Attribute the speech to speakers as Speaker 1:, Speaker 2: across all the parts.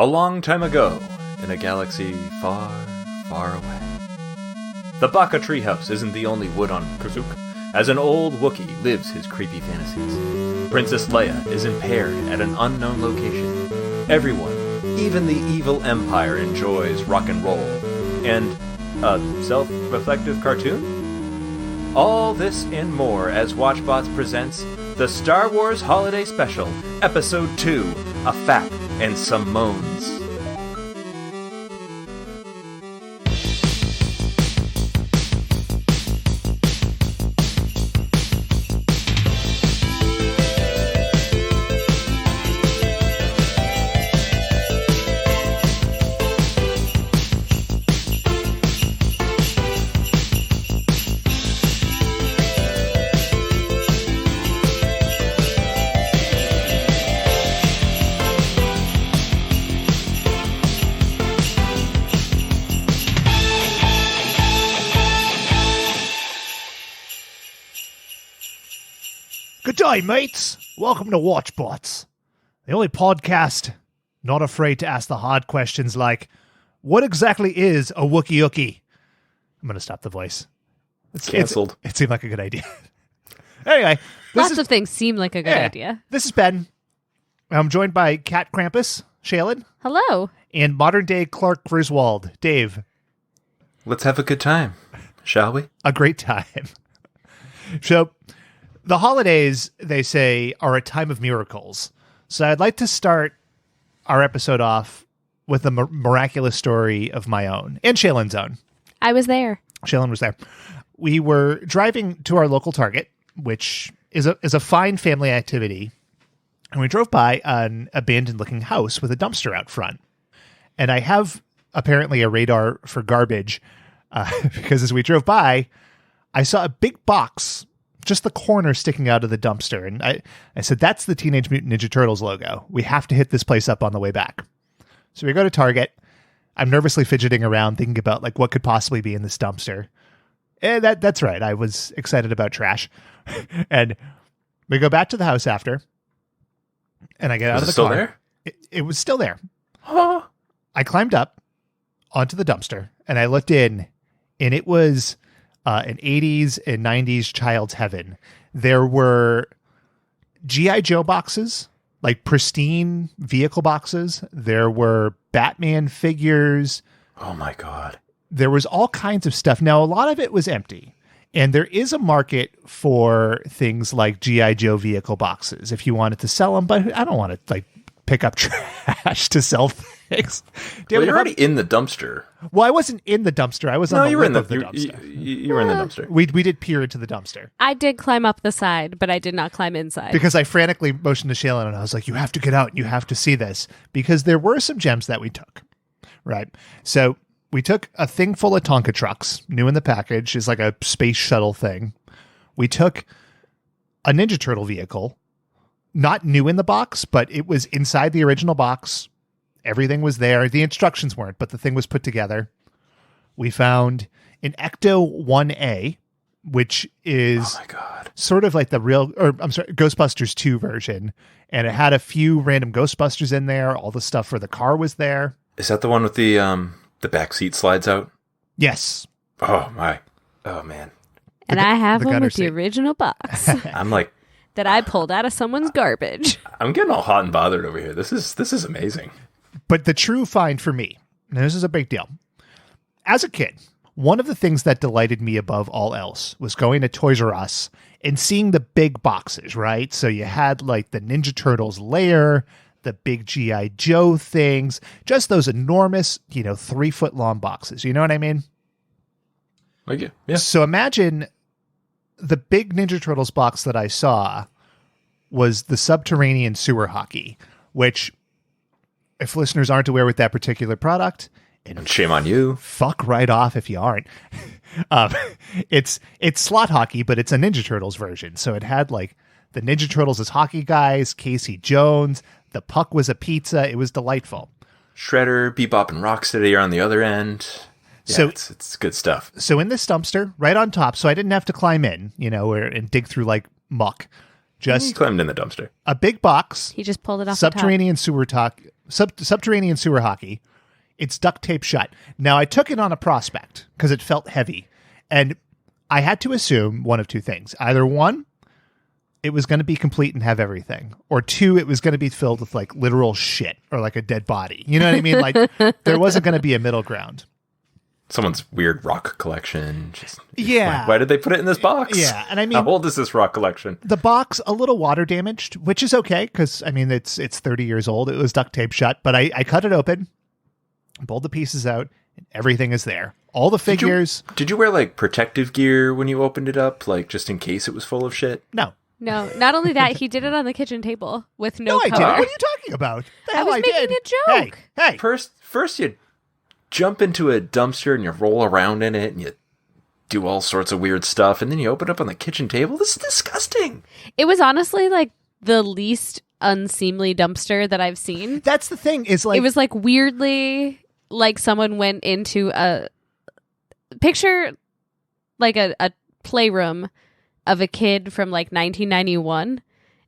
Speaker 1: long time ago, in a galaxy far, far away. The Baka treehouse isn't the only wood on Kazuk, as an old Wookiee lives his creepy fantasies. Princess Leia is impaired at an unknown location. Everyone, even the evil Empire, enjoys rock and roll. And a self-reflective cartoon? All this and more as Watchbots presents the Star Wars Holiday Special, Episode 2, A Fap and Some Moans.
Speaker 2: Good day, mates. Welcome to Watchbots, the only podcast not afraid to ask the hard questions like, what exactly is a Wookiee? I'm going to stop the voice.
Speaker 1: It's cancelled.
Speaker 2: It seemed like a good idea. Anyway.
Speaker 3: Lots of things seem like a good idea.
Speaker 2: This is Ben. I'm joined by Cat Krampus, Shaylin.
Speaker 3: Hello.
Speaker 2: And modern-day Clark Griswold, Dave.
Speaker 1: Let's have a good time, shall we?
Speaker 2: A great time. So, the holidays, they say, are a time of miracles. So I'd like to start our episode off with a miraculous story of my own, and Shaylin's own.
Speaker 3: I was there.
Speaker 2: Shaylin was there. We were driving to our local Target, which is a fine family activity, and we drove by an abandoned-looking house with a dumpster out front. And I have, apparently, a radar for garbage, because as we drove by, I saw a big box, just the corner sticking out of the dumpster. And I said, that's the Teenage Mutant Ninja Turtles logo. We have to hit this place up on the way back. So we go to Target. I'm nervously fidgeting around thinking about like what could possibly be in this dumpster. And that's right. I was excited about trash. And we go back to the house after. And I get out of the car.
Speaker 1: Was it still there?
Speaker 2: It was still there.
Speaker 1: Huh?
Speaker 2: I climbed up onto the dumpster and I looked in, and it was an 80s and 90s child's heaven. There were G.I. Joe boxes, like pristine vehicle boxes. There were Batman figures.
Speaker 1: Oh my God.
Speaker 2: There was all kinds of stuff. Now, a lot of it was empty. And there is a market for things like G.I. Joe vehicle boxes if you wanted to sell them, but I don't want to like pick up trash to sell things.
Speaker 1: Well, you're already in the dumpster.
Speaker 2: Well, I wasn't in the dumpster. I was on the lip of the dumpster.
Speaker 1: You were in the dumpster.
Speaker 2: We did peer into the dumpster.
Speaker 3: I did climb up the side, but I did not climb inside.
Speaker 2: Because I frantically motioned to Shaylin, and I was like, you have to get out. You have to see this. Because there were some gems that we took. Right? So we took a thing full of Tonka trucks, new in the package. It's like a space shuttle thing. We took a Ninja Turtle vehicle, not new in the box, but it was inside the original box. Everything was there. The instructions weren't, but the thing was put together. We found an Ecto 1A, which is sort of like Ghostbusters 2 version. And it had a few random Ghostbusters in there. All the stuff for the car was there.
Speaker 1: Is that the one with the back seat slides out?
Speaker 2: Yes.
Speaker 1: Oh, my. Oh, man.
Speaker 3: And I have one with
Speaker 2: seat.
Speaker 3: the original box
Speaker 1: I'm like...
Speaker 3: that I pulled out of someone's garbage.
Speaker 1: I'm getting all hot and bothered over here. This is amazing.
Speaker 2: But the true find for me, and this is a big deal. As a kid, one of the things that delighted me above all else was going to Toys R Us and seeing the big boxes, right? So you had like the Ninja Turtles lair, the big G.I. Joe things, just those enormous, 3-foot long boxes. You know what I mean?
Speaker 1: Like, yeah.
Speaker 2: So imagine the big Ninja Turtles box that I saw was the subterranean sewer hockey, which, if listeners aren't aware with that particular product,
Speaker 1: and shame on you,
Speaker 2: fuck right off if you aren't. It's slot hockey, but it's a Ninja Turtles version. So it had like the Ninja Turtles as hockey guys, Casey Jones. The puck was a pizza. It was delightful.
Speaker 1: Shredder, Bebop, and Rocksteady are on the other end. Yeah, so it's good stuff.
Speaker 2: So in this dumpster, right on top, so I didn't have to climb in, and dig through like muck.
Speaker 1: He
Speaker 2: Just
Speaker 1: climbed in the dumpster.
Speaker 2: a big box,
Speaker 3: He just pulled it off the
Speaker 2: subterranean sewer subterranean sewer hockey. It's duct tape shut. Now, I took it on a prospect because it felt heavy. And I had to assume one of two things. Either one, it was going to be complete and have everything. Or two, it was going to be filled with like literal shit or like a dead body. You know what I mean? Like there wasn't going to be a middle ground.
Speaker 1: Someone's weird rock collection.
Speaker 2: Yeah.
Speaker 1: Like, why did they put it in this box?
Speaker 2: Yeah. And I mean,
Speaker 1: how old is this rock collection?
Speaker 2: the box, a little water damaged, which is okay because, I mean, it's 30 years old. It was duct tape shut, but I cut it open, pulled the pieces out, and everything is there. All the figures.
Speaker 1: Did you wear like protective gear when you opened it up, like just in case it was full of shit?
Speaker 2: No.
Speaker 3: No, not only that, he did it on the kitchen table with no
Speaker 2: I
Speaker 3: cover.
Speaker 2: didn't. What are you talking about? The
Speaker 3: I
Speaker 2: hell
Speaker 3: was making
Speaker 2: did.
Speaker 3: a joke.
Speaker 2: Hey.
Speaker 1: First you jump into a dumpster and you roll around in it and you do all sorts of weird stuff, and then you open up on the kitchen table. This is disgusting.
Speaker 3: It was honestly like the least unseemly dumpster that I've seen.
Speaker 2: That's the thing is like.
Speaker 3: It was like weirdly like someone went into a picture like a playroom of a kid from like 1991,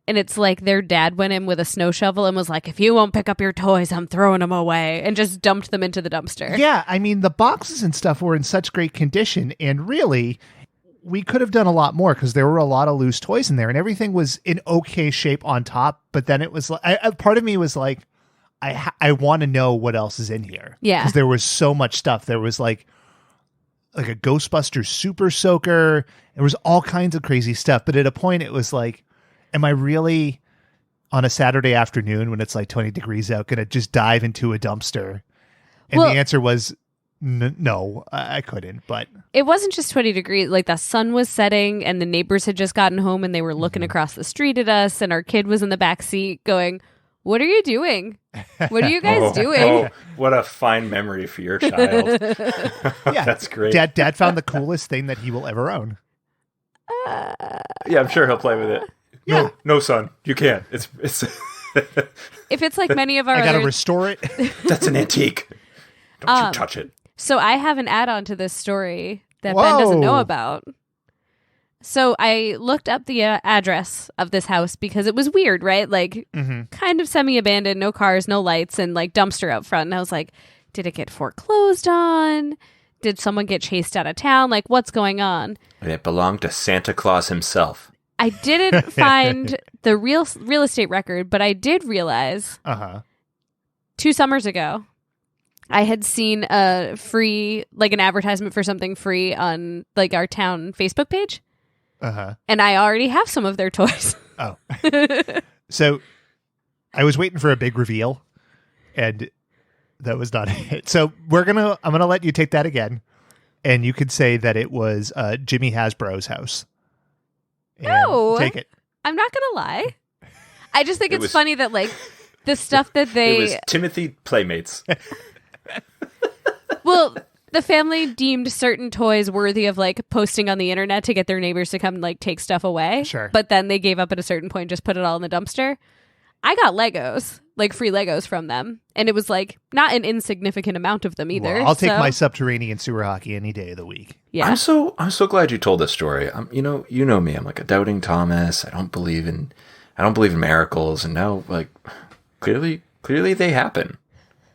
Speaker 3: and it's like their dad went in with a snow shovel and was like, if you won't pick up your toys, I'm throwing them away, and just dumped them into the dumpster.
Speaker 2: Yeah, I mean, the boxes and stuff were in such great condition, and really, we could have done a lot more because there were a lot of loose toys in there, and everything was in okay shape on top, but then it was like, part of me was like, I want to know what else is in here.
Speaker 3: Yeah.
Speaker 2: Because there was so much stuff. There was like a Ghostbusters Super Soaker. There was all kinds of crazy stuff. But at a point, it was like, am I really on a Saturday afternoon when it's like 20 degrees out going to just dive into a dumpster? And
Speaker 3: Well,
Speaker 2: the answer was no, I couldn't. But
Speaker 3: it wasn't just 20 degrees. Like the sun was setting and the neighbors had just gotten home and they were looking across the street at us, and our kid was in the back seat going, what are you doing? What are you guys doing?
Speaker 1: Oh, what a fine memory for your child.
Speaker 2: yeah,
Speaker 1: That's great.
Speaker 2: Dad found the coolest thing that he will ever own.
Speaker 1: Yeah, I'm sure he'll play with it.
Speaker 2: Yeah.
Speaker 1: No, son, you can't. It's
Speaker 3: If it's like many of our
Speaker 2: I got to
Speaker 3: other...
Speaker 2: restore it.
Speaker 1: that's an antique. Don't you touch it.
Speaker 3: So I have an add-on to this story that Ben doesn't know
Speaker 2: Whoa.
Speaker 3: about. So I looked up the address of this house because it was weird, right? Like kind of semi-abandoned, no cars, no lights, and like dumpster out front. And I was like, did it get foreclosed on? Did someone get chased out of town? Like, what's going on?
Speaker 1: And it belonged to Santa Claus himself.
Speaker 3: I didn't find the real estate record, but I did realize 2 summers ago, I had seen a free, like an advertisement for something free on like our town Facebook page. And I already have some of their toys.
Speaker 2: Oh. So I was waiting for a big reveal, and that was not it. So I'm gonna let you take that again, and you could say that it was Jimmy Hasbro's house. And
Speaker 3: No.
Speaker 2: take it.
Speaker 3: I'm not going to lie. I just think
Speaker 1: It
Speaker 3: it's
Speaker 1: was-
Speaker 3: funny that like the stuff that
Speaker 1: It was
Speaker 3: they,
Speaker 1: Timothy Playmates.
Speaker 3: well, the family deemed certain toys worthy of like posting on the internet to get their neighbors to come like take stuff away.
Speaker 2: Sure.
Speaker 3: But then they gave up at a certain point, just put it all in the dumpster. I got Legos, like free Legos from them. And it was like not an insignificant amount of them either.
Speaker 2: Well, I'll take
Speaker 3: so-
Speaker 2: my subterranean sewer hockey any day of the week.
Speaker 3: Yeah.
Speaker 1: I'm so glad you told this story. You know me. I'm like a doubting Thomas. I don't believe in miracles, and now like clearly they happen.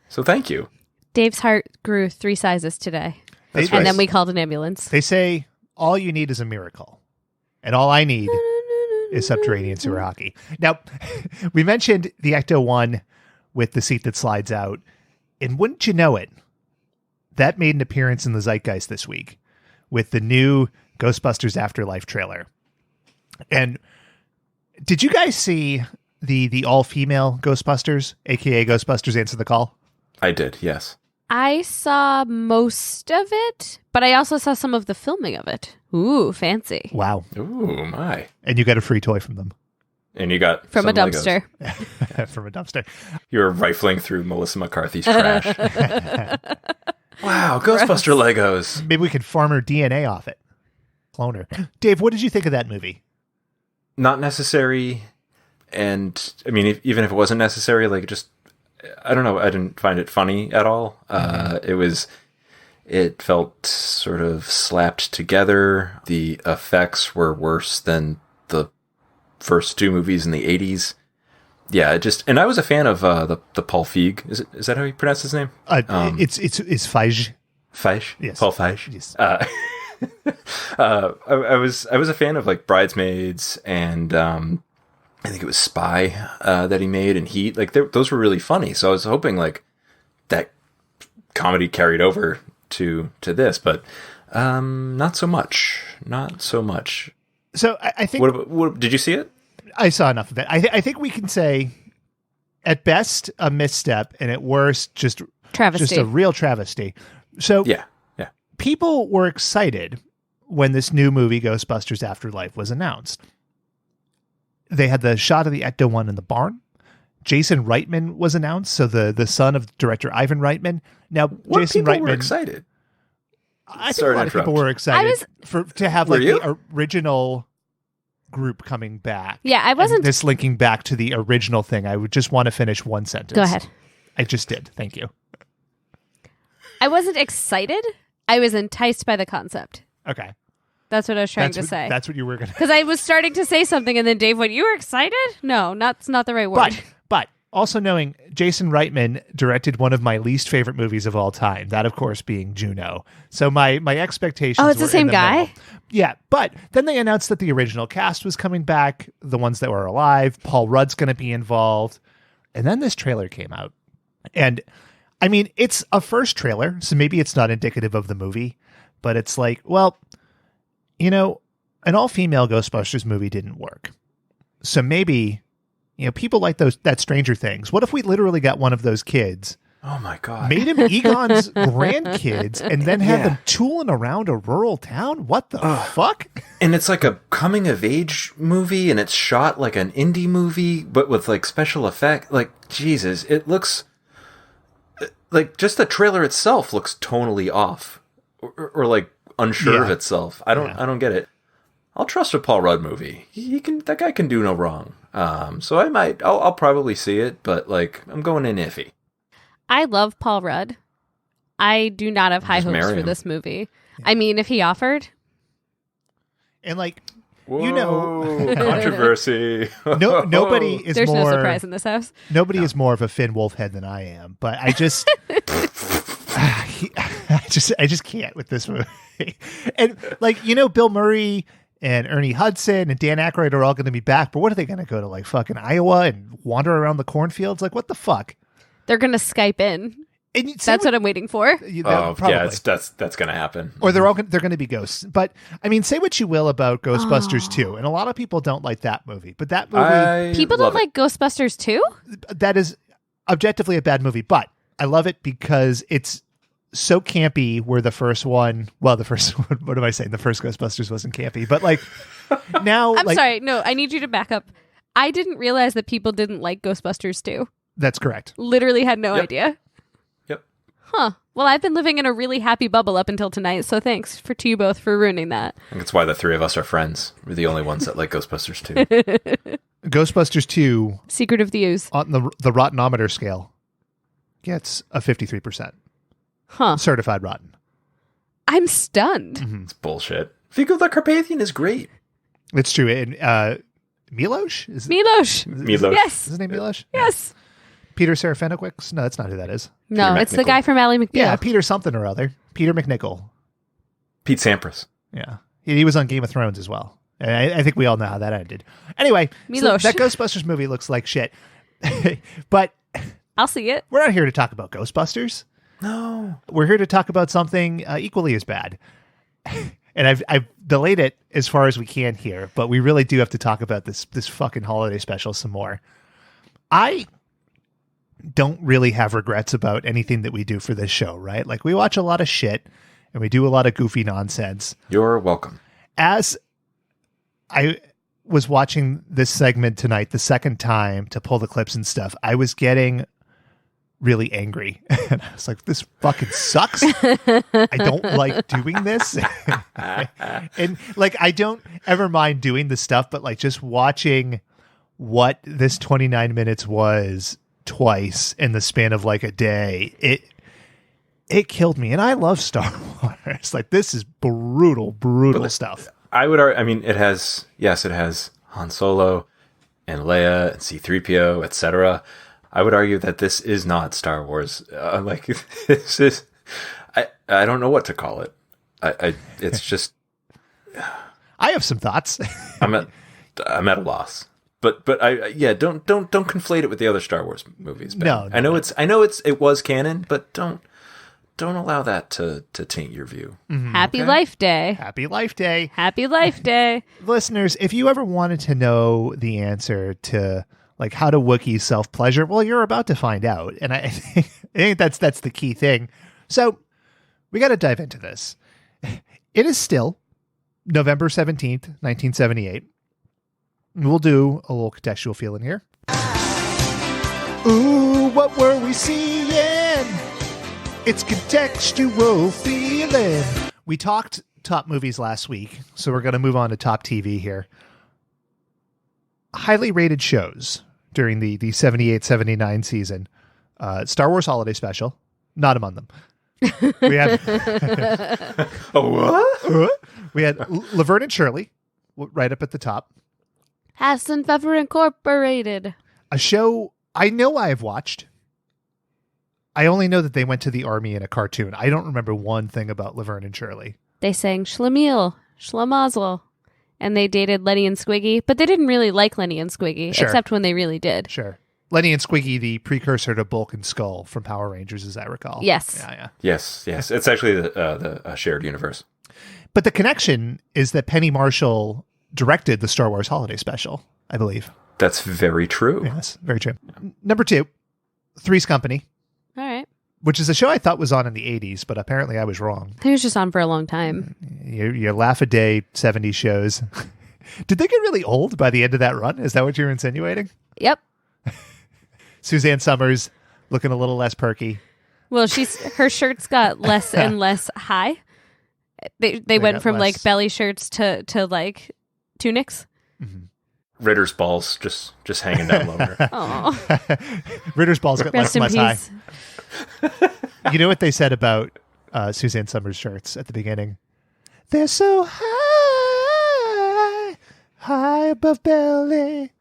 Speaker 1: So thank you.
Speaker 3: Dave's heart grew 3 sizes today.
Speaker 1: That's
Speaker 3: And
Speaker 1: right.
Speaker 3: then we called an ambulance.
Speaker 2: They say all you need is a miracle, and all I need is subterranean sewer hockey. Now, we mentioned the Ecto-1 with the seat that slides out, and wouldn't you know it, that made an appearance in the zeitgeist this week with the new Ghostbusters Afterlife trailer. And did you guys see the all-female Ghostbusters, aka Ghostbusters Answer the Call?
Speaker 1: I did. Yes.
Speaker 3: I saw most of it, but I also saw some of the filming of it. Ooh, fancy.
Speaker 2: Wow.
Speaker 1: Ooh my!
Speaker 2: And you got a free toy from them.
Speaker 1: And you got
Speaker 3: From a
Speaker 1: some Legos.
Speaker 3: dumpster.
Speaker 2: From a dumpster.
Speaker 1: You were rifling through Melissa McCarthy's trash. Wow, Ghostbuster Legos.
Speaker 2: Maybe we could farm her DNA off it. Clone her. Dave, what did you think of that movie?
Speaker 1: Not necessary, and I mean, even if it wasn't necessary, like just I don't know. I didn't find it funny at all. It felt sort of slapped together. The effects were worse than the first two movies in the 80s. Yeah, and I was a fan of the Paul Feig. Is that how you pronounce his name?
Speaker 2: It's Feig.
Speaker 1: Feig?
Speaker 2: Yes.
Speaker 1: Paul Feig?
Speaker 2: Yes.
Speaker 1: I was a fan of like Bridesmaids and I think it was Spy that he made, and Heat. Like those were really funny. So I was hoping like that comedy carried over to this, but not so much. Not so much.
Speaker 2: So I think.
Speaker 1: What did you see it?
Speaker 2: I saw enough of it. I think we can say, at best, a misstep, and at worst, just a real travesty. So
Speaker 1: yeah.
Speaker 2: People were excited when this new movie, Ghostbusters Afterlife, was announced. They had the shot of the Ecto-1 in the barn. Jason Reitman was announced, so the son of director Ivan Reitman. Now, Jason Reitman
Speaker 1: were excited.
Speaker 2: I think a lot of people were excited to have like the original group coming back.
Speaker 3: Yeah, I wasn't.
Speaker 2: And this linking back to the original thing. I would just want to finish one sentence.
Speaker 3: Go ahead.
Speaker 2: I just did. Thank you.
Speaker 3: I wasn't excited. I was enticed by the concept.
Speaker 2: Okay.
Speaker 3: That's what I was trying to say.
Speaker 2: That's what you were going to.
Speaker 3: Because I was starting to say something, and then Dave went, "You were excited?" No, that's not the right word.
Speaker 2: But also knowing Jason Reitman directed one of my least favorite movies of all time, that of course being Juno. So my expectations.
Speaker 3: Oh, it's
Speaker 2: were
Speaker 3: the same
Speaker 2: in
Speaker 3: guy?
Speaker 2: middle. Yeah, but then they announced that the original cast was coming back, the ones that were alive. Paul Rudd's going to be involved, and then this trailer came out, and I mean it's a first trailer, so maybe it's not indicative of the movie, but it's like, well, you know, an all-female Ghostbusters movie didn't work, so maybe. You know, people like that Stranger Things. What if we literally got one of those kids?
Speaker 1: Oh my God.
Speaker 2: Made him Egon's grandkids and then had them tooling around a rural town? What the fuck?
Speaker 1: And it's like a coming of age movie, and it's shot like an indie movie, but with like special effect. Like, Jesus, it looks like just the trailer itself looks tonally off or like unsure of itself. I don't get it. I'll trust a Paul Rudd movie. That guy can do no wrong. So I'll probably see it, but like I'm going in iffy.
Speaker 3: I love Paul Rudd. I do not have high hopes for this movie. Yeah. I mean, if he offered.
Speaker 2: And like,
Speaker 1: whoa, you know, controversy.
Speaker 2: Nobody is
Speaker 3: There's
Speaker 2: more.
Speaker 3: No surprise in this house.
Speaker 2: Nobody is more of a Finn Wolfhead than I am, but I just. I just can't with this movie. And like, you know, Bill Murray and Ernie Hudson and Dan Aykroyd are all going to be back, but what are they going to go to, like, fucking Iowa and wander around the cornfields? Like, what the fuck?
Speaker 3: They're going to Skype in. That's what I'm waiting for.
Speaker 1: Yeah, that's going to happen.
Speaker 2: Or they're going to be ghosts. But, I mean, say what you will about Ghostbusters 2, and a lot of people don't like that movie. But that movie...
Speaker 3: People don't like Ghostbusters 2?
Speaker 2: That is objectively a bad movie, but I love it because it's so campy where the first one, what am I saying? The first Ghostbusters wasn't campy, but like now.
Speaker 3: I'm sorry. No, I need you to back up. I didn't realize that people didn't like Ghostbusters 2.
Speaker 2: That's correct.
Speaker 3: Literally had no idea.
Speaker 1: Yep.
Speaker 3: Huh. Well, I've been living in a really happy bubble up until tonight, so thanks to you both for ruining that.
Speaker 1: I think that's why the three of us are friends. We're the only ones that like Ghostbusters 2.
Speaker 2: Ghostbusters 2.
Speaker 3: Secret of the Ooze.
Speaker 2: On the Rottenometer scale gets a 53%.
Speaker 3: Huh.
Speaker 2: Certified rotten.
Speaker 3: I'm stunned.
Speaker 1: Mm-hmm. It's bullshit. Vigo the Carpathian is great.
Speaker 2: It's true. And Milos?
Speaker 3: Milos. Yes.
Speaker 2: Is his name Milos?
Speaker 3: Yes.
Speaker 2: Peter Serafinowicz? No, that's not who that is.
Speaker 3: No, it's the guy from Ally McBeal.
Speaker 2: Yeah, Peter something or other. Peter McNichol.
Speaker 1: Pete Sampras.
Speaker 2: Yeah. He was on Game of Thrones as well. And I think we all know how that ended. Anyway, so that Ghostbusters movie looks like shit. But
Speaker 3: I'll see it.
Speaker 2: We're not here to talk about Ghostbusters.
Speaker 1: No.
Speaker 2: We're here to talk about something equally as bad. And I've delayed it as far as we can here, but we really do have to talk about this fucking holiday special some more. I don't really have regrets about anything that we do for this show, right? Like, we watch a lot of shit and we do a lot of goofy nonsense.
Speaker 1: You're welcome.
Speaker 2: As I was watching this segment tonight the second time to pull the clips and stuff, I was getting really angry. And I was like, this fucking sucks. I don't like doing this. And like, I don't ever mind doing the stuff, but like just watching what this 29 minutes was twice in the span of like a day, it killed me. And I love Star Wars. Like, this is brutal stuff.
Speaker 1: I would argue, I mean, it has Han Solo, and Leia and C-3PO, etc. I would argue that this is not Star Wars. This is, I don't know what to call it. It's just.
Speaker 2: I have some thoughts.
Speaker 1: I'm at a loss. But don't conflate it with the other Star Wars movies, Ben.
Speaker 2: No,
Speaker 1: I know it was canon, but don't allow that to taint your view.
Speaker 3: Mm-hmm. Happy Life Day.
Speaker 2: Happy Life Day.
Speaker 3: Happy Life Day.
Speaker 2: Listeners, if you ever wanted to know the answer to like how do Wookiees self-pleasure, well, you're about to find out. And I think that's the key thing. So we got to dive into this. It is still November 17th, 1978. We'll do a little contextual feeling here. Ooh, what were we seeing? It's contextual feeling. We talked top movies last week, so we're going to move on to top TV here. Highly rated shows during the 78-79 season. Star Wars Holiday Special, not among them. We had
Speaker 1: what?
Speaker 2: We had Laverne and Shirley right up at the top.
Speaker 3: Hassan Pfeffer Incorporated.
Speaker 2: A show I know I've watched. I only know that they went to the army in a cartoon. I don't remember one thing about Laverne and Shirley.
Speaker 3: They sang Schlemiel, Schlemazel, and they dated Lenny and Squiggy, but they didn't really like Lenny and Squiggy,
Speaker 2: Sure.
Speaker 3: except when they really did.
Speaker 2: Sure. Lenny and Squiggy, the precursor to Bulk and Skull from Power Rangers, as I recall.
Speaker 3: Yes.
Speaker 2: Yeah.
Speaker 1: Yes. It's actually the shared universe.
Speaker 2: But the connection is that Penny Marshall directed the Star Wars Holiday Special, I believe.
Speaker 1: That's very true.
Speaker 2: Yes, very true. Number 2, Three's Company.
Speaker 3: All right.
Speaker 2: Which is a show I thought was on in the 80s, but apparently I was wrong.
Speaker 3: He was just on for a long time.
Speaker 2: Your laugh-a-day 70s shows. Did they get really old by the end of that run? Is that what you're insinuating?
Speaker 3: Yep.
Speaker 2: Suzanne Summers looking a little less perky.
Speaker 3: Well, her shirts got less and less high. They went from
Speaker 2: less...
Speaker 3: like belly shirts to like tunics.
Speaker 2: Mm-hmm.
Speaker 1: Ritter's balls just hanging down lower.
Speaker 3: Oh,
Speaker 2: Ritter's balls got
Speaker 3: rest
Speaker 2: less
Speaker 3: in
Speaker 2: and
Speaker 3: peace.
Speaker 2: less high. You know what they said about Suzanne Summers' shirts at the beginning? They're so high above belly.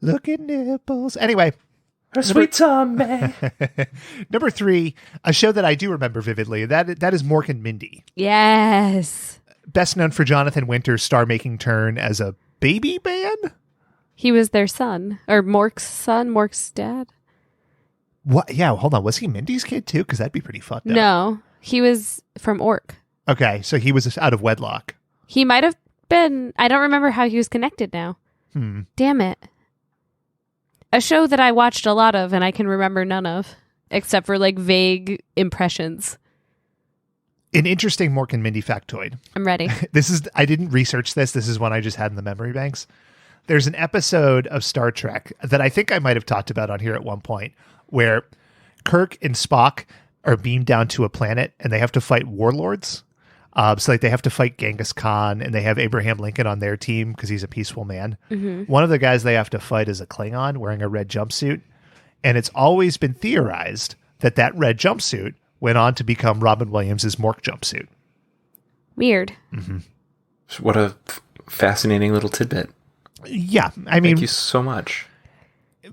Speaker 2: Look at nipples. Anyway.
Speaker 1: Her sweet tummy.
Speaker 2: Number 3, a show that I do remember vividly. That is Mork and Mindy.
Speaker 3: Yes.
Speaker 2: Best known for Jonathan Winter's star-making turn as a baby man.
Speaker 3: He was their son, or Mork's son, Mork's dad.
Speaker 2: What? Yeah, hold on. Was he Mindy's kid too? Because that'd be pretty fucked up.
Speaker 3: No, he was from Ork.
Speaker 2: Okay, so he was out of wedlock.
Speaker 3: He might have been. I don't remember how he was connected now. Damn it. A show that I watched a lot of and I can remember none of, except for like vague impressions.
Speaker 2: An interesting Mork and Mindy factoid.
Speaker 3: I'm ready.
Speaker 2: I didn't research this. This is one I just had in the memory banks. There's an episode of Star Trek that I think I might have talked about on here at one point where Kirk and Spock are beamed down to a planet and they have to fight warlords. So like they have to fight Genghis Khan and they have Abraham Lincoln on their team because he's a peaceful man. Mm-hmm. One of the guys they have to fight is a Klingon wearing a red jumpsuit. And it's always been theorized that red jumpsuit went on to become Robin Williams' Mork jumpsuit.
Speaker 3: Weird.
Speaker 2: Mm-hmm.
Speaker 1: What a fascinating little tidbit.
Speaker 2: Yeah, I mean...
Speaker 1: Thank you so much.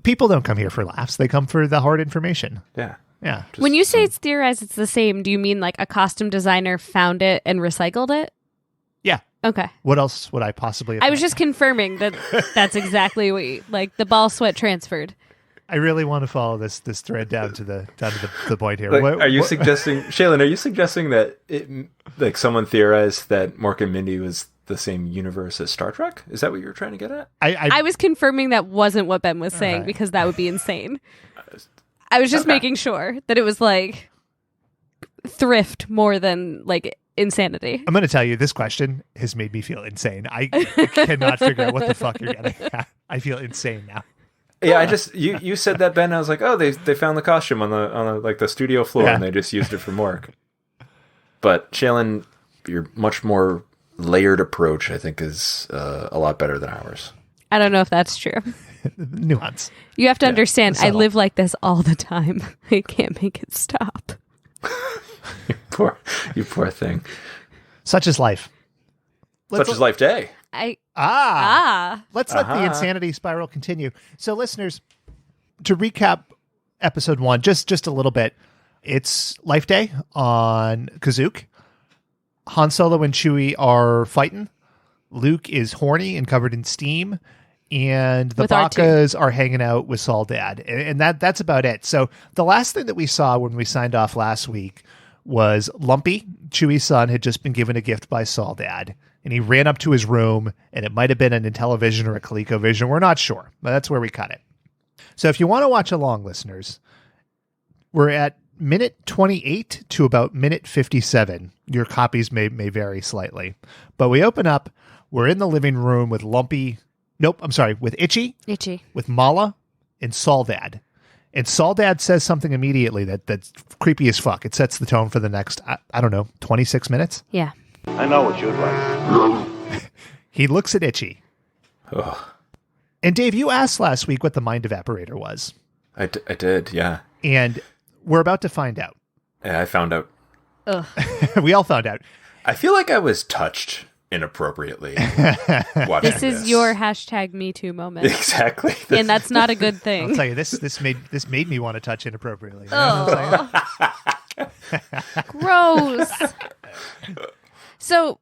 Speaker 2: People don't come here for laughs. They come for the hard information.
Speaker 1: Yeah.
Speaker 2: Yeah.
Speaker 3: When you say it's theorized it's the same, do you mean like a costume designer found it and recycled it?
Speaker 2: Yeah.
Speaker 3: Okay.
Speaker 2: What else would I possibly have
Speaker 3: I was just confirming that that's exactly what you, like the ball sweat transferred.
Speaker 2: I really want to follow this thread down to the point here.
Speaker 1: Like, are you suggesting, Shaylin, are you suggesting that like someone theorized that Mork and Mindy was the same universe as Star Trek? Is that what you were trying to get at?
Speaker 3: I was confirming that wasn't what Ben was saying because that would be insane. I was just making sure that it was like thrift more than like insanity.
Speaker 2: I'm going to tell you, this question has made me feel insane. I cannot figure out what the fuck you're getting at. I feel insane now.
Speaker 1: Yeah, I just you said that, Ben. I was like, oh, they found the costume on the like the studio floor and they just used it for Mork. But Shaylin, your much more layered approach, I think, is a lot better than ours.
Speaker 3: I don't know if that's true.
Speaker 2: Nuance.
Speaker 3: You have to understand, I live like this all the time. I can't make it stop.
Speaker 1: You poor thing.
Speaker 2: Such is life.
Speaker 1: Such is life day.
Speaker 2: Let's let the insanity spiral continue. So, listeners, to recap episode 1, just a little bit. It's Life Day on Kashyyyk. Han Solo and Chewie are fighting. Luke is horny and covered in steam. And the Bakas are hanging out with Saul Dad. And that's about it. So the last thing that we saw when we signed off last week was Lumpy, Chewie's son, had just been given a gift by Saul Dad. And he ran up to his room, and it might have been an Intellivision or a ColecoVision. We're not sure, but that's where we cut it. So if you want to watch along, listeners, we're at minute 28 to about minute 57. Your copies may vary slightly. But we open up, we're in the living room with Lumpy. Nope, I'm sorry, with Itchy, with Mala, and Saul Dad. And Saul Dad says something immediately that's creepy as fuck. It sets the tone for the next, I don't know, 26 minutes?
Speaker 3: Yeah.
Speaker 4: I know what you'd like.
Speaker 2: He looks at Itchy.
Speaker 1: Ugh.
Speaker 2: And Dave, you asked last week what the mind evaporator was.
Speaker 1: I did, yeah.
Speaker 2: And we're about to find out.
Speaker 1: Yeah, I found out.
Speaker 3: Ugh.
Speaker 2: We all found out.
Speaker 1: I feel like I was touched inappropriately watching
Speaker 3: This is your hashtag MeToo moment.
Speaker 1: Exactly.
Speaker 3: And that's not a good thing.
Speaker 2: I'll tell you, this made me want to touch inappropriately. You
Speaker 3: know
Speaker 2: what I'm saying?
Speaker 3: Gross. So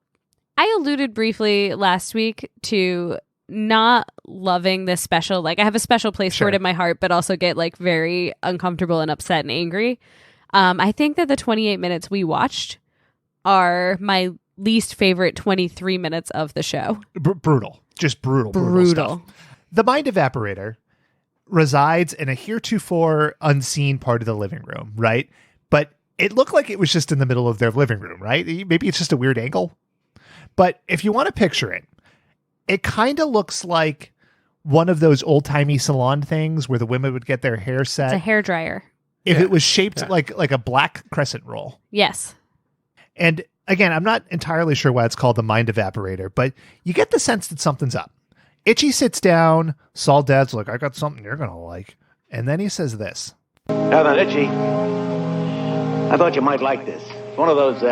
Speaker 3: I alluded briefly last week to not loving this special. Like, I have a special place for it in my heart, but also get like very uncomfortable and upset and angry. I think that the 28 minutes we watched are my least favorite 23 minutes of the show.
Speaker 2: Brutal. Just brutal stuff. The mind evaporator resides in a heretofore unseen part of the living room, right? But it looked like it was just in the middle of their living room, right? Maybe it's just a weird angle. But if you want to picture it, it kind of looks like one of those old-timey salon things where the women would get their hair set.
Speaker 3: It's a hairdryer.
Speaker 2: If it was shaped like a black crescent roll.
Speaker 3: Yes.
Speaker 2: And again, I'm not entirely sure why it's called the mind evaporator, but you get the sense that something's up. Itchy sits down. Saul Dad's like, I got something you're going to like. And then he says this.
Speaker 4: Now then, Itchy, I thought you might like this. It's one of those, it's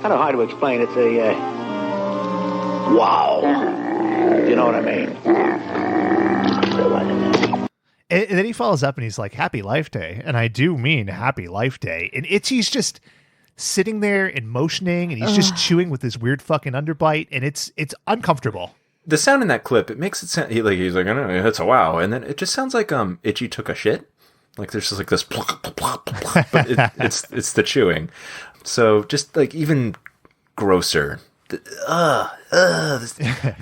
Speaker 4: kind of hard to explain. It's a, wow. You know what I mean?
Speaker 2: And then he follows up and he's like, Happy Life Day. And I do mean Happy Life Day. And Itchy's just sitting there and motioning, and he's just chewing with his weird fucking underbite, and it's uncomfortable.
Speaker 1: The sound in that clip, it makes it sound like he's like, I don't know, that's a wow. And then it just sounds like Itchy took a shit. Like there's just like this plop, plop, plop, plop, but it's the chewing. So just like even grosser. I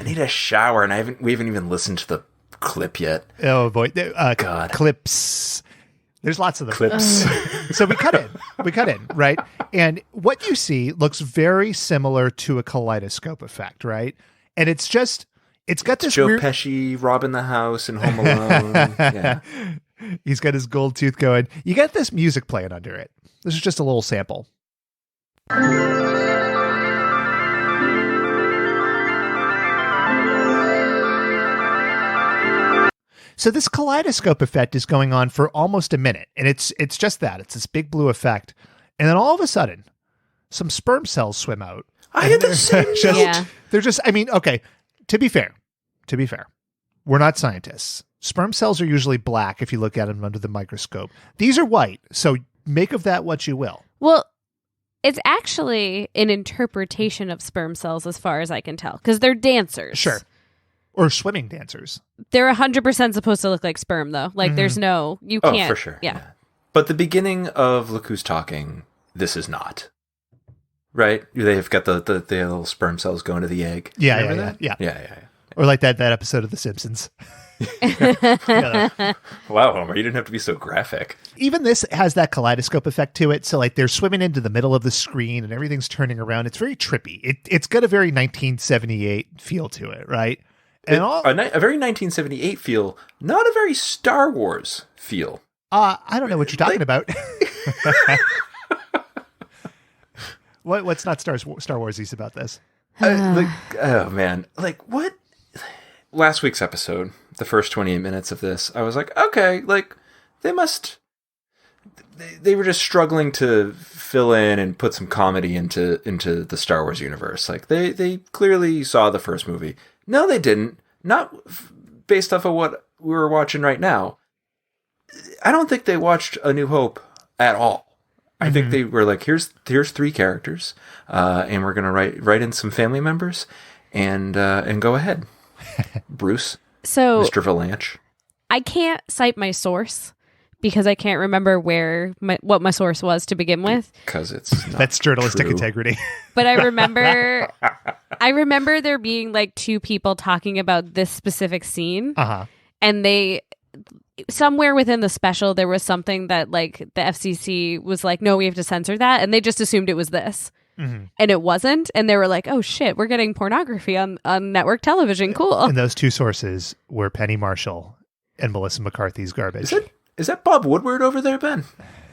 Speaker 1: need a shower, and we haven't even listened to the clip yet.
Speaker 2: Oh boy.
Speaker 1: God.
Speaker 2: Clips. There's lots of them.
Speaker 1: Clips.
Speaker 2: So we cut in, right? And what you see looks very similar to a kaleidoscope effect, right? And it's got this
Speaker 1: Joe
Speaker 2: weird...
Speaker 1: Pesci robbing the house in Home Alone. Yeah.
Speaker 2: He's got his gold tooth going. You get this music playing under it. This is just a little sample. So this kaleidoscope effect is going on for almost a minute, and it's just that. It's this big blue effect. And then all of a sudden, some sperm cells swim out.
Speaker 1: I had the same
Speaker 2: They're just, I mean, okay, to be fair, we're not scientists. Sperm cells are usually black if you look at them under the microscope. These are white, so make of that what you will.
Speaker 3: Well, it's actually an interpretation of sperm cells as far as I can tell, because they're dancers.
Speaker 2: Sure. Or swimming dancers.
Speaker 3: They're 100% supposed to look like sperm, though. Like, there's no... You can't...
Speaker 1: Oh, for sure.
Speaker 3: Yeah.
Speaker 1: But the beginning of Look Who's Talking, this is not. Right? They've got the little sperm cells going to the egg.
Speaker 2: Yeah. Or like that episode of The Simpsons.
Speaker 1: Wow, Homer, you didn't have to be so graphic.
Speaker 2: Even this has that kaleidoscope effect to it. So like they're swimming into the middle of the screen and everything's turning around. It's very trippy. It's got a very 1978 feel to it, right? And
Speaker 1: a very 1978 feel, not a very Star Wars feel.
Speaker 2: I don't know what you're talking about. What's not Star Warsies about this?
Speaker 1: Oh man, like what? Last week's episode, the first 28 minutes of this, I was like, okay, like they must they were just struggling to fill in and put some comedy into the Star Wars universe. Like they clearly saw the first movie. No, they didn't. Not based off of what we were watching right now. I don't think they watched A New Hope at all. I think they were like, here's 3 characters, and we're gonna write in some family members, and go ahead, Bruce.
Speaker 3: So
Speaker 1: Mr. Valanche.
Speaker 3: I can't cite my source because I can't remember what my source was to begin with.
Speaker 1: Because it's not
Speaker 2: That's journalistic
Speaker 1: true.
Speaker 2: integrity.
Speaker 3: But I remember there being like 2 people talking about this specific scene, and they somewhere within the special there was something that like the FCC was like, no, we have to censor that, and they just assumed it was this. And it wasn't, and they were like, oh shit, we're getting pornography on network television. Cool.
Speaker 2: And those 2 sources were Penny Marshall and Melissa McCarthy's garbage.
Speaker 1: Is that Bob Woodward over there, Ben?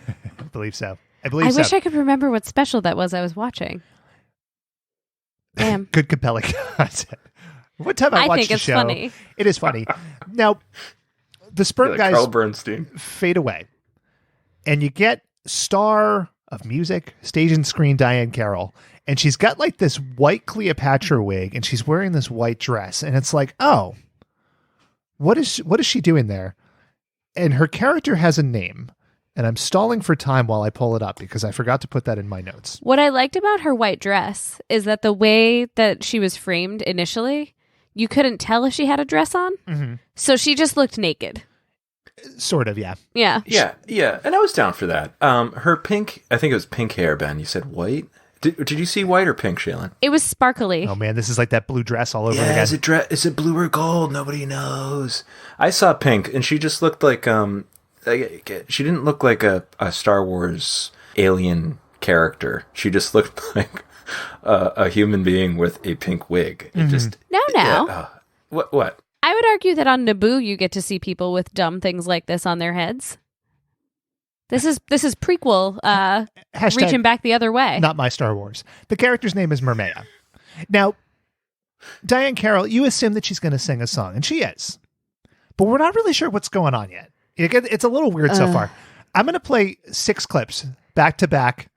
Speaker 2: I believe so.
Speaker 3: I wish I could remember what special that was I was watching. Damn.
Speaker 2: Good compelling content. One time I watched
Speaker 3: think
Speaker 2: the
Speaker 3: it's
Speaker 2: show.
Speaker 3: funny.
Speaker 2: It is funny. Now, the sperm
Speaker 1: Like
Speaker 2: guys
Speaker 1: Carl Bernstein.
Speaker 2: fade away, and you get star of music, stage and screen Diane Carroll, and she's got like this white Cleopatra wig, and she's wearing this white dress, and it's like, oh, what is she doing there? And her character has a name, and I'm stalling for time while I pull it up because I forgot to put that in my notes.
Speaker 3: What I liked about her white dress is that the way that she was framed initially, you couldn't tell if she had a dress on. So she just looked naked.
Speaker 2: Sort of, yeah.
Speaker 3: Yeah.
Speaker 1: Yeah, and I was down for that. Her pink, I think it was pink hair, Ben. You said white? Did you see white or pink, Shaylin?
Speaker 3: It was sparkly.
Speaker 2: Oh man, this is like that blue dress all over again.
Speaker 1: Is it blue or gold? Nobody knows. I saw pink, and she just looked like she didn't look like a Star Wars alien character. She just looked like a human being with a pink wig. It just
Speaker 3: No.
Speaker 1: What?
Speaker 3: I would argue that on Naboo you get to see people with dumb things like this on their heads. This is prequel reaching back the other way.
Speaker 2: Not my Star Wars. The character's name is Mermea. Now, Diane Carroll, you assume that she's going to sing a song, and she is. But we're not really sure what's going on yet. It's a little weird so far. I'm going to play 6 clips back to back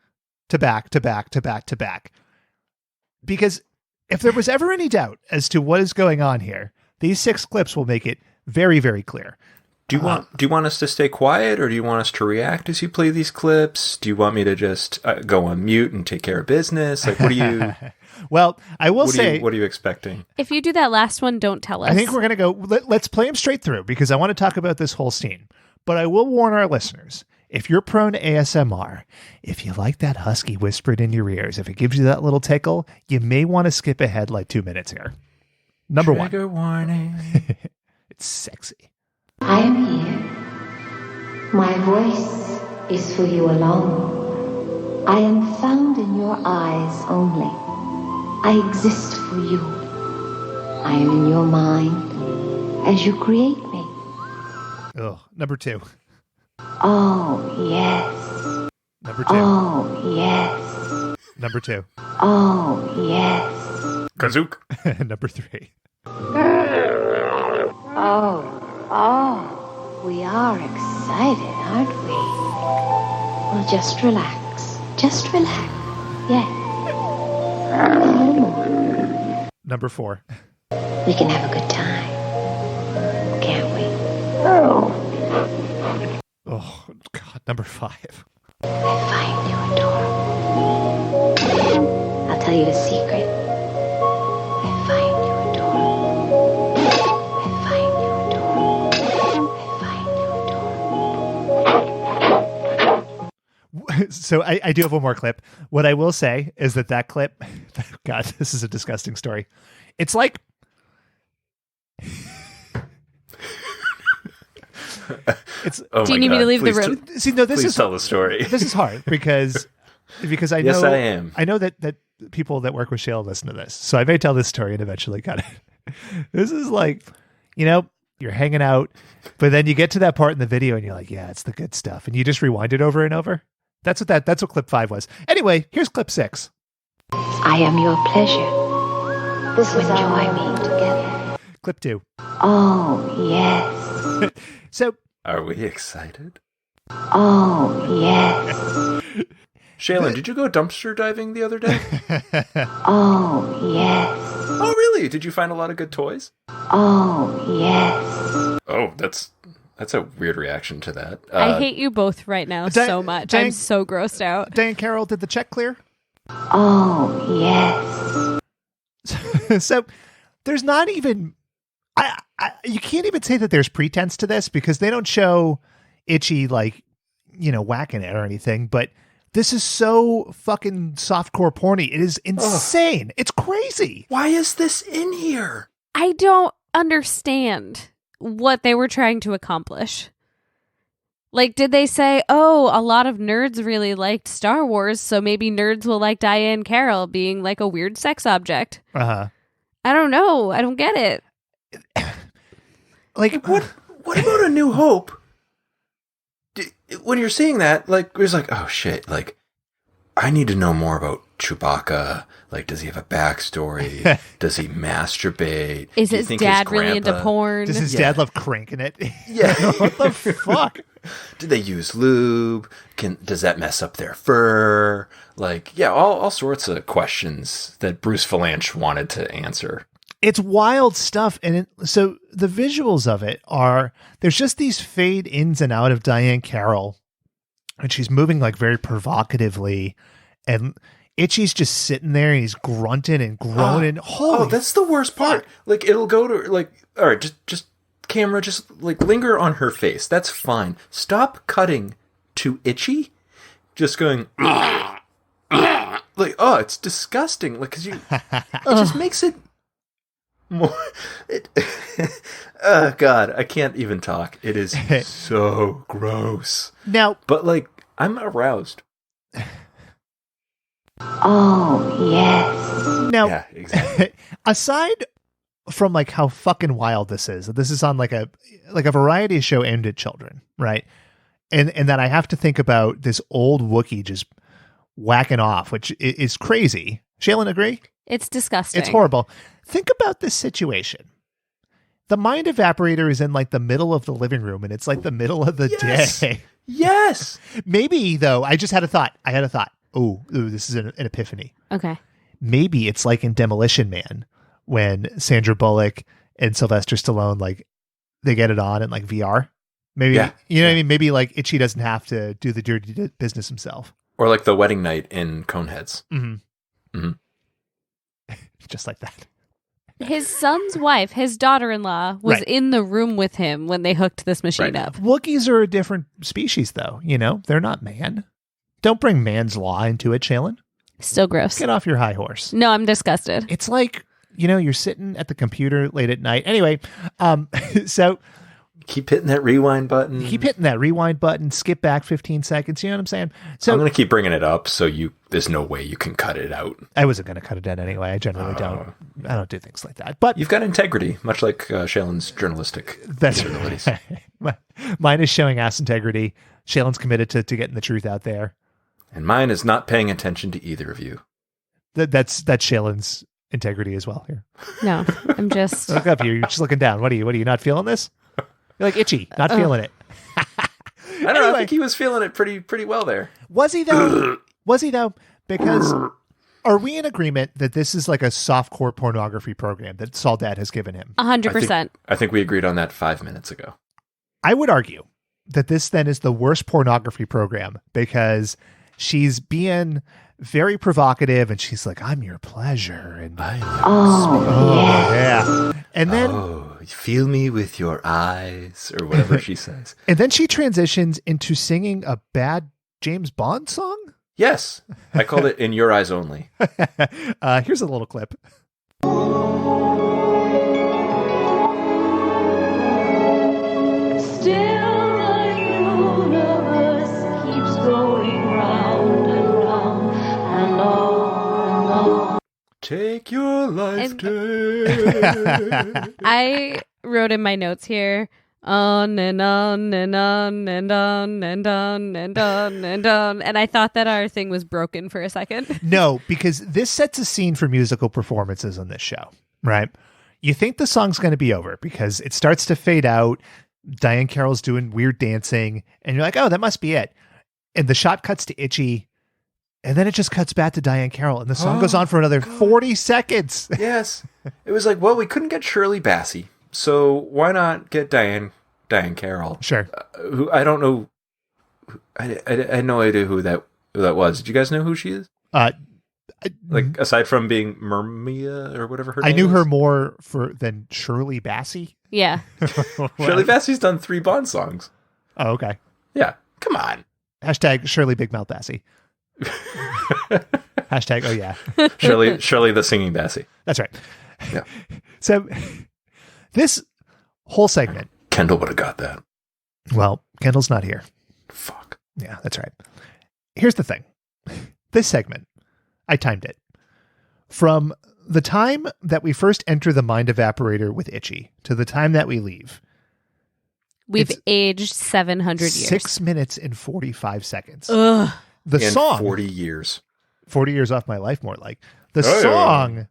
Speaker 2: to back to back to back to back. Because if there was ever any doubt as to what is going on here, these 6 clips will make it very, very clear.
Speaker 1: Do you want us to stay quiet, or do you want us to react as you play these clips? Do you want me to just go on mute and take care of business? Like, what do you?
Speaker 2: Well, I will say,
Speaker 1: what are you expecting?
Speaker 3: If you do that last one, don't tell us.
Speaker 2: I think we're going to go. Let's play them straight through because I want to talk about this whole scene. But I will warn our listeners: if you're prone to ASMR, if you like that husky whispered in your ears, if it gives you that little tickle, you may want to skip ahead like 2 minutes here. Number
Speaker 1: Trigger
Speaker 2: 1.
Speaker 1: warning.
Speaker 2: It's sexy.
Speaker 5: I am here. My voice is for you alone. I am found in your eyes only. I exist for you. I am in your mind as you create me.
Speaker 2: Oh, number 2.
Speaker 5: Oh, yes.
Speaker 2: Number 2.
Speaker 5: Oh, yes.
Speaker 2: Number 2.
Speaker 5: Oh, yes.
Speaker 1: Kazook.
Speaker 2: Number 3.
Speaker 5: Oh, we are excited, aren't we? Well, just relax. Just relax. Yes.
Speaker 2: Number 4.
Speaker 5: We can have a good time, can't we?
Speaker 2: Oh, God. Number 5.
Speaker 5: I find you adorable. I'll tell you a secret. I find you adorable. I find you adorable. I find you adorable.
Speaker 2: So I do have one more clip. What I will say is that clip, God, this is a disgusting story. It's like,
Speaker 1: Oh
Speaker 3: Do you
Speaker 1: my
Speaker 3: need me
Speaker 1: God.
Speaker 3: to leave the
Speaker 1: Please
Speaker 3: room?
Speaker 2: see, no, this
Speaker 1: Please
Speaker 2: is
Speaker 1: tell the story.
Speaker 2: This is hard because I know
Speaker 1: Yes, I am.
Speaker 2: I know that people that work with Shale listen to this, so I may tell this story and eventually cut it. This is like, you're hanging out, but then you get to that part in the video and you're like, yeah, it's the good stuff, and you just rewind it over and over. That's what clip 5 was. Anyway, here's clip 6.
Speaker 5: I am your pleasure. This is enjoy being together.
Speaker 2: Clip 2.
Speaker 5: Oh, yes.
Speaker 2: So
Speaker 1: Are we excited?
Speaker 5: Oh, yes.
Speaker 1: Shaylin, did you go dumpster diving the other day?
Speaker 5: Oh, yes.
Speaker 1: Oh, really? Did you find a lot of good toys?
Speaker 5: Oh, yes.
Speaker 1: Oh, that's a weird reaction to that.
Speaker 3: I hate you both right now so much. I'm so grossed out.
Speaker 2: Diane Carroll, did the check clear?
Speaker 5: Oh,
Speaker 2: yes. So there's not even... you can't even say that there's pretense to this because they don't show Itchy, like, whacking it or anything, but this is so fucking softcore porny. It is insane. Ugh. It's crazy.
Speaker 1: Why is this in here?
Speaker 3: I don't understand what they were trying to accomplish. Like, did they say, oh, a lot of nerds really liked Star Wars, so maybe nerds will like Diane Carroll being like a weird sex object?
Speaker 2: Uh-huh.
Speaker 3: I don't know. I don't get it.
Speaker 1: Like, what about A New Hope? When you're seeing that, like, it's like, oh shit, like, I need to know more about Chewbacca. Like, does he have a backstory? Does he masturbate?
Speaker 3: Is his dad really into porn?
Speaker 2: Does his dad love cranking it?
Speaker 1: Yeah.
Speaker 2: What the fuck?
Speaker 1: Do they use lube? Does that mess up their fur? Like, yeah, all sorts of questions that Bruce Vilanch wanted to answer.
Speaker 2: It's wild stuff. And so the visuals of it are, there's just these fade ins and out of Diane Carroll. And she's moving like very provocatively. And Itchy's just sitting there and he's grunting and groaning.
Speaker 1: Oh, that's the worst part. Like, it'll go to, like, all right, just camera, just like linger on her face. That's fine. Stop cutting to Itchy. Just going, like, oh, it's disgusting. Like, cause it just makes it more. Oh God, I can't even talk. It is so gross.
Speaker 2: Now,
Speaker 1: but like, I'm aroused.
Speaker 5: Oh, yes.
Speaker 2: Now,
Speaker 1: yeah, exactly.
Speaker 2: Aside from like how fucking wild this is on like a variety show aimed at children, right? And that I have to think about this old Wookiee just whacking off, which is crazy. Shaylin, agree?
Speaker 3: It's disgusting.
Speaker 2: It's horrible. Think about this situation. The mind evaporator is in like the middle of the living room and it's like the middle of the day.
Speaker 1: Yes.
Speaker 2: Maybe though, I just had a thought. Oh, this is an epiphany.
Speaker 3: Okay.
Speaker 2: Maybe it's like in Demolition Man when Sandra Bullock and Sylvester Stallone, like, they get it on in like VR. Maybe, you know what I mean? Maybe like Itchy doesn't have to do the dirty business himself.
Speaker 1: Or like the wedding night in Coneheads.
Speaker 2: Mm-hmm. Mm-hmm. Just like that.
Speaker 3: His son's wife, his daughter-in-law, was in the room with him when they hooked this machine up.
Speaker 2: Wookiees are a different species, though. They're not man. Don't bring man's law into it, Shaylin.
Speaker 3: Still gross.
Speaker 2: Get off your high horse.
Speaker 3: No, I'm disgusted.
Speaker 2: It's like, you're sitting at the computer late at night. Anyway, so...
Speaker 1: Keep hitting that rewind button. Skip back 15 seconds. You know what I'm saying? So I'm going to keep bringing it up. So there's no way you can cut it out.
Speaker 2: I wasn't going to cut it out anyway. I generally don't. I don't do things like that. But
Speaker 1: you've got integrity, much like Shaylin's journalistic abilities.
Speaker 2: Mine is showing ass integrity. Shaylin's committed to getting the truth out there,
Speaker 1: and mine is not paying attention to either of you.
Speaker 2: That's Shaylin's integrity as well. Here,
Speaker 3: no, I'm just
Speaker 2: look up here. You're just looking down. What are you not feeling this? You're like Itchy, not feeling it.
Speaker 1: I don't know. I think he was feeling it pretty well there.
Speaker 2: Was he though? Because are we in agreement that this is like a softcore pornography program that Sauldat has given him?
Speaker 3: 100%.
Speaker 1: I think we agreed on that 5 minutes ago.
Speaker 2: I would argue that this then is the worst pornography program because she's being very provocative and she's like, I'm your pleasure. And yeah. And then
Speaker 1: feel me with your eyes or whatever she says.
Speaker 2: And then she transitions into singing a bad James Bond song.
Speaker 1: Yes. I called it In Your Eyes Only.
Speaker 2: Here's a little clip.
Speaker 1: Take your life,
Speaker 3: I wrote in my notes here, on and on and on and on and on and on and on. And I thought that our thing was broken for a second.
Speaker 2: No, because this sets a scene for musical performances on this show, right? You think the song's going to be over because it starts to fade out. Diane Carroll's doing weird dancing, and you're like, oh, that must be it. And the shot cuts to Itchy, and then it just cuts back to Diane Carroll, and the song goes on for another 40 seconds.
Speaker 1: Yes. It was like, well, we couldn't get Shirley Bassey, so why not get Diane Carroll?
Speaker 2: Sure.
Speaker 1: Who I don't know. I had no idea who that was. Did you guys know who she is? Like, aside from being Murmia or whatever her name
Speaker 2: I knew
Speaker 1: is?
Speaker 2: her more than Shirley Bassey.
Speaker 3: Yeah.
Speaker 1: Shirley Bassey's done 3 Bond songs.
Speaker 2: Oh, okay.
Speaker 1: Yeah. Come on.
Speaker 2: Hashtag Shirley Big Mouth Bassey. Hashtag, oh yeah.
Speaker 1: Shirley the singing Bassey.
Speaker 2: That's right.
Speaker 1: Yeah.
Speaker 2: So this whole segment.
Speaker 1: Kendall would have got that.
Speaker 2: Well, Kendall's not here.
Speaker 1: Fuck.
Speaker 2: Yeah, that's right. Here's the thing. This segment, I timed it. From the time that we first enter the mind evaporator with Itchy to the time that we leave.
Speaker 3: We've aged 700 years.
Speaker 2: 6 minutes and 45 seconds.
Speaker 3: Ugh.
Speaker 2: The
Speaker 1: in
Speaker 2: song.
Speaker 1: 40 years.
Speaker 2: 40 years off my life, more like. The song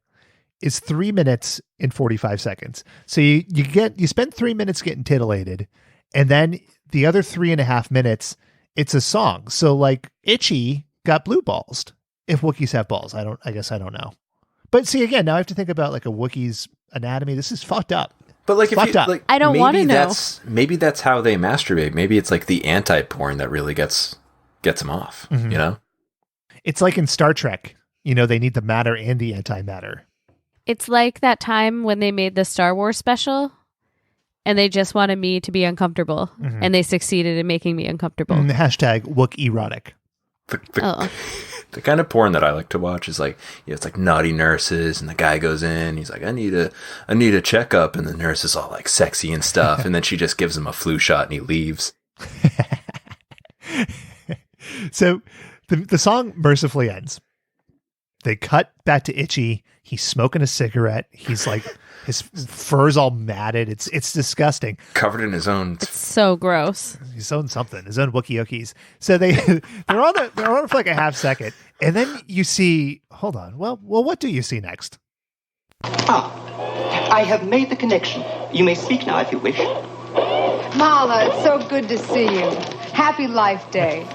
Speaker 2: is 3 minutes and 45 seconds. So you spend 3 minutes getting titillated, and then the other 3.5 minutes, it's a song. So like Itchy got blue balls. If Wookiees have balls, I guess I don't know. But see, again, now I have to think about like a Wookiee's anatomy. This is fucked up.
Speaker 1: But like,
Speaker 2: fucked up.
Speaker 1: Like,
Speaker 3: I don't want to know.
Speaker 1: Maybe that's how they masturbate. Maybe it's like the anti-porn that really gets them off.
Speaker 2: Mm-hmm.
Speaker 1: You know,
Speaker 2: it's like in Star Trek. You know, they need the matter and the antimatter.
Speaker 3: It's like that time when they made the Star Wars special and they just wanted me to be uncomfortable, and they succeeded in making me uncomfortable.
Speaker 2: Hashtag Wook erotic.
Speaker 1: The kind of porn that I like to watch is like, it's like naughty nurses, and the guy goes in, he's like, I need a checkup, and the nurse is all like sexy and stuff, and then she just gives him a flu shot and he leaves.
Speaker 2: So the song mercifully ends. They cut back to Itchy. He's smoking a cigarette. He's like, his fur's all matted. It's disgusting.
Speaker 1: Covered in his own.
Speaker 3: It's so gross.
Speaker 2: His own something. His own Wookiee Okies. So they're on for like a half second, and then you see. Hold on. Well, what do you see next?
Speaker 6: I have made the connection. You may speak now if you wish.
Speaker 7: Mala, it's so good to see you. Happy Life Day.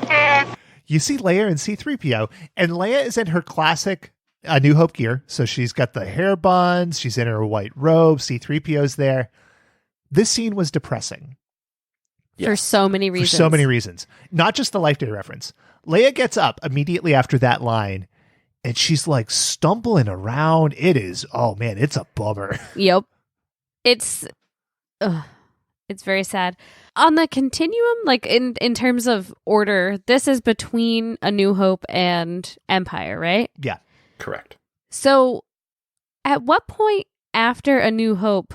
Speaker 2: You see Leia and C-3PO, and Leia is in her classic A New Hope gear. So she's got the hair buns, she's in her white robe, C-3PO's there. This scene was depressing.
Speaker 1: Yes.
Speaker 3: For so many reasons.
Speaker 2: For so many reasons. Not just the Life Day reference. Leia gets up immediately after that line, and she's like stumbling around. It is, oh man, it's a bummer.
Speaker 3: Yep. It's very sad. On the continuum, like in terms of order, this is between A New Hope and Empire, right?
Speaker 2: Yeah.
Speaker 1: Correct.
Speaker 3: So at what point after A New Hope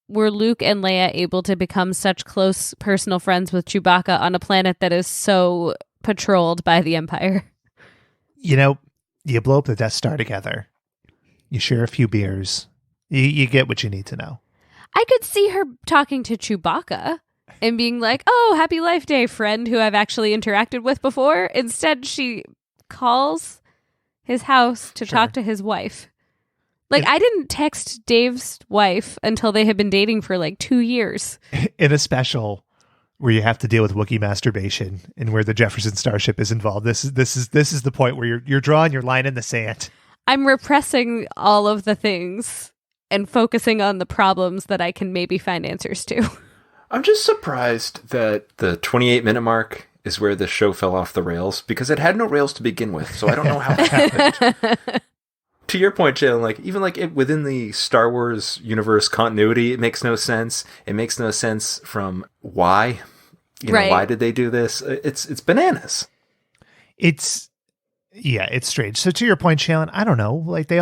Speaker 3: were Luke and Leia able to become such close personal friends with Chewbacca on a planet that is so patrolled by the Empire?
Speaker 2: You know, you blow up the Death Star together. You share a few beers. You get what you need to know.
Speaker 3: I could see her talking to Chewbacca and being like, oh, happy Life Day, friend who I've actually interacted with before. Instead, she calls his house to talk to his wife. Like, I didn't text Dave's wife until they had been dating for like 2 years.
Speaker 2: In a special where you have to deal with Wookiee masturbation and where the Jefferson Starship is involved, this is the point where you're drawing your line in the sand.
Speaker 3: I'm repressing all of the things and focusing on the problems that I can maybe find answers to.
Speaker 1: I'm just surprised that the 28-minute mark is where the show fell off the rails, because it had no rails to begin with, so I don't know how that happened. To your point, Jalen, like, even like it within the Star Wars universe continuity, it makes no sense. It makes no sense from why. Why did they do this? It's bananas.
Speaker 2: It's strange. So to your point, Shailen, I don't know. Like they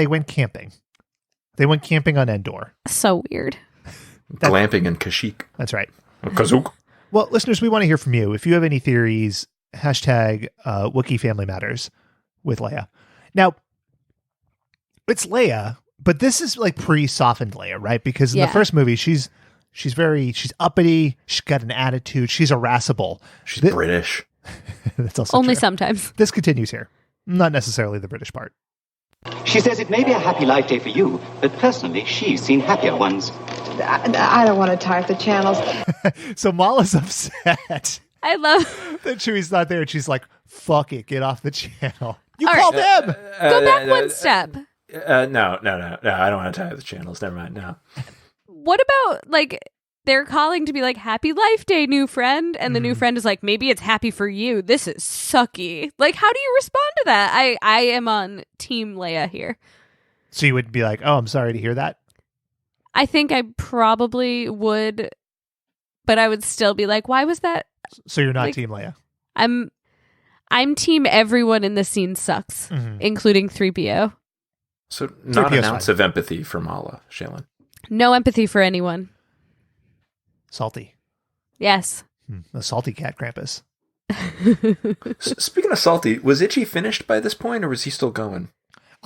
Speaker 2: went camping. They went camping on Endor.
Speaker 3: So weird.
Speaker 1: Glamping in Kashyyyk.
Speaker 2: That's right.
Speaker 1: Kazook.
Speaker 2: Well, listeners, we want to hear from you. If you have any theories, hashtag Wookiee Family Matters with Leia. Now, it's Leia, but this is like pre-softened Leia, right? Because in the first movie, she's uppity. She's got an attitude. She's irascible.
Speaker 1: She's British.
Speaker 2: That's also
Speaker 3: only
Speaker 2: true.
Speaker 3: Sometimes.
Speaker 2: This continues here. Not necessarily the British part.
Speaker 6: She says it may be a happy life day for you, but personally, she's seen happier ones.
Speaker 7: I don't want to tire up the channels.
Speaker 2: So Mala's upset
Speaker 3: I love.
Speaker 2: that Chewie's not there, and she's like, "Fuck it, get off the channel." You
Speaker 3: All
Speaker 2: call
Speaker 3: right.
Speaker 2: them.
Speaker 3: Go back one step.
Speaker 1: No. I don't want to tie the channels. Never mind. No.
Speaker 3: What about like they're calling to be like happy life day, new friend, and the new friend is like, maybe it's happy for you. This is sucky. Like, how do you respond to that? I am on Team Leia here.
Speaker 2: So you would be like, "Oh, I'm sorry to hear that."
Speaker 3: I think I probably would, but I would still be like, why was that?
Speaker 2: So you're not
Speaker 3: Like-
Speaker 2: Team Leia.
Speaker 3: I'm team everyone in the scene sucks, including 3PO.
Speaker 1: So not
Speaker 2: 3PO
Speaker 1: an
Speaker 2: 's
Speaker 1: ounce of empathy for Mala, Shaylin.
Speaker 3: No empathy for anyone.
Speaker 2: Salty.
Speaker 3: Yes.
Speaker 2: A salty cat, Krampus.
Speaker 1: Speaking of salty, was Itchy finished by this point, or was he still going?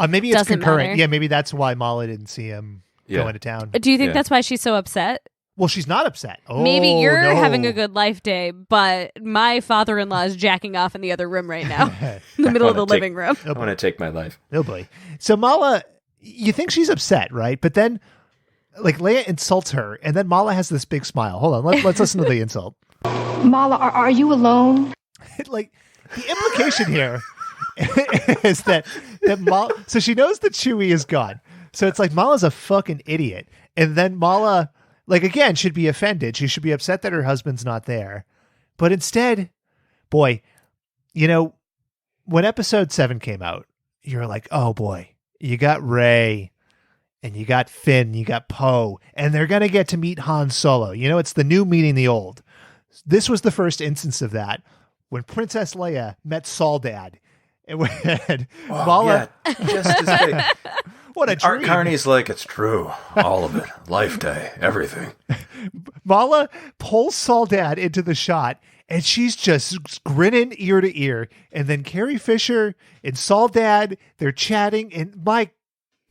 Speaker 2: Maybe it's
Speaker 3: Doesn't
Speaker 2: concurrent.
Speaker 3: matter.
Speaker 2: Yeah, maybe that's why Mala didn't see him go into town.
Speaker 3: Do you think
Speaker 1: Yeah.
Speaker 3: that's why she's so upset?
Speaker 2: Well, she's not upset. Oh,
Speaker 3: Maybe you're
Speaker 2: no.
Speaker 3: having a good life day, but my father-in-law is jacking off in the other room right now, in the middle of the
Speaker 1: wanna take-
Speaker 3: living room.
Speaker 1: I want to take my life.
Speaker 2: Oh boy. So Mala, you think she's upset, right? But then, like, Leia insults her, and then Mala has this big smile. Hold on, let's listen to the insult.
Speaker 7: Mala, are you alone?
Speaker 2: Like, the implication here is that Mala. So she knows that Chewie is gone. So it's like Mala's a fucking idiot, and then Mala, like, again, should be offended. She should be upset that her husband's not there, but instead, boy, you know, when Episode 7 came out, you're like, oh boy, you got Rey, and you got Finn, you got Poe, and they're gonna get to meet Han Solo. You know, it's the new meeting the old. This was the first instance of that when Princess Leia met Soldad. And when Mala,
Speaker 1: Yeah, just as big.
Speaker 2: what a
Speaker 1: Art
Speaker 2: dream.
Speaker 1: Carney's like, it's true. All of it. Life day. Everything.
Speaker 2: Mala pulls Soldad into the shot, and she's just grinning ear to ear. And then Carrie Fisher and Soldad, they're chatting, and my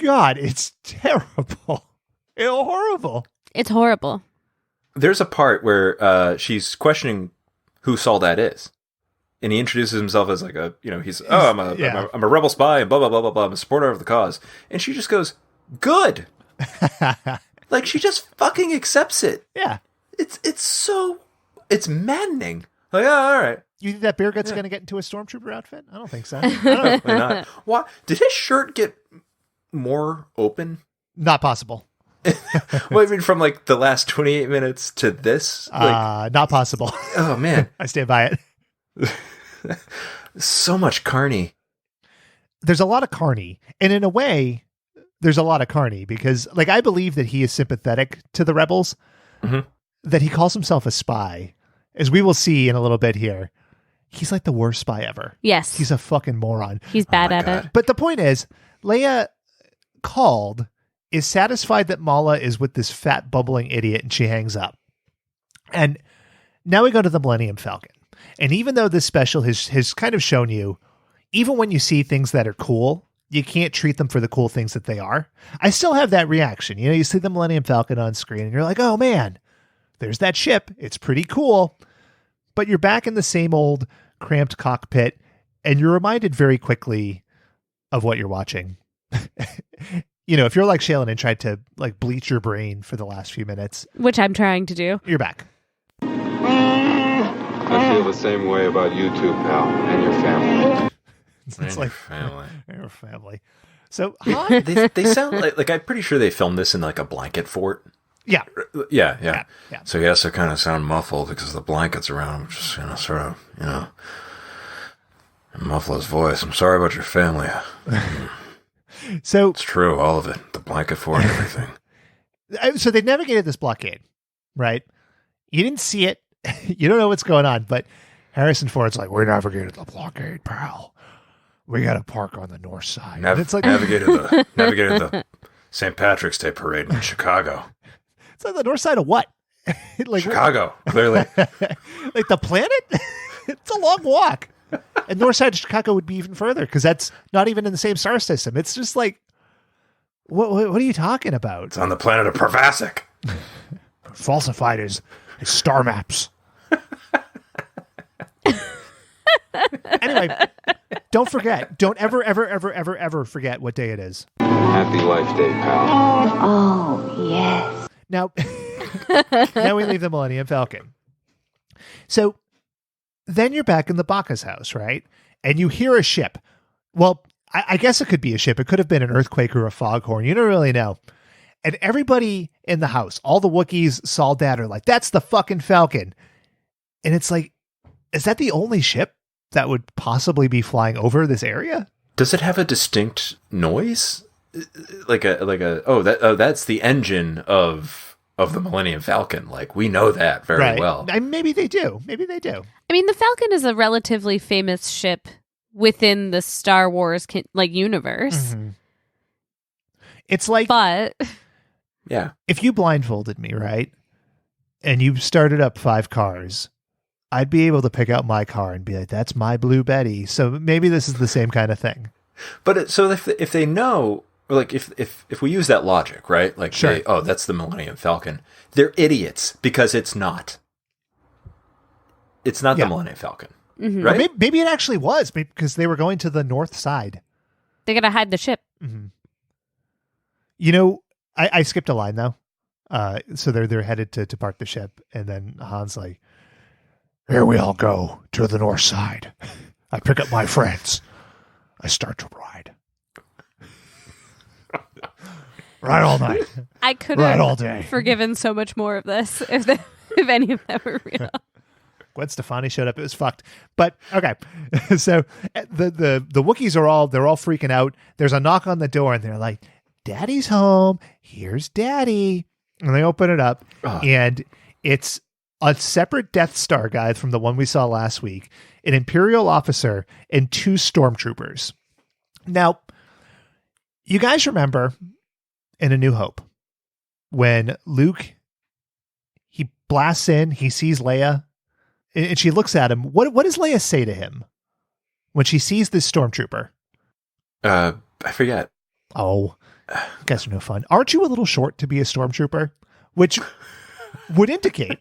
Speaker 2: God, it's terrible. It's horrible.
Speaker 3: It's horrible.
Speaker 1: There's a part where she's questioning who Soldat is. And he introduces himself as like I'm a rebel spy and blah, blah, blah, blah, blah. I'm a supporter of the cause. And she just goes, good. Like, she just fucking accepts it.
Speaker 2: Yeah.
Speaker 1: It's maddening. Like, oh, all right.
Speaker 2: You think that Bear Gut's going to get into a stormtrooper outfit? I don't think so.
Speaker 1: Why not? Why? Did his shirt get more open?
Speaker 2: Not possible.
Speaker 1: Well, I mean, from like the last 28 minutes to this? Like,
Speaker 2: Not possible.
Speaker 1: oh, man.
Speaker 2: I stand by it.
Speaker 1: So much Carney.
Speaker 2: There's a lot of Carney, and in a way, there's a lot of Carney because, like, I believe that he is sympathetic to the rebels, that he calls himself a spy, as we will see in a little bit here. He's like the worst spy ever.
Speaker 3: Yes.
Speaker 2: He's a fucking moron.
Speaker 3: He's bad
Speaker 1: my
Speaker 3: at
Speaker 1: God.
Speaker 3: it.
Speaker 2: But the point is, Leia is satisfied that Mala is with this fat, bubbling idiot, and she hangs up. And now we go to the Millennium Falcon. And even though this special has kind of shown you, even when you see things that are cool, you can't treat them for the cool things that they are. I still have that reaction. You know, you see the Millennium Falcon on screen and you're like, oh man, there's that ship. It's pretty cool. But you're back in the same old cramped cockpit and you're reminded very quickly of what you're watching. You know, if you're like Shaylin and tried to like bleach your brain for the last few minutes,
Speaker 3: Which I'm trying to do.
Speaker 2: you're back.
Speaker 8: I feel the same way about you too, pal, and your family.
Speaker 2: It's like
Speaker 1: family.
Speaker 2: your family. So Han,
Speaker 1: They sound like I'm pretty sure they filmed this in like a blanket fort.
Speaker 2: yeah,
Speaker 1: Yeah.
Speaker 2: yeah.
Speaker 1: So he has to kind of sound muffled because the blankets around him just, sort of, muffle his voice. I'm sorry about your family.
Speaker 2: So
Speaker 1: It's true, all of it. The blanket fort, everything.
Speaker 2: so they navigated this blockade, right? You didn't see it. You don't know what's going on, but Harrison Ford's like, we navigated the blockade, pal. We got to park on the north side. And it's like
Speaker 1: navigated the St. Patrick's Day parade in Chicago.
Speaker 2: it's like the north side of what? Like
Speaker 1: Chicago, clearly.
Speaker 2: like the planet? It's a long walk. And north side of Chicago would be even further because that's not even in the same star system. It's just like, what are you talking about?
Speaker 1: It's on the planet of Pervasic.
Speaker 2: Falsified his star maps. Anyway, don't forget. Don't ever forget what day it is.
Speaker 8: Happy Life Day, pal.
Speaker 5: Oh, yes.
Speaker 2: Now, now we leave the Millennium Falcon. So then you're back in the Bacchus house, right? And you hear a ship. Well, I guess it could be a ship. It could have been an earthquake or a foghorn. You don't really know. And everybody in the house, all the Wookiees, saw that, are like, that's the fucking Falcon. And it's like, is that the only ship that would possibly be flying over this area?
Speaker 1: Does it have a distinct noise? That's the engine of the Millennium Falcon. Like, we know that very well.
Speaker 2: Maybe they do. Maybe they do.
Speaker 3: I mean, the Falcon is a relatively famous ship within the Star Wars universe.
Speaker 2: Mm-hmm. It's like,
Speaker 3: but
Speaker 1: yeah,
Speaker 2: if you blindfolded me, right, and you started up 5 cars, I'd be able to pick out my car and be like, that's my Blue Betty. So maybe this is the same kind of thing.
Speaker 1: But so if they know, like if we use that logic, right? Like,
Speaker 2: sure.
Speaker 1: That's the Millennium Falcon. They're idiots because it's not. It's not the Millennium Falcon,
Speaker 3: mm-hmm.
Speaker 1: right?
Speaker 2: Maybe it actually was because they were going to the north side.
Speaker 3: They got to hide the ship.
Speaker 2: Mm-hmm. You know, I skipped a line though. So they're headed to park the ship, and then Han's like, "Here we all go to the north side. I pick up my friends. I start to ride. Ride all night.
Speaker 3: I could
Speaker 2: ride all
Speaker 3: have
Speaker 2: day.
Speaker 3: Forgiven so much more of this if any of them were real."
Speaker 2: Gwen Stefani showed up. It was fucked. But okay, so the Wookiees are all freaking out. There's a knock on the door, and they're like, "Daddy's home. Here's Daddy." And they open it up, and it's a separate Death Star guy from the one we saw last week, an Imperial officer, and 2 stormtroopers. Now, you guys remember in A New Hope when Luke, he blasts in, he sees Leia, and she looks at him. What does Leia say to him when she sees this stormtrooper?
Speaker 1: I forget.
Speaker 2: Oh, you guys are no fun. Aren't you a little short to be a stormtrooper? Which would indicate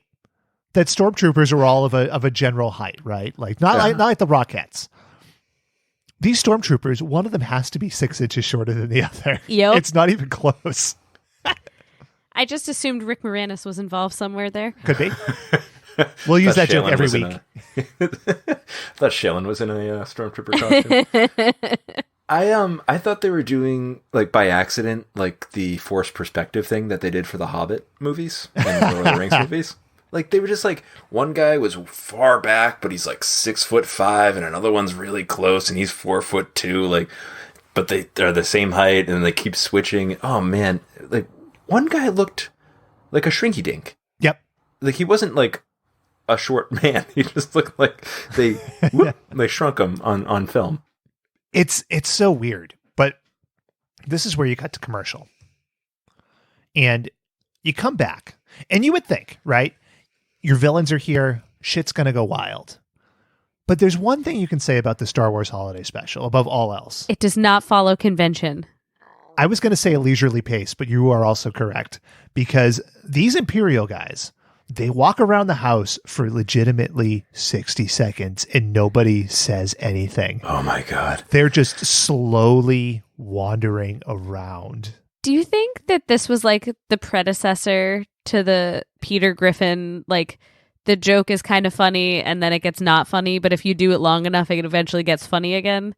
Speaker 2: that stormtroopers are all of a general height, right? Like not like the Rockettes. These stormtroopers, one of them has to be 6 inches shorter than the other.
Speaker 3: Yep.
Speaker 2: It's not even close.
Speaker 3: I just assumed Rick Moranis was involved somewhere there.
Speaker 2: Could be. We'll use that joke every week.
Speaker 1: I thought Shailen was in a stormtrooper costume. I thought they were doing, like, by accident, like the forced perspective thing that they did for the Hobbit movies and the Lord of the Rings movies. Like, they were just like, one guy was far back, but he's like 6'5", and another one's really close, and he's 4'2", like, but they're the same height, and they keep switching. Oh man, like, one guy looked like a shrinky dink.
Speaker 2: Yep.
Speaker 1: Like, he wasn't like a short man. He just looked like they shrunk him on film.
Speaker 2: It's so weird, but this is where you cut to commercial. And you come back, and you would think, right? Your villains are here. Shit's going to go wild. But there's one thing you can say about the Star Wars Holiday Special, above all else.
Speaker 3: It does not follow convention.
Speaker 2: I was going to say a leisurely pace, but you are also correct. Because these Imperial guys, they walk around the house for legitimately 60 seconds, and nobody says anything.
Speaker 1: Oh my God.
Speaker 2: They're just slowly wandering around.
Speaker 3: Do you think that this was like the predecessor to the Peter Griffin, like the joke is kind of funny and then it gets not funny, but if you do it long enough, it eventually gets funny again?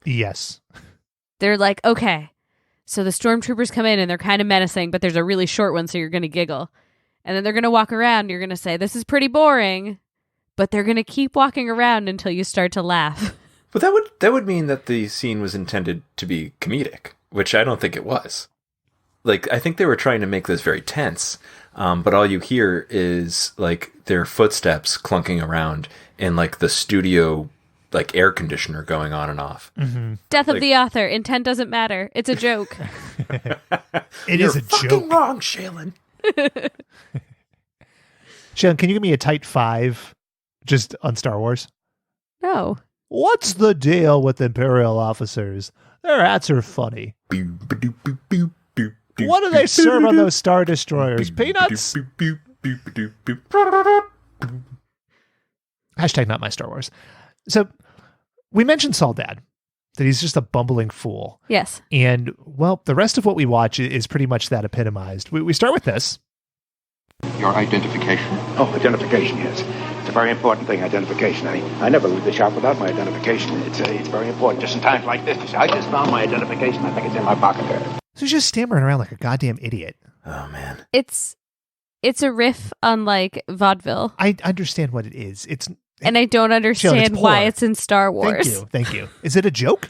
Speaker 2: Yes.
Speaker 3: They're like, okay, so the stormtroopers come in and they're kind of menacing, but there's a really short one, so you're going to giggle. And then they're going to walk around and you're going to say, this is pretty boring, but they're going to keep walking around until you start to laugh.
Speaker 1: But that would mean that the scene was intended to be comedic, which I don't think it was. Like, I think they were trying to make this very tense, but all you hear is, like, their footsteps clunking around and, like, the studio, like, air conditioner going on and off.
Speaker 2: Mm-hmm.
Speaker 3: Death of the author. Intent doesn't matter. It's a joke.
Speaker 2: It is a joke.
Speaker 1: You're fucking wrong, Shailen.
Speaker 2: Shailen, can you give me a tight 5 just on Star Wars?
Speaker 3: No.
Speaker 2: What's the deal with Imperial officers? Their hats are funny. What do they serve on those Star Destroyers? Peanuts? Hashtag not my Star Wars. So we mentioned Soldad. that he's just a bumbling fool.
Speaker 3: Yes.
Speaker 2: And, well, the rest of what we watch is pretty much that epitomized. We start with this.
Speaker 8: Your identification.
Speaker 4: Oh, identification, yes. It's a very important thing, identification. I never leave the shop without my identification. It's very important, just in times like this. I just found my identification. I think it's in my pocket there.
Speaker 2: So he's just stammering around like a goddamn idiot.
Speaker 1: Oh, man.
Speaker 3: It's a riff on like vaudeville.
Speaker 2: I understand what it is.
Speaker 3: And I don't understand why it's in Star Wars.
Speaker 2: Thank you. Is it a joke?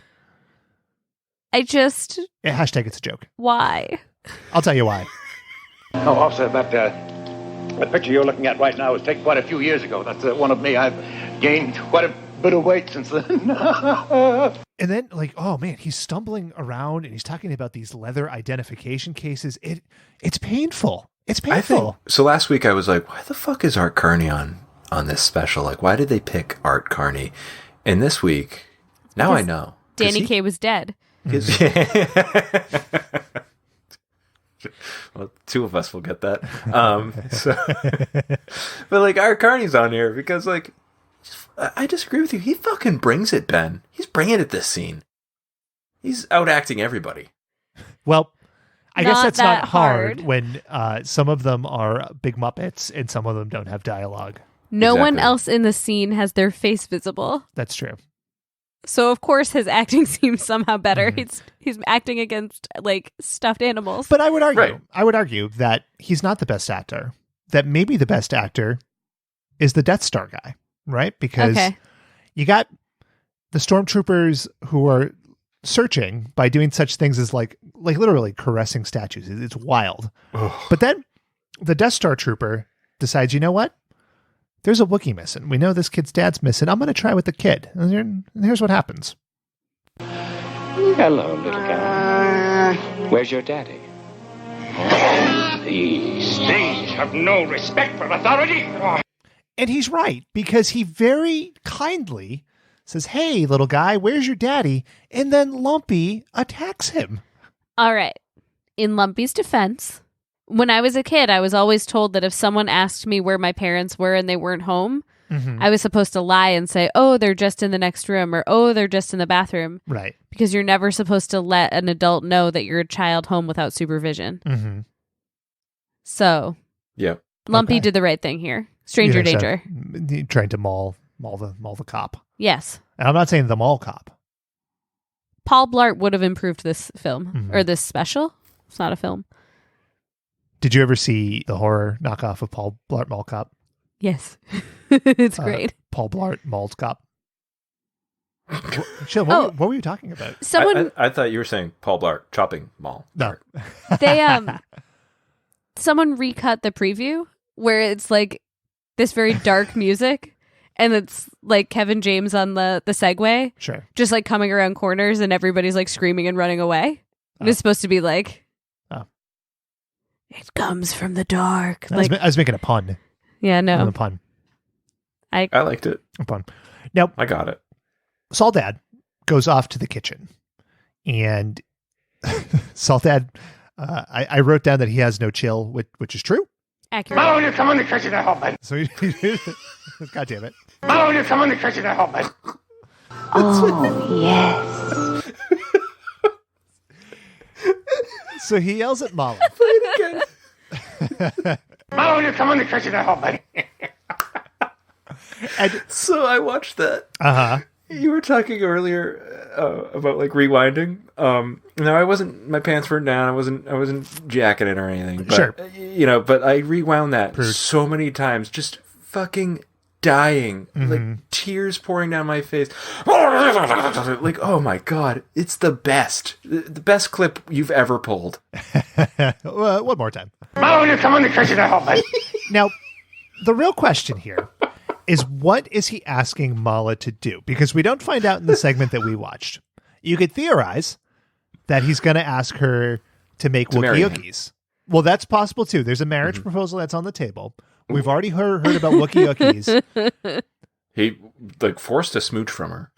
Speaker 3: Hashtag
Speaker 2: it's a joke.
Speaker 3: Why?
Speaker 2: I'll tell you why.
Speaker 4: Oh, officer, that picture you're looking at right now was taken quite a few years ago. That's one of me. I've gained quite a bit of weight since then.
Speaker 2: And then, like, oh man, he's stumbling around and he's talking about these leather identification cases. It's painful. It's painful.
Speaker 1: So last week I was like, why the fuck is Art Carney on this special? Like, why did they pick Art Carney? And this week, now I know.
Speaker 3: Danny Kaye was dead.
Speaker 1: Well, two of us will get that. But like Art Carney's on here because like, I disagree with you. He fucking brings it, Ben. He's bringing it this scene. He's outacting everybody.
Speaker 2: Well, I guess that's
Speaker 3: that
Speaker 2: not hard when some of them are big Muppets and some of them don't have dialogue.
Speaker 3: No one else in the scene has their face visible.
Speaker 2: That's true.
Speaker 3: So of course his acting seems somehow better. He's acting against like stuffed animals.
Speaker 2: But I would argue that he's not the best actor. That maybe the best actor is the Death Star guy, right? Because you got the stormtroopers who are searching by doing such things as like literally caressing statues. It's wild. Ugh. But then the Death Star trooper decides, you know what? There's a Wookiee missing. We know this kid's dad's missing. I'm going to try with the kid. And here's what happens.
Speaker 9: Hello, little guy. Where's your daddy?
Speaker 4: These things have no respect for authority.
Speaker 2: And he's right, because he very kindly says, hey, little guy, where's your daddy? And then Lumpy attacks him.
Speaker 3: All right. In Lumpy's defense, when I was a kid, I was always told that if someone asked me where my parents were and they weren't home, I was supposed to lie and say, oh, they're just in the next room, or oh, they're just in the bathroom.
Speaker 2: Right.
Speaker 3: Because you're never supposed to let an adult know that you're a child home without supervision.
Speaker 2: Mm-hmm.
Speaker 3: So, Lumpy did the right thing here. Stranger danger.
Speaker 2: So, trying to maul the cop.
Speaker 3: Yes.
Speaker 2: And I'm not saying the mall cop.
Speaker 3: Paul Blart would have improved this film, or this special. It's not a film.
Speaker 2: Did you ever see the horror knockoff of Paul Blart Mall Cop?
Speaker 3: Yes. It's great.
Speaker 2: Paul Blart Mall Cop. Chill, what were you talking about?
Speaker 1: I thought you were saying Paul Blart chopping mall.
Speaker 2: No.
Speaker 3: They someone recut the preview where it's like this very dark music and it's like Kevin James on the Segway.
Speaker 2: Sure.
Speaker 3: Just like coming around corners and everybody's like screaming and running away. And it's supposed to be like, it comes from the dark.
Speaker 2: I was making a pun.
Speaker 3: Yeah, no.
Speaker 2: A pun.
Speaker 3: I
Speaker 1: liked it.
Speaker 2: A pun. Now,
Speaker 1: I got it.
Speaker 2: Saul Dad goes off to the kitchen. And Saul Dad, I wrote down that he has no chill, which is true.
Speaker 3: Accurate.
Speaker 4: Malone, you come in the kitchen to help me.
Speaker 2: So God damn it.
Speaker 4: Malone, you come in the kitchen to help me.
Speaker 5: Oh, yes.
Speaker 2: So he yells at Molly.
Speaker 1: Play it again.
Speaker 4: Malone, you come in the kitchen to help me.
Speaker 1: And so I watched that.
Speaker 2: Uh-huh.
Speaker 1: You were talking earlier about like rewinding. No, my pants weren't down. I wasn't jacking it or anything. But,
Speaker 2: sure.
Speaker 1: But I rewound that so many times, just fucking dying, like tears pouring down my face. Like, oh my God, it's the best clip you've ever pulled.
Speaker 2: One more time.
Speaker 4: Malone, you come in the kitchen to help me.
Speaker 2: Now, the real question here is, what is he asking Mala to do? Because we don't find out in the segment that we watched. You could theorize that he's going to ask her to make Wookiee. Well, that's possible too. There's a marriage proposal that's on the table. We've already heard about Wookiee.
Speaker 1: He like forced a smooch from her.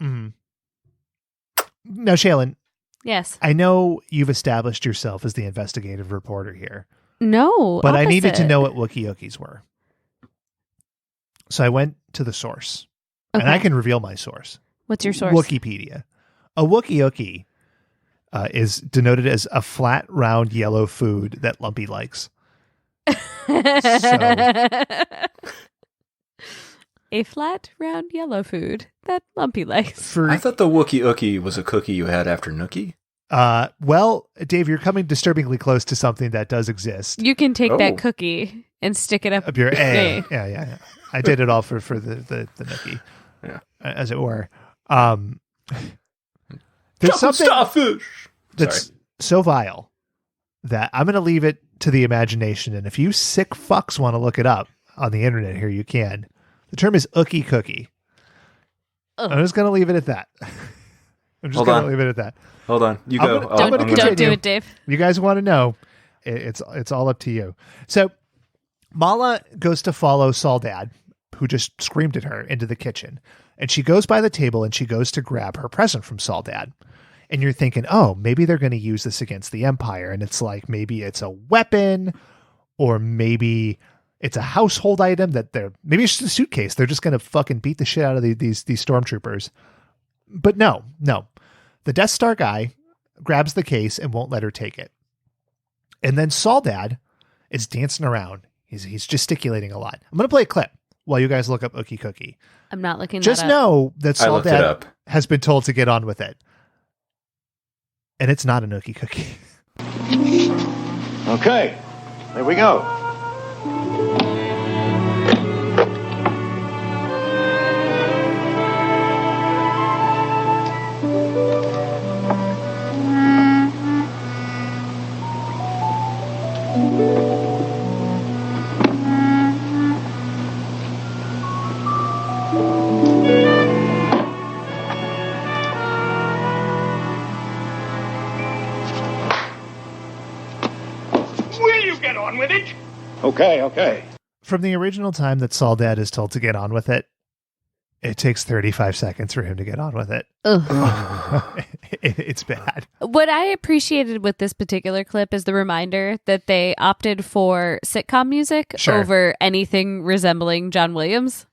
Speaker 2: Now, Shaylin.
Speaker 3: Yes.
Speaker 2: I know you've established yourself as the investigative reporter here.
Speaker 3: No,
Speaker 2: but I needed to know what Wookiee were. So I went to the source. Okay. And I can reveal my source.
Speaker 3: What's your source?
Speaker 2: Wikipedia. A Wookiee is denoted as a flat, round, yellow food that Lumpy likes.
Speaker 3: A flat, round, yellow food that Lumpy likes.
Speaker 1: I thought the Wookiee was a cookie you had after Nookie.
Speaker 2: Well, Dave, you're coming disturbingly close to something that does exist.
Speaker 3: You can take that cookie and stick it up
Speaker 2: your A. Yeah. I did it all for the Nookie, as it were. There's something
Speaker 1: starfish
Speaker 2: that's so vile that I'm going to leave it to the imagination. And if you sick fucks want to look it up on the internet here, you can. The term is Ookie Cookie.
Speaker 3: Ugh.
Speaker 2: I'm just going to leave it at that. Leave it at that.
Speaker 1: Hold on. You go.
Speaker 3: Don't do it, Dave.
Speaker 2: You guys want to know. It's all up to you. So Mala goes to follow Soledad, who just screamed at her, into the kitchen. And she goes by the table and she goes to grab her present from Soledad. And you're thinking, oh, maybe they're going to use this against the Empire. And it's like, maybe it's a weapon, or maybe it's a household item maybe it's just a suitcase. They're just going to fucking beat the shit out of these stormtroopers. But no. The Death Star guy grabs the case and won't let her take it. And then Soledad is dancing around. He's gesticulating a lot. I'm going to play a clip while you guys look up Ookie Cookie.
Speaker 3: I'm not looking
Speaker 2: Just
Speaker 3: that up.
Speaker 2: know that Soledad has been told to get on with it. And it's not an Ookie Cookie.
Speaker 4: Okay, there we go. Okay.
Speaker 2: From the original time that Soledad is told to get on with it, it takes 35 seconds for him to get on with it. It's bad.
Speaker 3: What I appreciated with this particular clip is the reminder that they opted for sitcom music over anything resembling John Williams.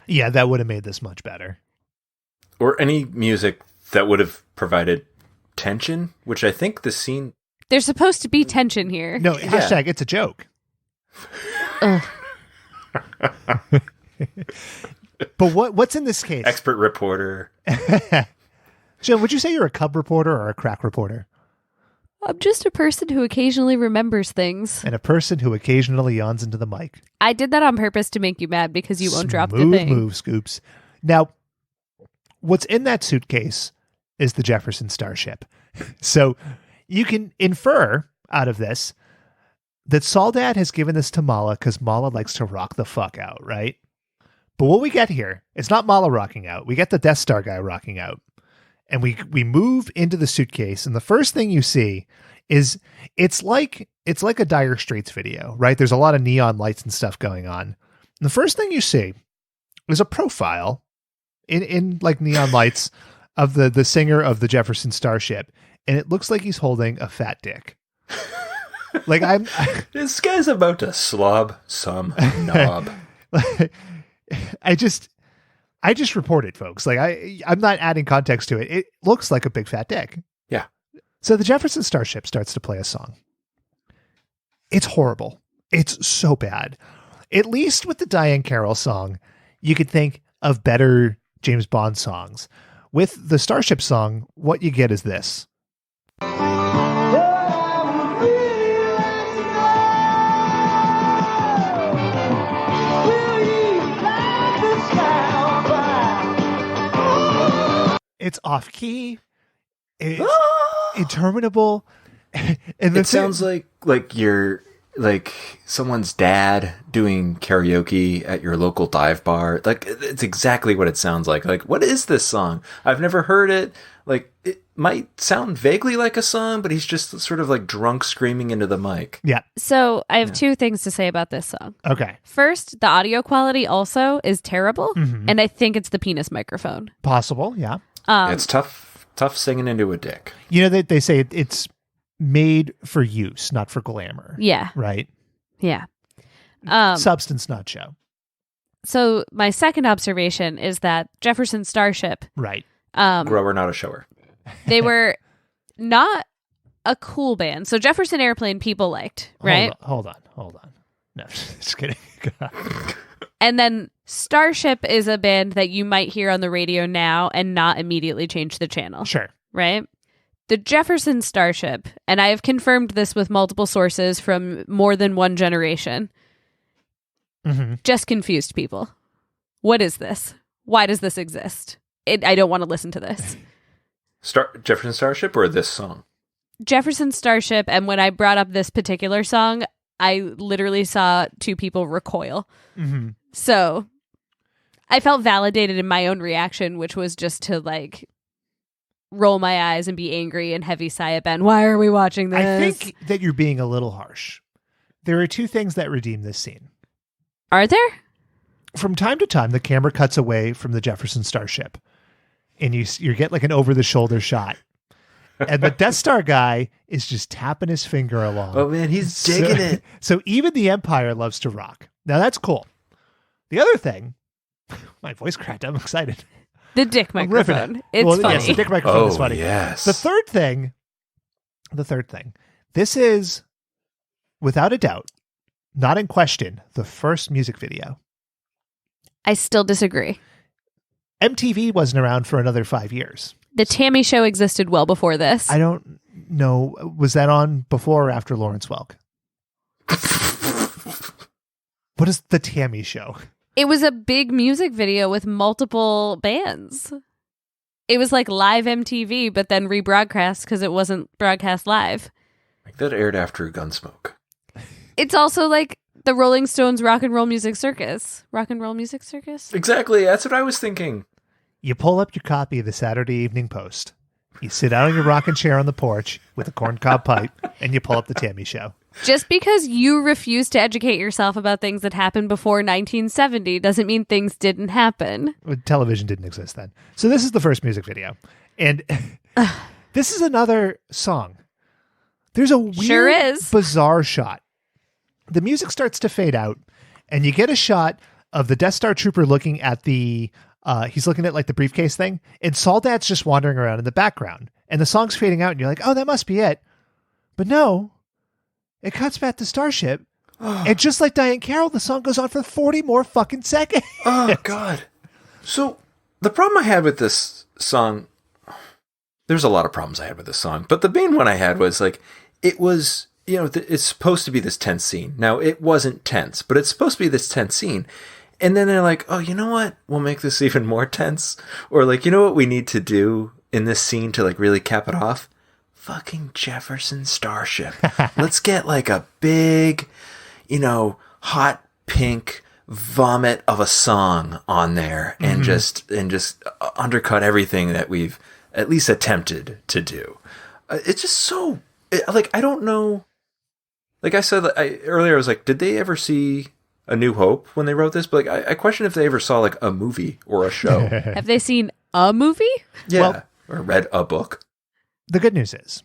Speaker 2: Yeah, that would have made this much better.
Speaker 1: Or any music that would have provided tension, which I think the scene...
Speaker 3: There's supposed to be tension here.
Speaker 2: No, hashtag it's a joke. But what's in this case?
Speaker 1: Expert reporter.
Speaker 2: Jill, would you say you're a cub reporter or a crack reporter?
Speaker 3: I'm just a person who occasionally remembers things.
Speaker 2: And a person who occasionally yawns into the mic.
Speaker 3: I did that on purpose to make you mad because you won't drop the
Speaker 2: Smooth
Speaker 3: thing.
Speaker 2: move, Scoops. Now, what's in that suitcase is the Jefferson Starship. So you can infer out of this that Soledad has given this to Mala because Mala likes to rock the fuck out, right? But what we get here, it's not Mala rocking out. We get the Death Star guy rocking out. And we move into the suitcase, and the first thing you see is it's like a Dire Straits video, right? There's a lot of neon lights and stuff going on. And the first thing you see is a profile in like neon lights of the singer of the Jefferson Starship, and it looks like he's holding a fat dick. Like
Speaker 1: this guy's about to slob some knob.
Speaker 2: I just reported, folks. Like I'm not adding context to it. It looks like a big fat dick.
Speaker 1: Yeah.
Speaker 2: So the Jefferson Starship starts to play a song. It's horrible. It's so bad. At least with the Diane Carroll song, you could think of better James Bond songs. With the Starship song, what you get is this. It's off key. It's interminable. And
Speaker 1: it sounds like you're like someone's dad doing karaoke at your local dive bar. Like it's exactly what it sounds like. Like, what is this song? I've never heard it. Like it might sound vaguely like a song, but he's just sort of like drunk screaming into the mic.
Speaker 2: Yeah.
Speaker 3: So I have two things to say about this song.
Speaker 2: Okay.
Speaker 3: First, the audio quality also is terrible.
Speaker 2: Mm-hmm.
Speaker 3: And I think it's the penis microphone.
Speaker 2: Possible. Yeah.
Speaker 1: It's tough singing into a dick.
Speaker 2: You know, they say it's made for use, not for glamour.
Speaker 3: Yeah.
Speaker 2: Right?
Speaker 3: Yeah.
Speaker 2: Substance, not show.
Speaker 3: So my second observation is that Jefferson Starship.
Speaker 2: Right.
Speaker 1: Grower, not a shower.
Speaker 3: They were not a cool band. So Jefferson Airplane people liked, right?
Speaker 2: Hold on. No, just kidding.
Speaker 3: And then Starship is a band that you might hear on the radio now and not immediately change the channel.
Speaker 2: Sure.
Speaker 3: Right? The Jefferson Starship, and I have confirmed this with multiple sources from more than one generation, just confused people. What is this? Why does this exist? I don't want to listen to this.
Speaker 1: Jefferson Starship or this song?
Speaker 3: Jefferson Starship, and when I brought up this particular song, I literally saw two people recoil. So I felt validated in my own reaction, which was just to like roll my eyes and be angry and heavy sigh at Ben. Why are we watching this?
Speaker 2: I think that you're being a little harsh. There are two things that redeem this scene.
Speaker 3: Are there?
Speaker 2: From time to time, the camera cuts away from the Jefferson Starship, and you get like an over-the-shoulder shot. And the Death Star guy is just tapping his finger along.
Speaker 1: Oh, man, he's digging it.
Speaker 2: So even the Empire loves to rock. Now, that's cool. The other thing, my voice cracked. I'm excited.
Speaker 3: The dick microphone. It's funny.
Speaker 2: Yes, the dick microphone is funny.
Speaker 1: Yes.
Speaker 2: The third thing, this is, without a doubt, not in question, the first music video.
Speaker 3: I still disagree.
Speaker 2: MTV wasn't around for another 5 years.
Speaker 3: The Tammy Show existed well before this.
Speaker 2: I don't know. Was that on before or after Lawrence Welk? What is the Tammy Show?
Speaker 3: It was a big music video with multiple bands. It was like live MTV, but then rebroadcast because it wasn't broadcast live.
Speaker 1: Like that aired after Gunsmoke.
Speaker 3: It's also like the Rolling Stones Rock and Roll Music Circus. Rock and Roll Music Circus?
Speaker 1: Exactly. That's what I was thinking.
Speaker 2: You pull up your copy of the Saturday Evening Post. You sit down in your rocking chair on the porch with a corncob pipe, and you pull up the Tammy Show.
Speaker 3: Just because you refuse to educate yourself about things that happened before 1970 doesn't mean things didn't happen.
Speaker 2: Television didn't exist then. So this is the first music video. And this is another song. There's a weird, bizarre shot. The music starts to fade out, and you get a shot of the Death Star Trooper looking at the... he's looking at like the briefcase thing, and Soldat's just wandering around in the background, and the song's fading out, and you're like, oh, that must be it. But no, it cuts back to Starship, and just like Diane Carroll, the song goes on for 40 more fucking seconds.
Speaker 1: Oh, God. So the problem I had with this song, there's a lot of problems I had with this song, but the main one I had was like, it was, you know, it's supposed to be this tense scene. Now, it wasn't tense, but it's supposed to be this tense scene. And then they're like, oh, you know what? We'll make this even more tense. Or like, you know what we need to do in this scene to like really cap it off? Fucking Jefferson Starship. Let's get like a big, you know, hot pink vomit of a song on there and just undercut everything that we've at least attempted to do. It's just so like, I don't know. Like I said earlier, I was like, did they ever see A New Hope when they wrote this? But like, I question if they ever saw like a movie or a show.
Speaker 3: Have they seen a movie?
Speaker 1: Yeah.
Speaker 2: Well,
Speaker 1: or read a book.
Speaker 2: The good news is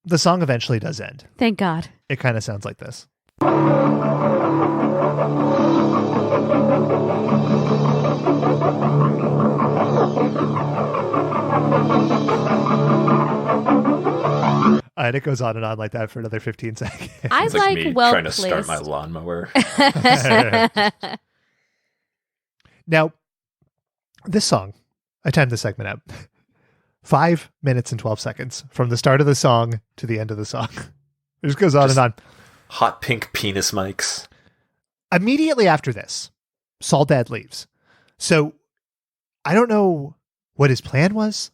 Speaker 2: the song eventually does end.
Speaker 3: Thank God.
Speaker 2: It kind of sounds like this. And it goes on and on like that for another 15 seconds.
Speaker 3: I
Speaker 1: It's like me
Speaker 3: well
Speaker 1: trying to
Speaker 3: placed.
Speaker 1: start my lawnmower.
Speaker 2: Now, this song, I timed the segment out. 5 minutes and 12 seconds from the start of the song to the end of the song. It just goes on and on.
Speaker 1: Hot pink penis mics.
Speaker 2: Immediately after this, Soldad leaves. So I don't know what his plan was.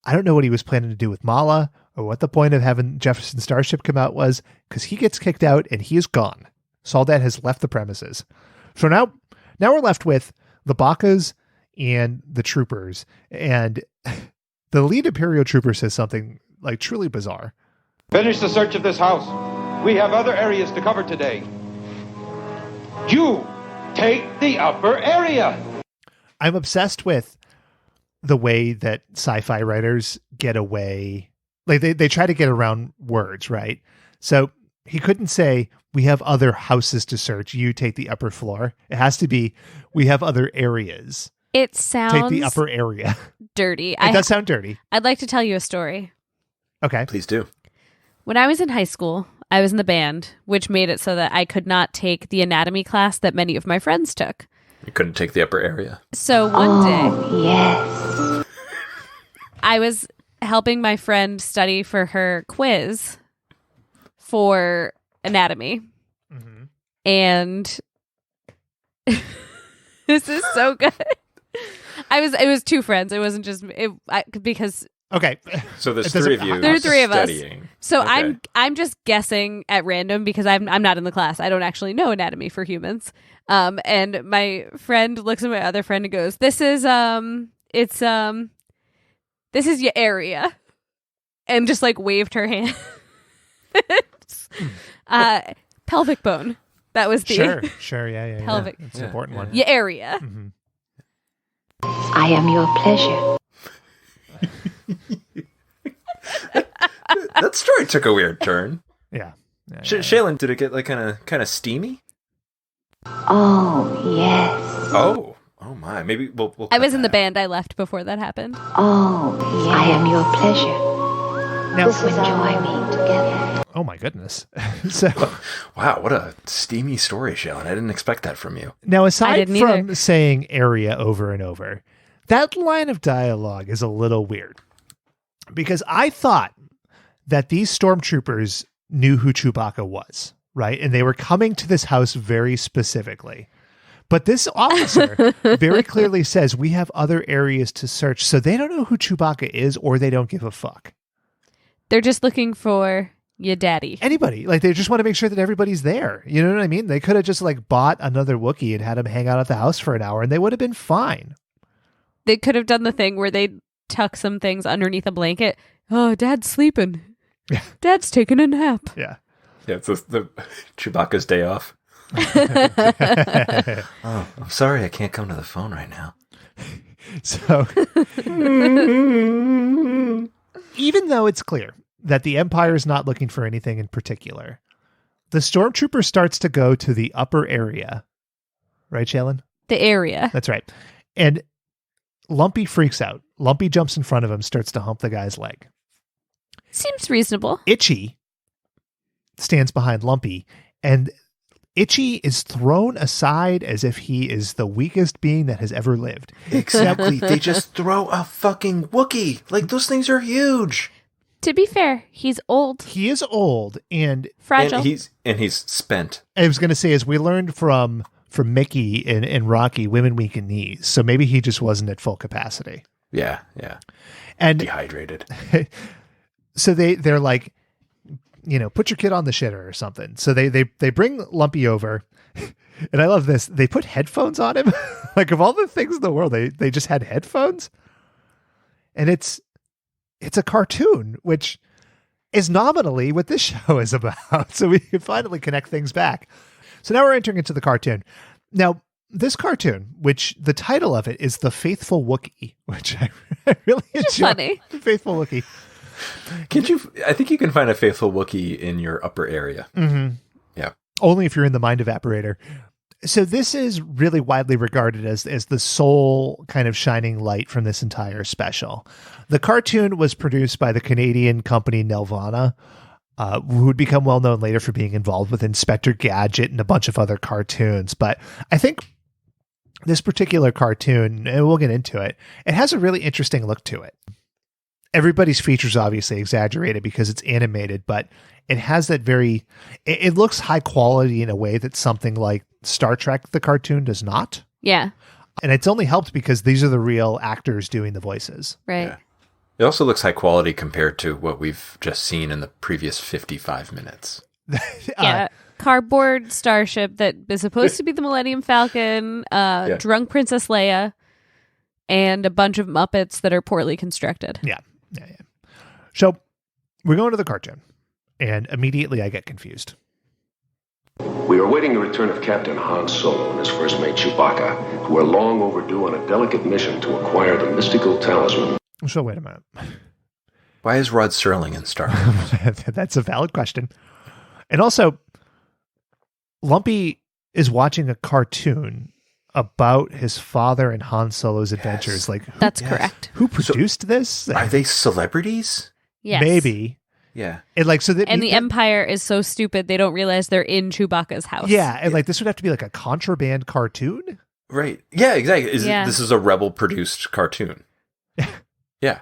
Speaker 2: I don't know what he was planning to do with Mala or what the point of having Jefferson Starship come out was, because he gets kicked out and he is gone. Soldad has left the premises. So now we're left with the Bakas and the troopers. And the lead Imperial trooper says something like truly bizarre.
Speaker 8: Finish the search of this house. We have other areas to cover today. You take the upper area.
Speaker 2: I'm obsessed with the way that sci-fi writers get away. Like they try to get around words, right? So he couldn't say, we have other houses to search. You take the upper floor. It has to be, we have other areas.
Speaker 3: It sounds
Speaker 2: Take the upper area.
Speaker 3: dirty.
Speaker 2: It does sound dirty.
Speaker 3: I'd like to tell you a story.
Speaker 2: Okay.
Speaker 1: Please do.
Speaker 3: When I was in high school, I was in the band, which made it so that I could not take the anatomy class that many of my friends took.
Speaker 1: You couldn't take the upper area.
Speaker 3: So one day,
Speaker 5: Yes.
Speaker 3: I was helping my friend study for her quiz for anatomy.
Speaker 2: Mm-hmm.
Speaker 3: And this is so good. It was two friends. It wasn't just because
Speaker 2: Okay.
Speaker 1: So there's three of you.
Speaker 3: There are three of us.
Speaker 1: studying.
Speaker 3: So
Speaker 1: Okay.
Speaker 3: I'm just guessing at random because I'm not in the class. I don't actually know anatomy for humans. And my friend looks at my other friend and goes, "This is this is your area," and just like waved her hand. Pelvic bone. That was the
Speaker 2: Sure, yeah.
Speaker 3: pelvic.
Speaker 2: It's an important one.
Speaker 3: Your area.
Speaker 2: Mm-hmm.
Speaker 5: I am your pleasure.
Speaker 1: That story took a weird turn.
Speaker 2: Yeah.
Speaker 1: Shaylin, did it get like kind of steamy?
Speaker 5: Oh, yes.
Speaker 1: Oh my. Maybe we'll
Speaker 3: I
Speaker 1: cut
Speaker 3: was in the
Speaker 1: that out.
Speaker 3: band. I left before that happened.
Speaker 5: Oh, yes. I am your pleasure.
Speaker 2: Now,
Speaker 5: To enjoy being together.
Speaker 2: oh my goodness. So
Speaker 1: Wow, what a steamy story, Shaylin. I didn't expect that from you.
Speaker 2: now, aside
Speaker 3: didn't
Speaker 2: from
Speaker 3: either.
Speaker 2: saying area over and over, that line of dialogue is a little weird because I thought that these stormtroopers knew who Chewbacca was, right? And they were coming to this house very specifically. But this officer very clearly says we have other areas to search. So they don't know who Chewbacca is or they don't give a fuck.
Speaker 3: They're just looking for your daddy.
Speaker 2: Anybody. Like they just want to make sure that everybody's there. You know what I mean? They could have just like bought another Wookiee and had him hang out at the house for an hour and they would have been fine.
Speaker 3: They could have done the thing where they tuck some things underneath a blanket. Oh, Dad's sleeping. Dad's taking a nap.
Speaker 2: Yeah.
Speaker 1: Yeah, it's the Chewbacca's day off. Oh, I'm sorry I can't come to the phone right now.
Speaker 2: So even though it's clear that the Empire is not looking for anything in particular, the stormtrooper starts to go to the upper area. Right, Shaylin?
Speaker 3: The area.
Speaker 2: That's right. And Lumpy freaks out. Lumpy jumps in front of him, starts to hump the guy's leg.
Speaker 3: Seems reasonable.
Speaker 2: Itchy stands behind Lumpy, and Itchy is thrown aside as if he is the weakest being that has ever lived.
Speaker 1: Exactly. They just throw a fucking Wookiee. Like, those things are huge.
Speaker 3: To be fair, he's old.
Speaker 2: He is old, and
Speaker 3: Fragile.
Speaker 1: And he's spent.
Speaker 2: I was going to say, as we learned from Mickey and Rocky, women weaken knees. So maybe he just wasn't at full capacity.
Speaker 1: Yeah.
Speaker 2: And
Speaker 1: Dehydrated.
Speaker 2: so they're like, put your kid on the shitter or something. So they bring Lumpy over, and I love this. They put headphones on him. Like of all the things in the world, they just had headphones, and it's a cartoon, which is nominally what this show is about. So we can finally connect things back. So now we're entering into the cartoon. Now, this cartoon, which the title of it is The Faithful Wookiee, which I really enjoy.
Speaker 3: Funny.
Speaker 2: The Faithful Wookiee.
Speaker 1: I think you can find a faithful Wookiee in your upper area.
Speaker 2: Mm-hmm.
Speaker 1: Yeah.
Speaker 2: Only if you're in the Mind Evaporator. So this is really widely regarded as the sole kind of shining light from this entire special. The cartoon was produced by the Canadian company Nelvana, who would become well known later for being involved with Inspector Gadget and a bunch of other cartoons. But I think this particular cartoon, and we'll get into it, it has a really interesting look to it. Everybody's features obviously exaggerated because it's animated, but it has that it looks high quality in a way that something like Star Trek, the cartoon, does not.
Speaker 3: Yeah.
Speaker 2: And it's only helped because these are the real actors doing the voices.
Speaker 3: Right.
Speaker 1: Yeah. It also looks high quality compared to what we've just seen in the previous 55 minutes.
Speaker 3: Yeah. Cardboard starship that is supposed to be the Millennium Falcon, drunk Princess Leia, and a bunch of Muppets that are poorly constructed.
Speaker 2: Yeah. So we're going to the cartoon, and immediately I get confused.
Speaker 10: We are awaiting the return of Captain Han Solo and his first mate Chewbacca, who are long overdue on a delicate mission to acquire the mystical talisman.
Speaker 2: So wait a minute.
Speaker 1: Why is Rod Serling in Star Wars?
Speaker 2: That's a valid question. And also, Lumpy is watching a cartoon about his father and Han Solo's adventures. Like,
Speaker 3: That's correct.
Speaker 2: Who produced this?
Speaker 1: Are they celebrities?
Speaker 3: Yes.
Speaker 2: Maybe.
Speaker 1: Yeah.
Speaker 2: And like, so that
Speaker 3: And the Empire is so stupid they don't realize they're in Chewbacca's house.
Speaker 2: Yeah, and like this would have to be like a contraband cartoon.
Speaker 1: Right. Yeah, exactly.
Speaker 3: Yeah.
Speaker 1: This is a Rebel produced cartoon. Yeah.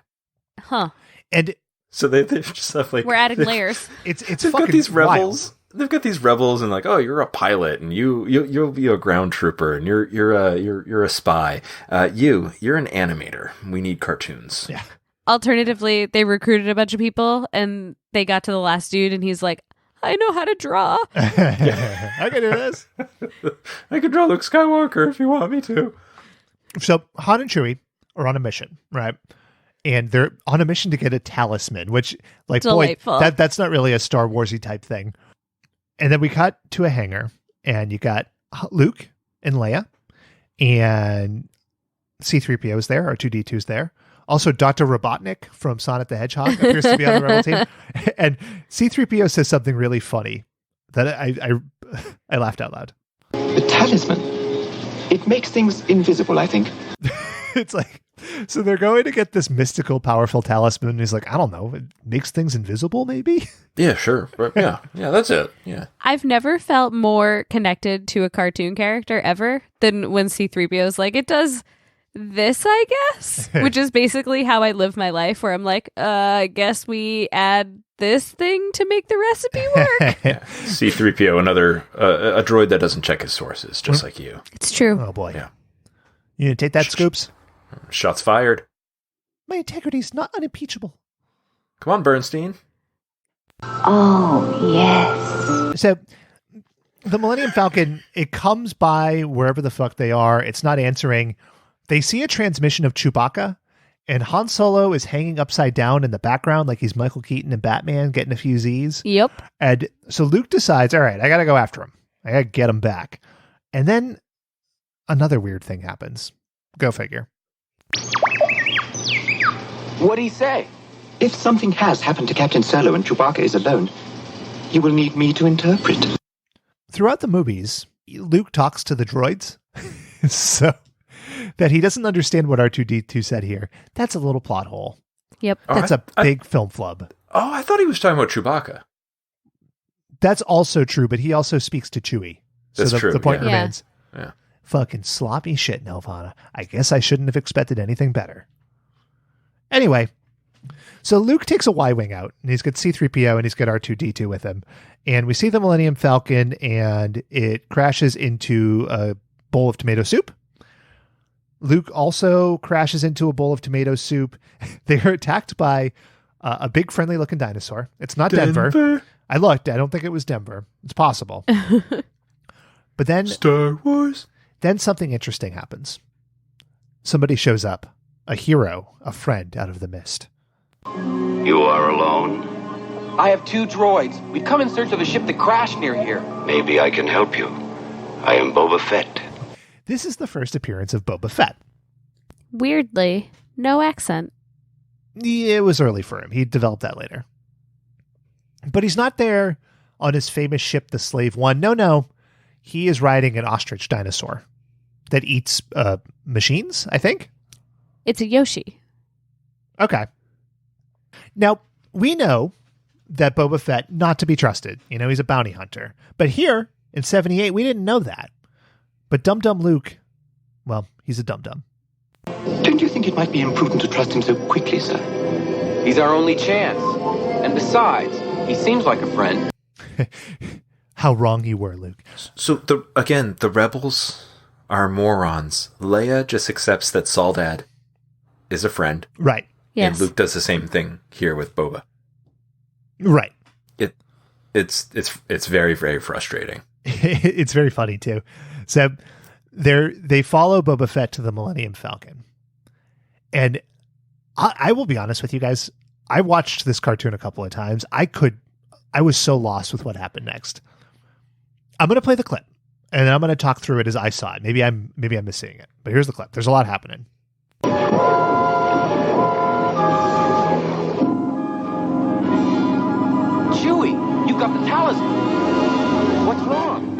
Speaker 3: Huh.
Speaker 2: And
Speaker 1: so they just have like
Speaker 3: We're adding layers.
Speaker 2: It's
Speaker 1: they've
Speaker 2: fucking
Speaker 1: got these rebels.
Speaker 2: wild.
Speaker 1: They've got these rebels, and like, oh, you're a pilot, and you'll be a ground trooper, and you're a spy. You're an animator. We need cartoons.
Speaker 2: Yeah.
Speaker 3: Alternatively, they recruited a bunch of people, and they got to the last dude, and he's like, I know how to draw.
Speaker 2: I can do this.
Speaker 1: I can draw Luke Skywalker if you want me to.
Speaker 2: So Han and Chewie are on a mission, right? And they're on a mission to get a talisman, which, like,
Speaker 3: Delightful.
Speaker 2: boy, that's not really a Star Warsy type thing. And then we cut to a hangar, and you got Luke and Leia, and C-3PO is there, R2-D2's there. Also, Dr. Robotnik from Sonic the Hedgehog appears to be on the Rebel team. And C-3PO says something really funny that I laughed out loud.
Speaker 6: The talisman. It makes things invisible, I think.
Speaker 2: It's like, so they're going to get this mystical, powerful talisman. And he's like, I don't know, it makes things invisible, maybe?
Speaker 1: Yeah, sure. Yeah, that's it. Yeah.
Speaker 3: I've never felt more connected to a cartoon character ever than when C-3PO is like, it does this, I guess, which is basically how I live my life, where I'm like, I guess we add this thing to make the recipe work.
Speaker 1: Yeah. C-3PO, another a droid that doesn't check his sources, just like you.
Speaker 3: It's true.
Speaker 2: Oh, boy.
Speaker 1: Yeah.
Speaker 2: You gonna take that, Scoops?
Speaker 1: Shots fired.
Speaker 2: My integrity's not unimpeachable.
Speaker 1: Come on, Bernstein.
Speaker 5: Oh, yes.
Speaker 2: So the Millennium Falcon, it comes by wherever the fuck they are. It's not answering. They see a transmission of Chewbacca, and Han Solo is hanging upside down in the background like he's Michael Keaton and Batman getting a few Z's.
Speaker 3: Yep.
Speaker 2: And so Luke decides, all right, I got to go after him. I got to get him back. And then another weird thing happens. Go figure.
Speaker 6: What'd he say? If something has happened to Captain Solo and Chewbacca is alone, you will need me to interpret.
Speaker 2: Throughout the movies, Luke talks to the droids. So that he doesn't understand what R2-D2 said here. That's a little plot hole.
Speaker 3: Yep.
Speaker 2: That's a big film flub.
Speaker 1: Oh, I thought he was talking about Chewbacca.
Speaker 2: That's also true, but he also speaks to Chewie.
Speaker 1: That's true.
Speaker 2: The point
Speaker 1: yeah.
Speaker 2: remains.
Speaker 1: Yeah.
Speaker 2: Fucking sloppy shit, Nelvana. I guess I shouldn't have expected anything better. Anyway, so Luke takes a Y-Wing out, and he's got C-3PO, and he's got R2-D2 with him. And we see the Millennium Falcon, and it crashes into a bowl of tomato soup. Luke also crashes into a bowl of tomato soup. They are attacked by a big friendly-looking dinosaur. It's not Denver. I looked. I don't think it was Denver. It's possible. But then
Speaker 1: Star Wars.
Speaker 2: Then something interesting happens. Somebody shows up. A hero, a friend out of the mist.
Speaker 11: You are alone?
Speaker 6: I have 2 droids. We've come in search of the ship that crashed near here.
Speaker 11: Maybe I can help you. I am Boba Fett.
Speaker 2: This is the first appearance of Boba Fett.
Speaker 3: Weirdly, no accent.
Speaker 2: Yeah, it was early for him. He developed that later. But he's not there on his famous ship, the Slave One. No. He is riding an ostrich dinosaur that eats machines, I think.
Speaker 3: It's a Yoshi.
Speaker 2: Okay. Now, we know that Boba Fett not to be trusted. You know, he's a bounty hunter. But here, in 78, we didn't know that. But Dum Dum Luke, well, he's a dum-dum.
Speaker 6: Don't you think it might be imprudent to trust him so quickly, sir? He's our only chance. And besides, he seems like a friend.
Speaker 2: How wrong you were, Luke.
Speaker 1: So, the rebels are morons. Leia just accepts that Soldad is a friend.
Speaker 2: Right.
Speaker 3: Yes.
Speaker 1: And Luke does the same thing here with Boba.
Speaker 2: Right.
Speaker 1: It's very, very frustrating.
Speaker 2: It's very funny, too. So they follow Boba Fett to the Millennium Falcon. And I will be honest with you guys. I watched this cartoon a couple of times. I was so lost with what happened next. I'm going to play the clip, and then I'm going to talk through it as I saw it. Maybe I'm missing it, but here's the clip. There's a lot happening.
Speaker 6: Chewie, you got the talisman. What's wrong?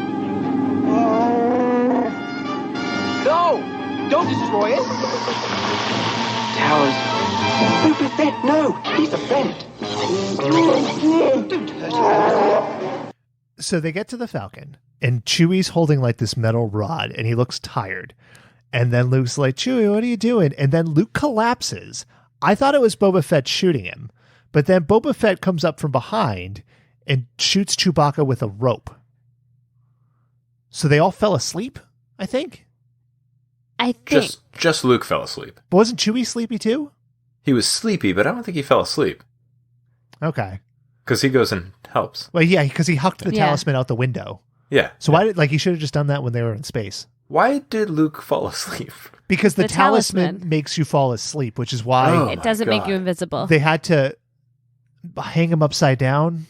Speaker 11: No, he's a friend. Don't hurt him.
Speaker 2: So they get to the Falcon, and Chewie's holding like this metal rod, and he looks tired. And then Luke's like, Chewie, what are you doing? And then Luke collapses. I thought it was Boba Fett shooting him, but then Boba Fett comes up from behind and shoots Chewbacca with a rope. So they all fell asleep, I think.
Speaker 3: I think.
Speaker 1: Just Luke fell asleep.
Speaker 2: But wasn't Chewie sleepy too?
Speaker 1: He was sleepy, but I don't think he fell asleep.
Speaker 2: Okay.
Speaker 1: Because he goes and helps.
Speaker 2: Well, yeah, because he hucked the talisman out the window.
Speaker 1: Yeah.
Speaker 2: So why did he should have just done that when they were in space?
Speaker 1: Why did Luke fall asleep?
Speaker 2: Because the talisman makes you fall asleep, which is why
Speaker 3: it doesn't make you invisible.
Speaker 2: They had to hang him upside down,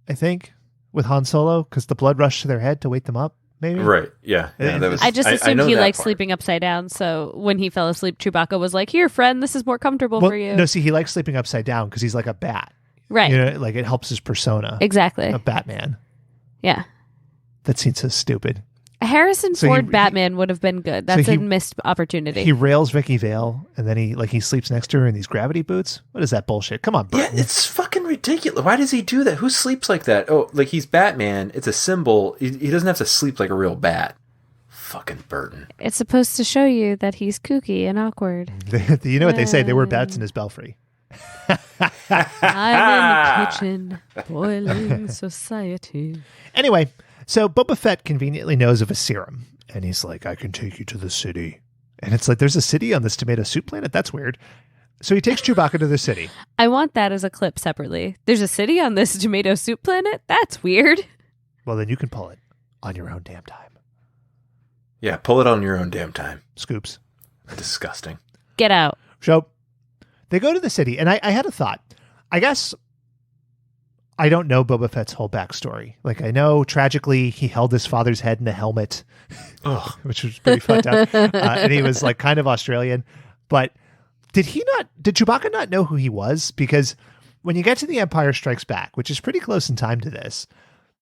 Speaker 2: I think, with Han Solo, because the blood rushed to their head to wake them up, maybe?
Speaker 1: Right, yeah.
Speaker 3: I just assumed he liked sleeping upside down, so when he fell asleep, Chewbacca was like, here, friend, this is more comfortable for you.
Speaker 2: No, see, he likes sleeping upside down because he's like a bat.
Speaker 3: Right.
Speaker 2: You know, like it helps his persona.
Speaker 3: Exactly.
Speaker 2: A Batman.
Speaker 3: Yeah.
Speaker 2: That seems so stupid.
Speaker 3: A Harrison Ford Batman would have been good. That's a missed opportunity.
Speaker 2: He rails Vicky Vale, and then he sleeps next to her in these gravity boots. What is that bullshit? Come on, Burton.
Speaker 1: Yeah, it's fucking ridiculous. Why does he do that? Who sleeps like that? Oh, like he's Batman. It's a symbol. He doesn't have to sleep like a real bat. Fucking Burton.
Speaker 3: It's supposed to show you that he's kooky and awkward.
Speaker 2: You know what they say? There were bats in his belfry.
Speaker 3: I'm in the kitchen, boiling society.
Speaker 2: Anyway, so Boba Fett conveniently knows of a serum, and he's like, I can take you to the city. And it's like, there's a city on this tomato soup planet? That's weird. So he takes Chewbacca to the city.
Speaker 3: I want that as a clip separately. There's a city on this tomato soup planet? That's weird.
Speaker 2: Well, then you can pull it on your own damn time.
Speaker 1: Yeah, pull it on your own damn time.
Speaker 2: Scoops.
Speaker 1: Disgusting.
Speaker 3: Get out.
Speaker 2: So they go to the city, and I had a thought. I guess I don't know Boba Fett's whole backstory. Like, I know tragically he held his father's head in a helmet, which was pretty fucked up. And he was like kind of Australian. But did Chewbacca not know who he was? Because when you get to The Empire Strikes Back, which is pretty close in time to this,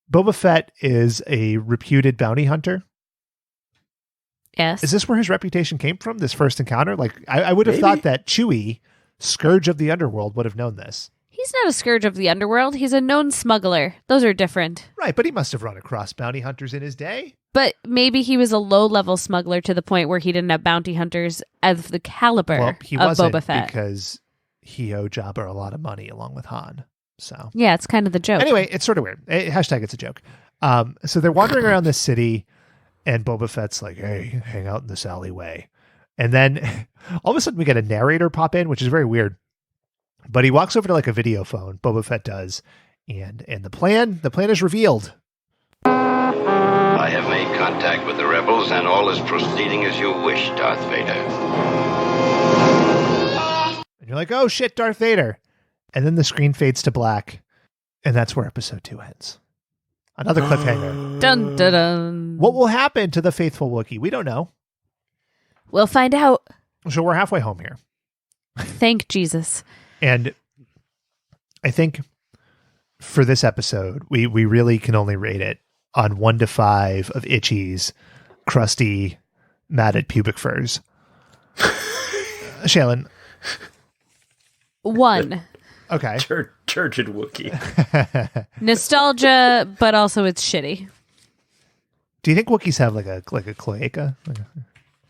Speaker 2: Boba Fett is a reputed bounty hunter.
Speaker 3: Yes.
Speaker 2: Is this where his reputation came from, this first encounter? Like, I would have thought that Chewie, Scourge of the Underworld, would have known this.
Speaker 3: He's not a scourge of the underworld. He's a known smuggler. Those are different.
Speaker 2: Right, but he must have run across bounty hunters in his day.
Speaker 3: But maybe he was a low-level smuggler to the point where he didn't have bounty hunters of the caliber
Speaker 2: he
Speaker 3: of
Speaker 2: wasn't,
Speaker 3: Boba Fett.
Speaker 2: Because he owed Jabba a lot of money along with Han. So
Speaker 3: yeah, it's kind of the joke.
Speaker 2: Anyway, it's sort of weird. Hashtag it's a joke. So they're wandering around this city, and Boba Fett's like, hey, hang out in this alleyway. And then all of a sudden we get a narrator pop in, which is very weird. But he walks over to like a video phone, Boba Fett does, and the plan is revealed.
Speaker 11: I have made contact with the rebels, and all is proceeding as you wish, Darth Vader.
Speaker 2: And you're like, oh shit, Darth Vader. And then the screen fades to black, and that's where episode 2 ends. Another cliffhanger.
Speaker 3: Dun, dun, dun.
Speaker 2: What will happen to the faithful Wookiee? We don't know.
Speaker 3: We'll find out.
Speaker 2: So we're halfway home here.
Speaker 3: Thank Jesus.
Speaker 2: And I think for this episode, we really can only rate it on 1 to 5 of Itchy's crusty, matted pubic furs. Shaylin.
Speaker 3: 1.
Speaker 2: Okay.
Speaker 1: Turgid Wookiee.
Speaker 3: Nostalgia, but also it's shitty.
Speaker 2: Do you think Wookiees have like a cloaca?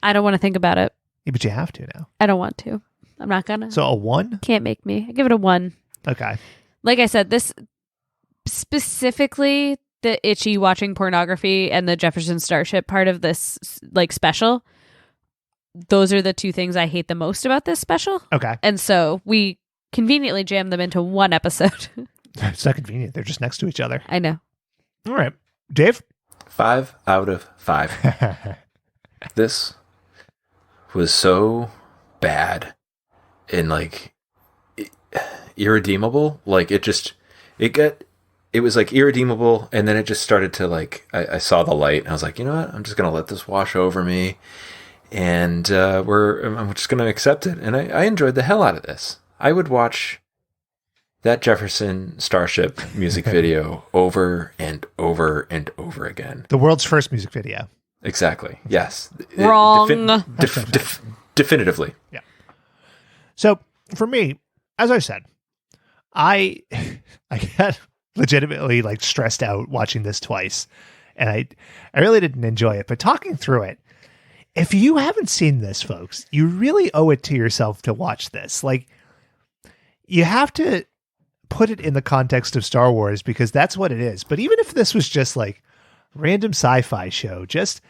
Speaker 3: I don't want to think about it.
Speaker 2: Yeah, but you have to now.
Speaker 3: I don't want to. I'm not gonna.
Speaker 2: So a 1?
Speaker 3: Can't make me. I give it a 1.
Speaker 2: Okay.
Speaker 3: Like I said, this specifically the Itchy watching pornography and the Jefferson Starship part of this like special. Those are the 2 things I hate the most about this special.
Speaker 2: Okay.
Speaker 3: And so we conveniently jammed them into 1 episode.
Speaker 2: It's not convenient. They're just next to each other.
Speaker 3: I know.
Speaker 2: All right. Dave?
Speaker 1: 5 out of 5. This was so bad and like irredeemable. Like it was like irredeemable, and then it just started to like I saw the light and I was like, you know what, I'm just gonna let this wash over me, and I'm just gonna accept it. And I enjoyed the hell out of this. I would watch that Jefferson Starship music video over and over and over again.
Speaker 2: The world's first music video.
Speaker 1: Exactly. Yes.
Speaker 3: Wrong.
Speaker 1: Definitively.
Speaker 2: Yeah. So for me, as I said, I got legitimately like stressed out watching this twice, and I really didn't enjoy it. But talking through it, if you haven't seen this, folks, you really owe it to yourself to watch this. Like, you have to put it in the context of Star Wars because that's what it is. But even if this was just like random sci-fi show, just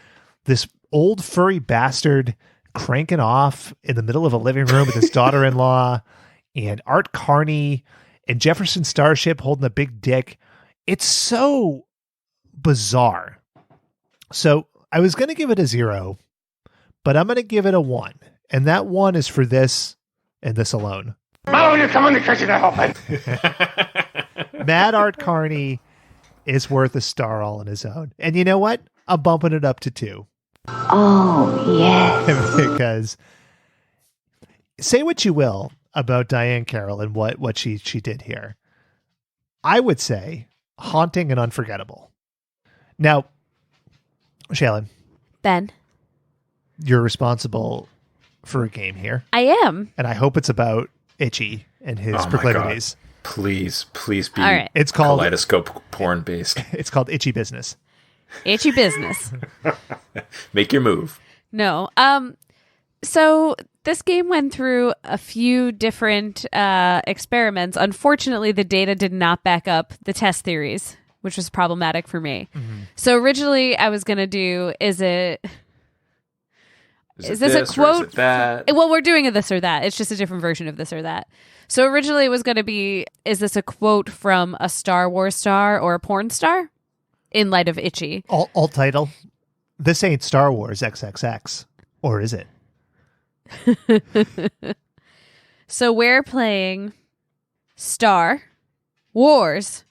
Speaker 2: this old furry bastard cranking off in the middle of a living room with his daughter-in-law and Art Carney and Jefferson Starship holding a big dick. It's so bizarre. So I was going to give it a 0, but I'm going to give it a 1. And that 1 is for this and this alone. Mad Art Carney is worth a star all on his own. And you know what? I'm bumping it up to 2.
Speaker 5: Oh, yes.
Speaker 2: Because say what you will about Diane Carroll and what she did here. I would say haunting and unforgettable. Now, Shaylin.
Speaker 3: Ben.
Speaker 2: You're responsible for a game here.
Speaker 3: I am.
Speaker 2: And I hope it's about Itchy and his proclivities.
Speaker 1: Please be
Speaker 3: All right.
Speaker 2: It's called
Speaker 1: kaleidoscope porn based.
Speaker 2: It's called Itchy Business.
Speaker 3: Itchy Business.
Speaker 1: Make your move.
Speaker 3: No. So this game went through a few different experiments. Unfortunately, the data did not back up the test theories, which was problematic for me. Mm-hmm. So originally I was going to do, is this a quote?
Speaker 1: Is it that?
Speaker 3: Well, we're doing a this or that. It's just a different version of this or that. So originally it was going to be, is this a quote from a Star Wars star or a porn star? In light of Itchy.
Speaker 2: Alt title. This ain't Star Wars XXX. Or is it?
Speaker 3: So we're playing Star Wars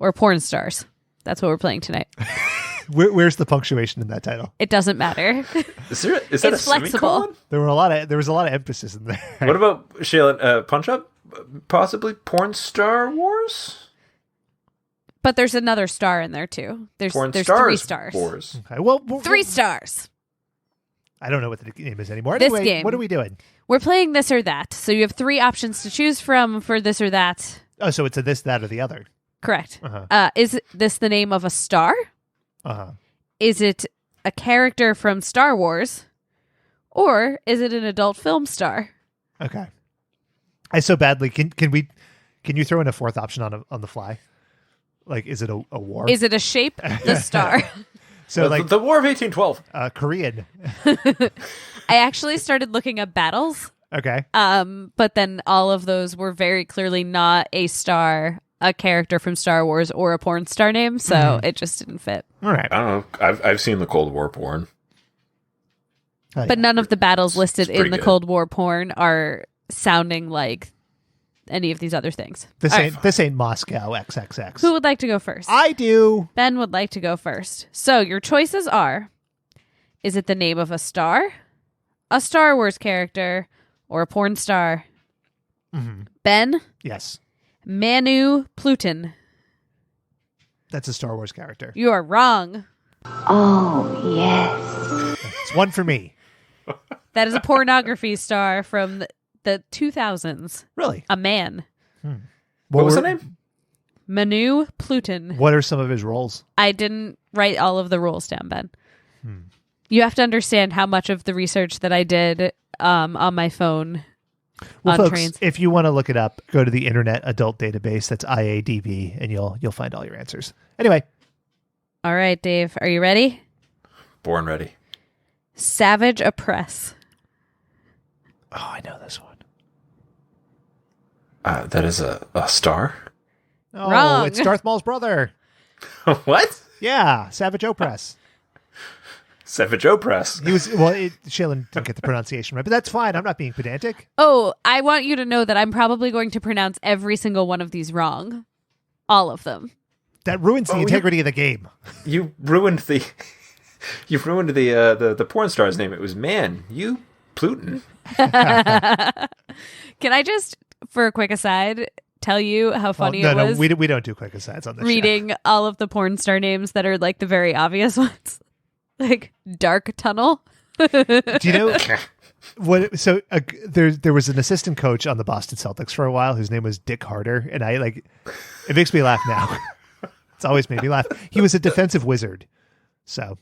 Speaker 3: or porn stars. That's what we're playing tonight.
Speaker 2: Where's the punctuation in that title?
Speaker 3: It doesn't matter.
Speaker 1: Is that
Speaker 3: it's
Speaker 1: a
Speaker 3: flexible.
Speaker 1: semicolon?
Speaker 2: There was a lot of emphasis in there.
Speaker 1: What about Shaylin? Punch Up? Possibly porn Star Wars?
Speaker 3: But there's another star in there too. There's 3 stars.
Speaker 1: Wars.
Speaker 2: Okay, well,
Speaker 3: 3 stars.
Speaker 2: I don't know what the name is anymore.
Speaker 3: This
Speaker 2: Anyway,
Speaker 3: game.
Speaker 2: What are we doing?
Speaker 3: We're playing this or that. So you have 3 options to choose from for this or that.
Speaker 2: Oh, so it's a this, that, or the other.
Speaker 3: Correct.
Speaker 2: Uh-huh.
Speaker 3: Is this the name of a star?
Speaker 2: Uh-huh.
Speaker 3: Is it a character from Star Wars? Or is it an adult film star?
Speaker 2: Okay. I so badly can you throw in a 4th option on the fly? Like, is it a war?
Speaker 3: Is it a shape? The star.
Speaker 2: So like
Speaker 1: the War of 1812.
Speaker 2: Korean.
Speaker 3: I actually started looking up battles.
Speaker 2: Okay.
Speaker 3: But then all of those were very clearly not a star, a character from Star Wars, or a porn star name, so it just didn't fit.
Speaker 2: All right.
Speaker 1: I don't know. I've seen the Cold War porn.
Speaker 3: But none of the battles listed in the
Speaker 1: good.
Speaker 3: Cold War porn are sounding like any of these other things.
Speaker 2: This ain't Moscow XXX.
Speaker 3: Who would like to go first?
Speaker 2: I do.
Speaker 3: Ben would like to go first. So your choices are, is it the name of a star, a Star Wars character, or a porn star?
Speaker 2: Mm-hmm.
Speaker 3: Ben?
Speaker 2: Yes.
Speaker 3: Manu Pluton.
Speaker 2: That's a Star Wars character.
Speaker 3: You are wrong.
Speaker 5: Oh, yes.
Speaker 2: It's 1 for me.
Speaker 3: That is a pornography star from the 2000s.
Speaker 2: Really?
Speaker 3: A man.
Speaker 1: What was the name?
Speaker 3: Manu Pluton.
Speaker 2: What are some of his roles?
Speaker 3: I didn't write all of the rules down, Ben. You have to understand how much of the research that I did on my phone
Speaker 2: Well,
Speaker 3: on
Speaker 2: folks,
Speaker 3: trains.
Speaker 2: if you want to look it up, go to the Internet Adult Database. That's IADB, and you'll find all your answers. Anyway.
Speaker 3: All right, Dave. Are you ready?
Speaker 1: Born ready.
Speaker 3: Savage Oppress.
Speaker 2: Oh, I know this one.
Speaker 1: That is a star?
Speaker 2: Oh,
Speaker 3: Wrong.
Speaker 2: it's Darth Maul's brother.
Speaker 1: What?
Speaker 2: Yeah, Savage Opress.
Speaker 1: Savage Opress.
Speaker 2: He was Shaylin didn't get the pronunciation right, but that's fine. I'm not being pedantic.
Speaker 3: Oh, I want you to know that I'm probably going to pronounce every single one of these wrong. All of them.
Speaker 2: That ruins the integrity of the game.
Speaker 1: You ruined the porn star's name. It was you Pluton.
Speaker 3: Can I just, for a quick aside, tell you how funny it was?
Speaker 2: No, we don't do quick asides on this
Speaker 3: reading
Speaker 2: show.
Speaker 3: all of the porn star names that are like the very obvious ones. Like Dark Tunnel.
Speaker 2: Do you know There was an assistant coach on the Boston Celtics for a while whose name was Dick Harder, and it makes me laugh now. It's always made me laugh. He was a defensive wizard. So,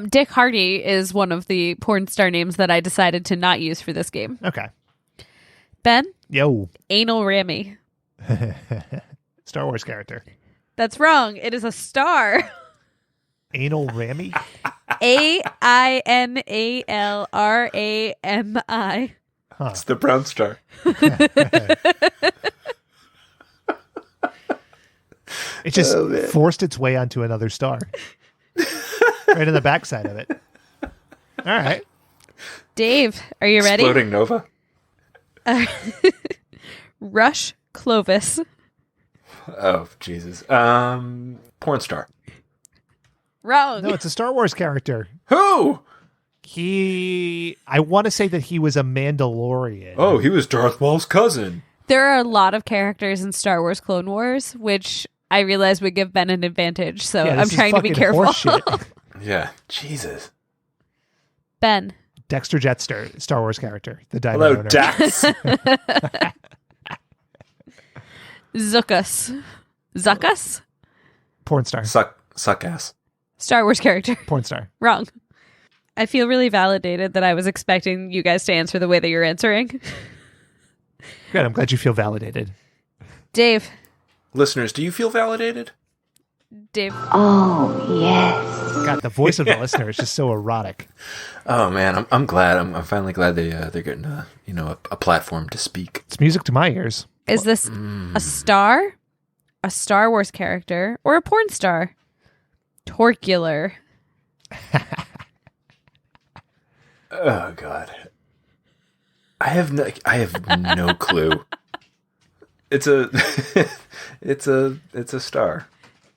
Speaker 3: Dick Hardy is one of the porn star names that I decided to not use for this game.
Speaker 2: Okay.
Speaker 3: Ben?
Speaker 2: Yo.
Speaker 3: Anal Rammy.
Speaker 2: Star Wars character.
Speaker 3: That's wrong. It is a star.
Speaker 2: Anal Rammy?
Speaker 3: AINALRAMI.
Speaker 2: Huh.
Speaker 1: It's the brown star.
Speaker 2: It just forced its way onto another star. Right in the backside of it. All right.
Speaker 3: Dave, are you ready?
Speaker 1: Exploding Nova.
Speaker 3: Rush Clovis.
Speaker 1: Oh, Jesus. Porn star.
Speaker 3: Wrong.
Speaker 2: No, it's a Star Wars character.
Speaker 1: Who?
Speaker 2: I want to say that he was a Mandalorian.
Speaker 1: Oh, he was Darth Maul's cousin.
Speaker 3: There are a lot of characters in Star Wars Clone Wars, which I realize would give Ben an advantage, so
Speaker 2: Yeah,
Speaker 3: I'm trying to be careful.
Speaker 1: Yeah, Jesus.
Speaker 3: Ben.
Speaker 2: Dexter Jetster, Star Wars character. The diamond
Speaker 1: Hello,
Speaker 2: owner.
Speaker 1: Dax.
Speaker 3: Zuckus. Zuckus?
Speaker 2: Porn star.
Speaker 1: Suck ass.
Speaker 3: Star Wars character.
Speaker 2: Porn star.
Speaker 3: Wrong. I feel really validated that I was expecting you guys to answer the way that you're answering.
Speaker 2: Good, I'm glad you feel validated.
Speaker 3: Dave.
Speaker 1: Listeners, do you feel validated?
Speaker 3: Dave.
Speaker 5: Oh, yes.
Speaker 2: God, the voice of the listener is just so erotic.
Speaker 1: Oh man, I'm glad. I'm finally glad they're getting a platform to speak.
Speaker 2: It's music to my ears.
Speaker 3: Is this a star, a Star Wars character, or a porn star? Torcular.
Speaker 1: Oh God, I have no clue. It's a star.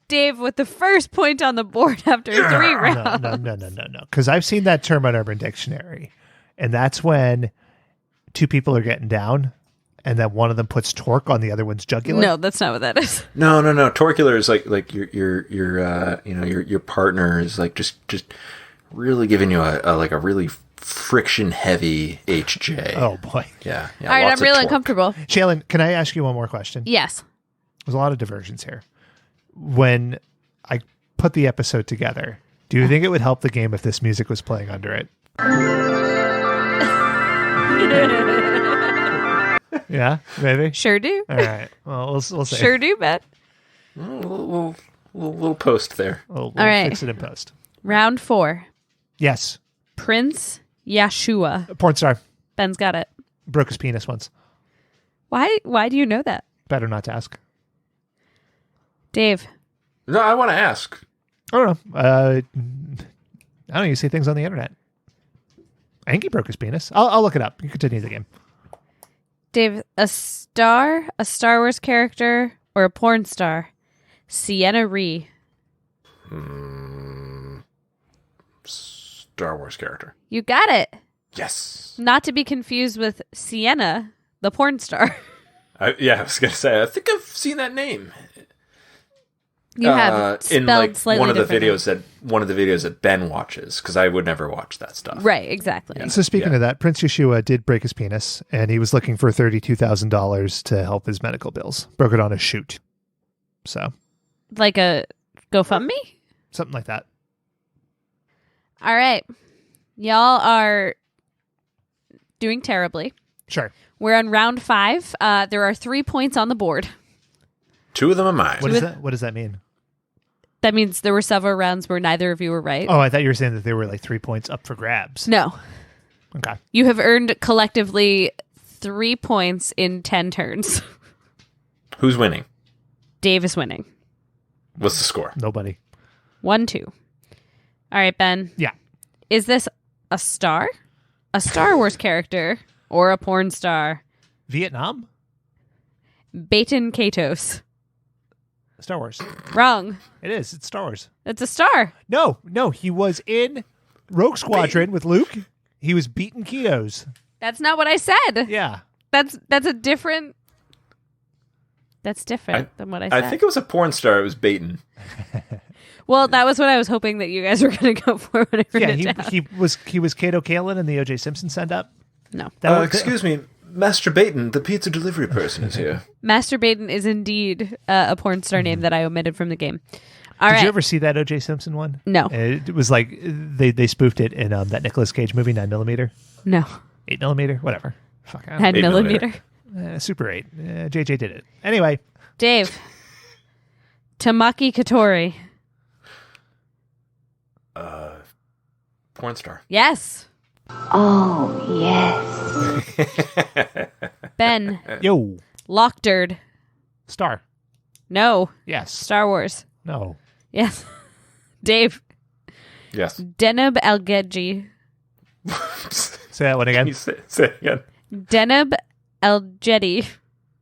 Speaker 3: Dave with the first point on the board after 3 rounds.
Speaker 2: No. Because I've seen that term on Urban Dictionary, and that's when two people are getting down, and then one of them puts torque on the other one's jugular.
Speaker 3: No, that's not what that is.
Speaker 1: No. Torcular is like your partner is like just really giving you a really friction heavy HJ.
Speaker 2: Oh boy.
Speaker 1: Yeah.
Speaker 3: All right, I'm real uncomfortable.
Speaker 2: Shaylin, can I ask you one more question?
Speaker 3: Yes.
Speaker 2: There's a lot of diversions here. When I put the episode together, do you think it would help the game if this music was playing under it? Yeah, maybe.
Speaker 3: Sure do.
Speaker 2: All right. Well, we'll see.
Speaker 3: Sure do, bet.
Speaker 1: We'll post there.
Speaker 2: We'll
Speaker 3: All right.
Speaker 2: fix it in post.
Speaker 3: Round 4.
Speaker 2: Yes.
Speaker 3: Prince Yeshua.
Speaker 2: Porn star.
Speaker 3: Ben's got it.
Speaker 2: Broke his penis once.
Speaker 3: Why do you know that?
Speaker 2: Better not to ask.
Speaker 3: Dave.
Speaker 1: No, I want to ask.
Speaker 2: I don't know. I don't know. You see things on the internet. I think he broke his penis. I'll look it up. You continue the game.
Speaker 3: Dave, a Star Wars character, or a porn star? Sienna Ree.
Speaker 1: Star Wars character.
Speaker 3: You got it.
Speaker 1: Yes.
Speaker 3: Not to be confused with Sienna, the porn star.
Speaker 1: I was gonna say. I think I've seen that name.
Speaker 3: You have
Speaker 1: in
Speaker 3: spelled slightly
Speaker 1: one of the
Speaker 3: differently.
Speaker 1: videos that Ben watches, because I would never watch that stuff.
Speaker 3: Right, exactly.
Speaker 1: Yeah.
Speaker 2: So speaking of that, Prince Yeshua did break his penis, and he was looking for $32,000 to help his medical bills. Broke it on a shoot. So,
Speaker 3: Like a GoFundMe?
Speaker 2: something like that.
Speaker 3: All right. Y'all are doing terribly.
Speaker 2: Sure.
Speaker 3: We're on round 5. There are 3 points on the board.
Speaker 1: 2 of them are mine.
Speaker 2: What does that mean?
Speaker 3: That means there were several rounds where neither of you were right.
Speaker 2: Oh, I thought you were saying that there were like 3 points up for grabs.
Speaker 3: No.
Speaker 2: Okay.
Speaker 3: You have earned collectively 3 points in 10 turns.
Speaker 1: Who's winning?
Speaker 3: Dave is winning.
Speaker 1: What's the score?
Speaker 2: Nobody.
Speaker 3: 1-2. All right, Ben.
Speaker 2: Yeah.
Speaker 3: Is this a star? A Star Wars character? Or a porn star?
Speaker 2: Vietnam?
Speaker 3: Baton Katos.
Speaker 2: Star Wars.
Speaker 3: Wrong.
Speaker 2: It is. It's Star Wars.
Speaker 3: It's a star.
Speaker 2: No. He was in Rogue Squadron with Luke. He was beating ketos.
Speaker 3: That's not what I said.
Speaker 2: Yeah.
Speaker 3: That's a different... That's different than what I said.
Speaker 1: I think it was a porn star. It was Baton.
Speaker 3: Well, that was what I was hoping that you guys were going to go for when I wrote it down.
Speaker 2: He was Kato Kalin in the O.J. Simpson send up.
Speaker 3: No.
Speaker 1: Excuse me, Master Baton, the pizza delivery person is here.
Speaker 3: Master Baton is indeed a porn star name that I omitted from the game. All right.
Speaker 2: Did you ever see that O.J. Simpson one?
Speaker 3: No.
Speaker 2: It was like they spoofed it in that Nicolas Cage movie, 9mm.
Speaker 3: No.
Speaker 2: 8mm, whatever. Fuck.
Speaker 3: 9mm.
Speaker 2: Super 8. JJ did it. Anyway.
Speaker 3: Dave. Tamaki Katori.
Speaker 1: Porn star.
Speaker 3: Yes.
Speaker 5: Oh, yes.
Speaker 3: Ben.
Speaker 2: Yo.
Speaker 3: Lockderd.
Speaker 2: Star.
Speaker 3: No.
Speaker 2: Yes.
Speaker 3: Star Wars.
Speaker 2: No.
Speaker 3: Yes. Dave.
Speaker 1: Yes.
Speaker 3: Deneb Algeji.
Speaker 2: Say that one again.
Speaker 1: Say it again.
Speaker 3: Deneb Algedi.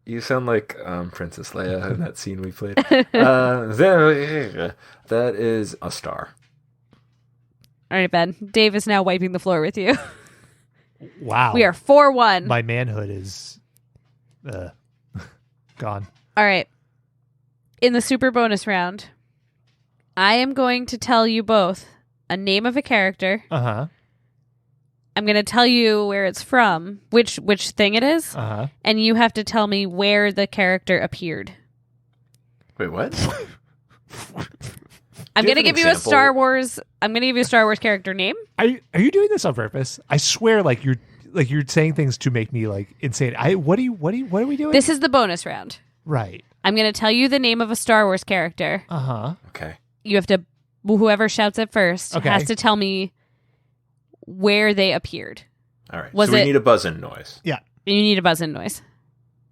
Speaker 1: You sound like Princess Leia in that scene we played. That is a star.
Speaker 3: All right, Ben. Dave is now wiping the floor with you.
Speaker 2: Wow.
Speaker 3: We are 4-1.
Speaker 2: My manhood is gone.
Speaker 3: All right. In the super bonus round, I am going to tell you both a name of a character.
Speaker 2: Uh-huh.
Speaker 3: I'm going to tell you where it's from, which thing it is,
Speaker 2: Uh-huh.
Speaker 3: and you have to tell me where the character appeared.
Speaker 1: Wait, what?
Speaker 3: I'm going to give you a Star Wars. I'm going to give you a Star Wars character name.
Speaker 2: Are you doing this on purpose? I swear, you're saying things to make me insane. What are we doing?
Speaker 3: This is the bonus round.
Speaker 2: Right.
Speaker 3: I'm going to tell you the name of a Star Wars character.
Speaker 2: Uh-huh.
Speaker 1: Okay.
Speaker 3: You have to, whoever shouts it first
Speaker 2: Okay.
Speaker 3: has to tell me where they appeared.
Speaker 1: All right. So we need a buzz-in noise.
Speaker 2: Yeah.
Speaker 3: You need a buzz-in noise.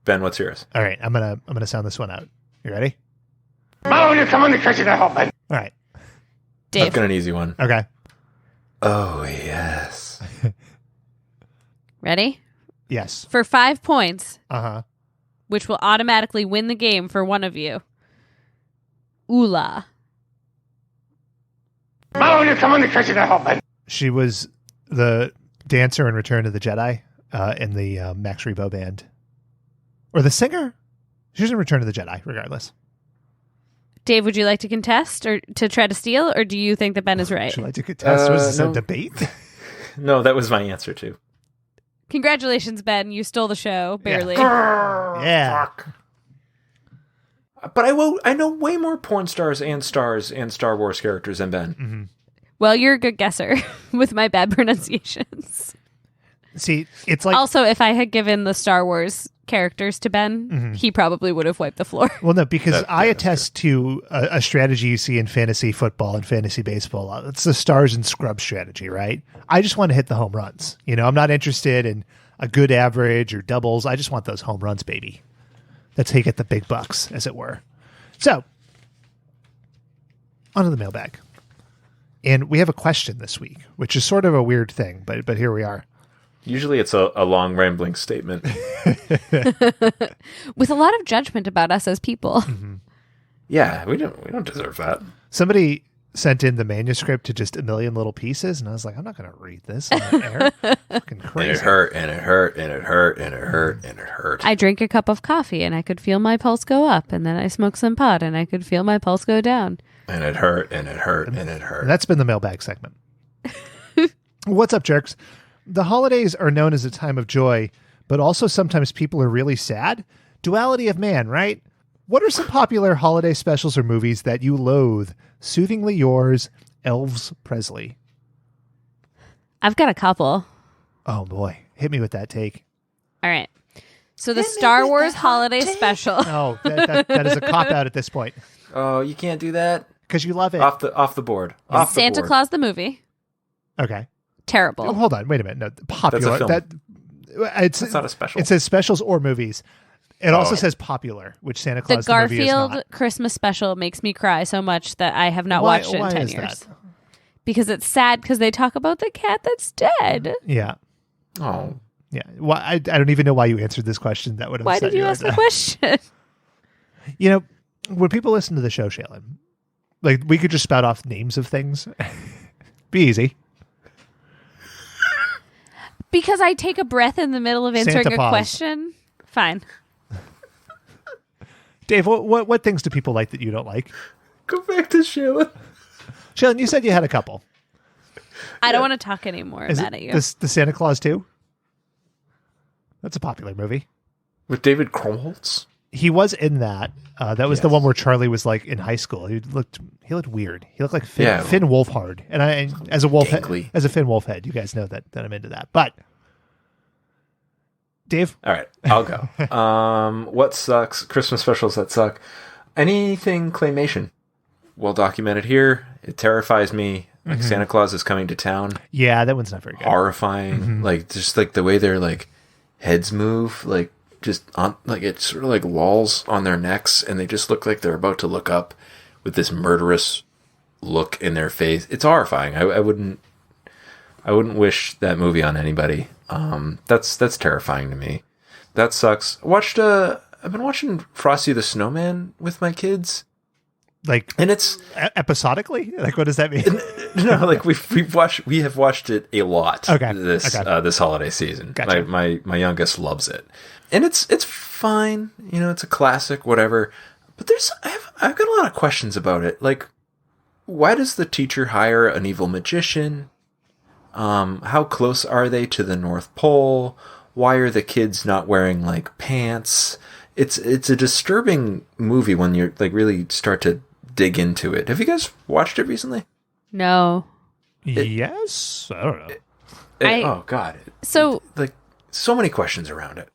Speaker 1: Ben, what's yours?
Speaker 2: All right. I'm gonna sound this one out. You ready?
Speaker 4: Marlowe, you come on the kitchen to help me.
Speaker 2: All right.
Speaker 3: Dave.
Speaker 1: I've got an easy one.
Speaker 2: Okay.
Speaker 1: Oh, yes.
Speaker 3: Ready?
Speaker 2: Yes.
Speaker 3: For 5 points,
Speaker 2: Uh-huh.
Speaker 3: which will automatically win the game for one of you. Ula.
Speaker 4: Marlowe, you come on the kitchen to help me.
Speaker 2: She was the dancer in Return of the Jedi in the Max Rebo band. Or the singer? She was in Return of the Jedi, regardless.
Speaker 3: Dave, would you like to contest or to try to steal, or do you think that Ben is right?
Speaker 2: Would you like to contest? Was this a debate?
Speaker 1: No, that was my answer, too.
Speaker 3: Congratulations, Ben. You stole the show, barely.
Speaker 2: Yeah.
Speaker 1: Fuck. But I know way more porn stars and Star Wars characters than Ben.
Speaker 2: Mm-hmm.
Speaker 3: Well, you're a good guesser with my bad pronunciations.
Speaker 2: See, it's like...
Speaker 3: Also, if I had given the Star Wars characters to Ben, he probably would have wiped the floor.
Speaker 2: Well, no, because I attest to a strategy you see in fantasy football and fantasy baseball. It's the stars and scrubs strategy, right? I just want to hit the home runs. I'm not interested in a good average or doubles. I just want those home runs, baby. That's how you get the big bucks, as it were. So, on to the mailbag. And we have a question this week, which is sort of a weird thing, but here we are.
Speaker 1: Usually it's a long, rambling statement.
Speaker 3: With a lot of judgment about us as people.
Speaker 2: Mm-hmm.
Speaker 1: Yeah, we don't deserve that.
Speaker 2: Somebody sent in the manuscript to just a million little pieces, and I was like, I'm not going to read this on the air. Fucking crazy.
Speaker 1: And it hurt, and it hurt, and it hurt, and it hurt, and it hurt.
Speaker 3: I drank a cup of coffee, and I could feel my pulse go up, and then I smoked some pot, and I could feel my pulse go down.
Speaker 1: And it hurt, and it hurt, and it hurt.
Speaker 2: And that's been the mailbag segment. What's up, jerks? The holidays are known as a time of joy, but also sometimes people are really sad. Duality of man, right? What are some popular holiday specials or movies that you loathe? Soothingly yours, Elves Presley.
Speaker 3: I've got a couple.
Speaker 2: Oh boy, hit me with that take.
Speaker 3: All right. So the Star Wars holiday special.
Speaker 2: Oh, that is a cop-out at this point.
Speaker 1: Oh, you can't do that?
Speaker 2: Because you love it.
Speaker 1: Off the board. Off
Speaker 3: Santa
Speaker 1: the board.
Speaker 3: Claus the movie.
Speaker 2: Okay.
Speaker 3: Terrible.
Speaker 2: Oh, hold on, wait a minute. No, popular.
Speaker 1: That's a
Speaker 2: It's
Speaker 1: not a special.
Speaker 2: It says specials or movies. It also says popular, which Santa Claus
Speaker 3: The
Speaker 2: the movie is
Speaker 3: Garfield
Speaker 2: not.
Speaker 3: Christmas special makes me cry so much that I have not watched it in 10 years.
Speaker 2: That?
Speaker 3: Because it's sad because they talk about the cat that's dead.
Speaker 2: Yeah.
Speaker 1: Oh.
Speaker 2: Yeah. Why? I don't even know why you answered this question. That would have
Speaker 3: Why
Speaker 2: upset
Speaker 3: did you ask the question?
Speaker 2: When people listen to the show, Shaylin, we could just spout off names of things. Be easy.
Speaker 3: Because I take a breath in the middle of answering
Speaker 2: Santa
Speaker 3: a
Speaker 2: pause.
Speaker 3: question. Fine.
Speaker 2: Dave, what things do people like that you don't like?
Speaker 1: Go back to Shaylin.
Speaker 2: Shaylin, you said you had a couple.
Speaker 3: I don't want to talk anymore. I'm
Speaker 2: Is
Speaker 3: mad
Speaker 2: it
Speaker 3: at you.
Speaker 2: the Santa Claus too? That's a popular movie.
Speaker 1: With David Krumholtz?
Speaker 2: He was in that. That was the one where Charlie was like in high school. He looked weird. He looked like Finn Wolfhard. And as a Finn Wolfhead, you guys know that I'm into that. But Dave?
Speaker 1: All right, I'll go. What sucks? Christmas specials that suck. Anything claymation. Well documented here. It terrifies me. Like Santa Claus is coming to town.
Speaker 2: Yeah, that one's not very good.
Speaker 1: Horrifying. Like just like the way their like heads move, like just on like it's sort of like lolls on their necks, and they just look like they're about to look up with this murderous look in their face. It's horrifying. I wouldn't wish that movie on anybody. That's terrifying to me. That sucks. I've been watching Frosty the Snowman with my kids.
Speaker 2: Like,
Speaker 1: and it's
Speaker 2: episodically. Like, what does that mean?
Speaker 1: No, like we have watched it a lot.
Speaker 2: Okay.
Speaker 1: This holiday season.
Speaker 2: Gotcha.
Speaker 1: My youngest loves it, and it's fine. You know, it's a classic, whatever. But I've got a lot of questions about it. Like, why does the teacher hire an evil magician? How close are they to the North Pole? Why are the kids not wearing like pants? It's a disturbing movie when you like really start to dig into it. Have you guys watched it recently?
Speaker 3: No.
Speaker 2: Yes. I don't know.
Speaker 1: Oh God.
Speaker 3: So
Speaker 1: like so many questions around it.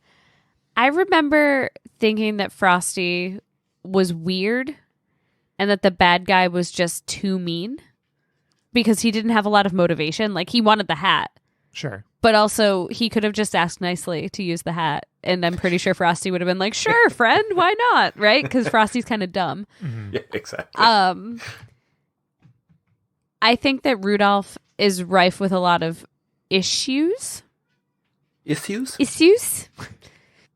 Speaker 3: I remember thinking that Frosty was weird and that the bad guy was just too mean because he didn't have a lot of motivation. Like he wanted the hat.
Speaker 2: Sure.
Speaker 3: But also he could have just asked nicely to use the hat. And I'm pretty sure Frosty would have been like, sure, friend, why not? Right? Because Frosty's kind of dumb.
Speaker 2: Mm-hmm.
Speaker 1: Yeah, exactly.
Speaker 3: I think that Rudolph is rife with a lot of issues. Issues?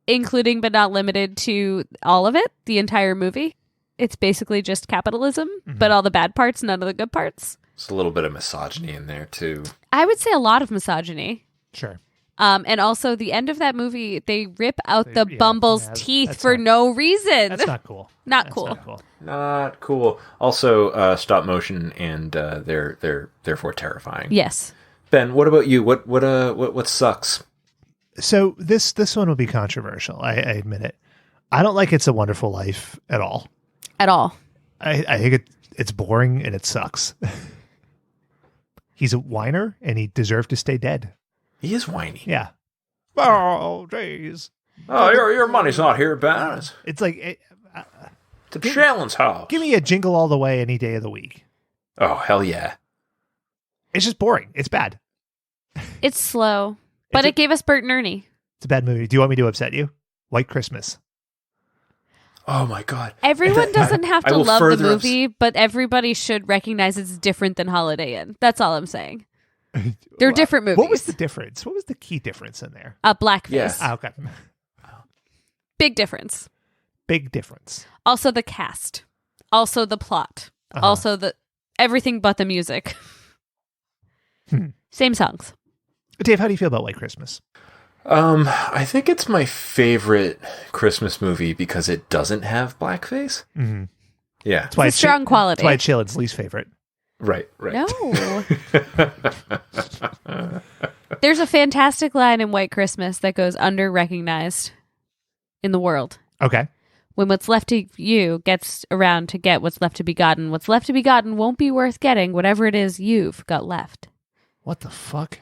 Speaker 3: Including but not limited to all of it, the entire movie. It's basically just capitalism, but all the bad parts, none of the good parts.
Speaker 1: There's a little bit of misogyny in there, too.
Speaker 3: I would say a lot of misogyny.
Speaker 2: Sure.
Speaker 3: And also, the end of that movie, they rip out the Bumble's teeth for no reason.
Speaker 2: That's not cool.
Speaker 3: Not cool.
Speaker 1: Not cool. Also, stop motion, and they're therefore terrifying.
Speaker 3: Yes.
Speaker 1: Ben, what about you? What sucks?
Speaker 2: So this one will be controversial. I admit it. I don't like It's a Wonderful Life at all.
Speaker 3: At all.
Speaker 2: I think it's boring and it sucks. He's a whiner and he deserved to stay dead.
Speaker 1: He is whiny.
Speaker 2: Yeah. Oh, jeez.
Speaker 1: Oh, your money's not here, Ben.
Speaker 2: It's like...
Speaker 1: It's a Shannon's house.
Speaker 2: Give me a Jingle All the Way any day of the week.
Speaker 1: Oh, hell yeah.
Speaker 2: It's just boring. It's bad.
Speaker 3: It's slow. But it gave us Bert and Ernie.
Speaker 2: It's a bad movie. Do you want me to upset you? White Christmas.
Speaker 1: Oh my God.
Speaker 3: Everyone doesn't have to love the movie, but everybody should recognize it's different than Holiday Inn. That's all I'm saying. They're different movies.
Speaker 2: What was the difference? What was the key difference in there?
Speaker 3: Blackface.
Speaker 1: Yeah.
Speaker 2: Okay.
Speaker 3: Big difference.
Speaker 2: Big difference.
Speaker 3: Also the cast. Also the plot. Also the everything but the music. Same songs.
Speaker 2: Dave, how do you feel about White Christmas?
Speaker 1: I think it's my favorite Christmas movie because it doesn't have blackface.
Speaker 2: Mm-hmm.
Speaker 1: Yeah.
Speaker 3: It's a strong quality.
Speaker 2: That's why it's Shailen's least favorite.
Speaker 1: Right.
Speaker 3: No. There's a fantastic line in White Christmas that goes under-recognized in the world.
Speaker 2: Okay.
Speaker 3: When what's left to you gets around to get what's left to be gotten, what's left to be gotten won't be worth getting whatever it is you've got left.
Speaker 2: What the fuck?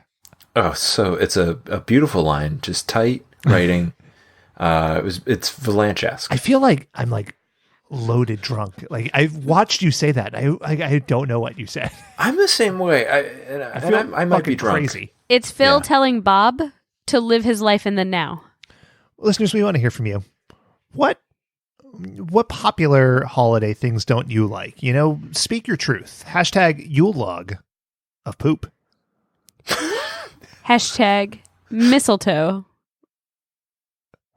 Speaker 1: Oh, so it's a beautiful line, just tight writing. It's Valanche-esque.
Speaker 2: I feel like I'm like loaded drunk. Like I've watched you say that. I don't know what you said.
Speaker 1: I'm the same way. I might be drunk.
Speaker 2: Crazy.
Speaker 3: It's Phil telling Bob to live his life in the now.
Speaker 2: Listeners, we want to hear from you. What popular holiday things don't you like? You know, speak your truth. Hashtag Yule log of poop.
Speaker 3: Hashtag mistletoe.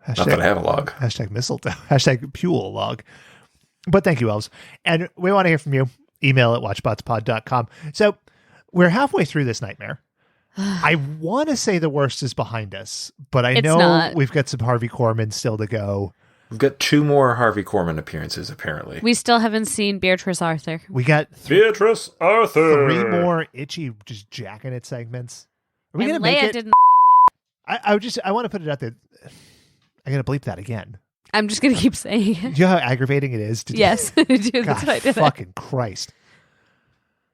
Speaker 1: Not that I have a log.
Speaker 2: Hashtag mistletoe. Hashtag Pule log. But thank you, elves. And we want to hear from you. Email at watchbotspod.com. So we're halfway through this nightmare. I want to say the worst is behind us, but I know
Speaker 3: not.
Speaker 2: We've got some Harvey Korman still to go.
Speaker 1: We've got 2 more Harvey Korman appearances, apparently.
Speaker 3: We still haven't seen Beatrice Arthur.
Speaker 2: We got
Speaker 1: Beatrice Arthur.
Speaker 2: 3 more itchy, just jacking it segments. Are we
Speaker 3: And
Speaker 2: going to make
Speaker 3: Leia
Speaker 2: it?
Speaker 3: didn't.
Speaker 2: I want to put it out there. I got to bleep that again.
Speaker 3: I'm just going to keep saying it.
Speaker 2: Do you know how aggravating it is?
Speaker 3: Yes, I do.
Speaker 2: God,
Speaker 3: That's why I did
Speaker 2: fucking Christ.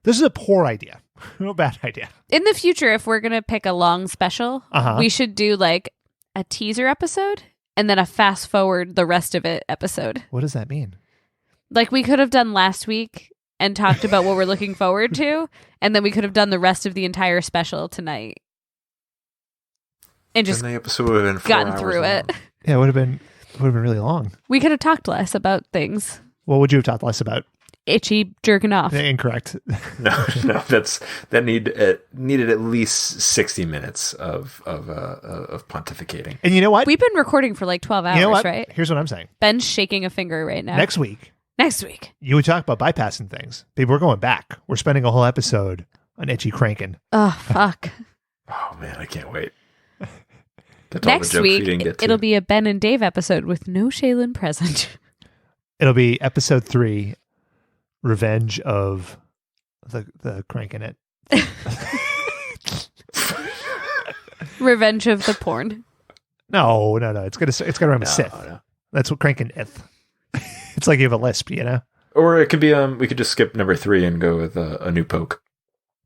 Speaker 2: This is a poor idea. No bad idea.
Speaker 3: In the future, if we're going to pick a long special, we should do like a teaser episode and then a fast forward the rest of it episode.
Speaker 2: What does that mean?
Speaker 3: Like we could have done last week and talked about what we're looking forward to, and then we could have done the rest of the entire special tonight. And just
Speaker 1: the episode would have been 4
Speaker 3: gotten
Speaker 1: hours
Speaker 3: through
Speaker 1: long.
Speaker 3: it.
Speaker 2: Yeah, it would have been really long.
Speaker 3: We could have talked less about things.
Speaker 2: What would you have talked less about?
Speaker 3: Itchy jerking off.
Speaker 2: Incorrect.
Speaker 1: No, that needed at least 60 minutes of pontificating.
Speaker 2: And you know what?
Speaker 3: We've been recording for like 12 hours,
Speaker 2: you know what?
Speaker 3: right?
Speaker 2: Here's what I'm saying.
Speaker 3: Ben's shaking a finger right now.
Speaker 2: Next week,
Speaker 3: you
Speaker 2: would talk about bypassing things. Babe, we're going back. We're spending a whole episode on itchy cranking.
Speaker 3: Oh, fuck.
Speaker 1: Oh, man, I can't wait.
Speaker 3: Next week, it'll be a Ben and Dave episode with no Shaylin present.
Speaker 2: It'll be episode 3, Revenge of the Cranking It.
Speaker 3: Revenge of the porn.
Speaker 2: No. It's gonna rhyme with Sith. No. That's what Cranking It. It's like you have a lisp, you know.
Speaker 1: Or it could be we could just skip number 3 and go with a new poke.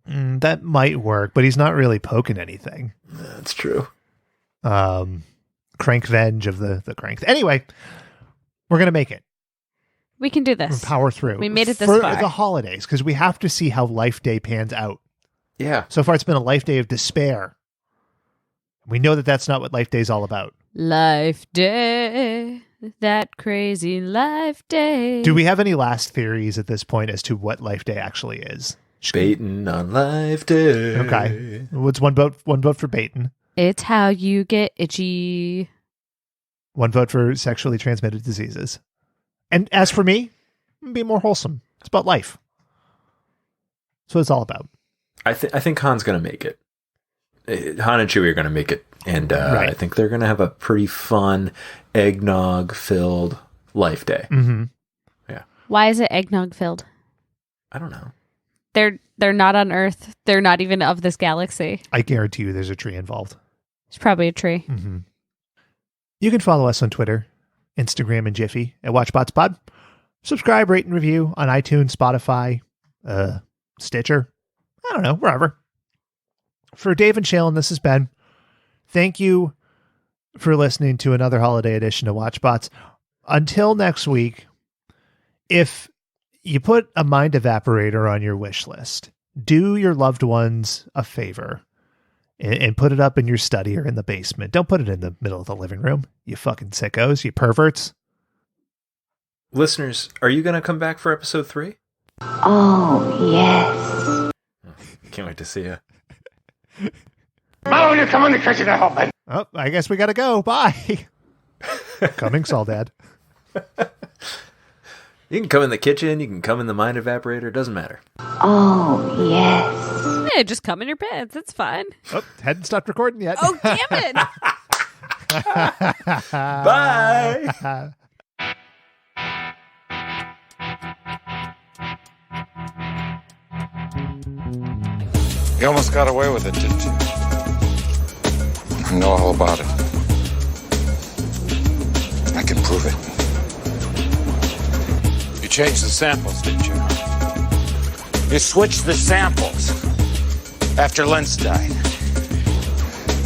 Speaker 2: That might work, but he's not really poking anything.
Speaker 1: That's true.
Speaker 2: Crankvenge of the crank. Anyway, we're gonna make it.
Speaker 3: We can do this.
Speaker 2: We'll power through.
Speaker 3: We made it this
Speaker 2: for
Speaker 3: far.
Speaker 2: The holidays, because we have to see how Life Day pans out.
Speaker 1: Yeah.
Speaker 2: So far, it's been a Life Day of despair. We know that that's not what Life Day is all about.
Speaker 3: Life Day, that crazy Life Day.
Speaker 2: Do we have any last theories at this point as to what Life Day actually is?
Speaker 1: Baiting on Life Day.
Speaker 2: Okay. What's one vote for baiting?
Speaker 3: It's how you get itchy.
Speaker 2: 1 vote for sexually transmitted diseases. And as for me, be more wholesome. It's about life. That's what it's all about.
Speaker 1: I think Han's going to make it. Han and Chewie are going to make it. And
Speaker 2: right.
Speaker 1: I think they're going to have a pretty fun, eggnog-filled Life Day.
Speaker 2: Mm-hmm.
Speaker 1: Yeah.
Speaker 3: Why is it eggnog-filled?
Speaker 1: I don't know.
Speaker 3: They're not on Earth. They're not even of this galaxy.
Speaker 2: I guarantee you there's a tree involved.
Speaker 3: It's probably a tree.
Speaker 2: Mm-hmm. You can follow us on Twitter, Instagram, and Jiffy at WatchBotsPod. Subscribe, rate, and review on iTunes, Spotify, Stitcher. I don't know, wherever. For Dave and Shaylin, this is Ben. Thank you for listening to another holiday edition of WatchBots. Until next week, if you put a mind evaporator on your wish list, do your loved ones a favor and put it up in your study or in the basement. Don't put it in the middle of the living room, you fucking sickos, you perverts.
Speaker 1: Listeners, are you going to come back for episode 3?
Speaker 5: Oh, yes.
Speaker 1: Can't wait to see you.
Speaker 8: Mallow, you come in the kitchen to help me.
Speaker 2: Oh, I guess we got to go. Bye. Coming, Soldad.
Speaker 1: You can come in the kitchen, you can come in the mind evaporator, it doesn't matter.
Speaker 5: Oh, yes.
Speaker 3: Yeah, just come in your beds. It's fine.
Speaker 2: Oh, hadn't stopped recording yet.
Speaker 3: Oh, damn it.
Speaker 1: Bye.
Speaker 12: You almost got away with it, didn't you? I know all about it. I can prove it. You changed the samples, didn't you? You switched the samples after Lentz died.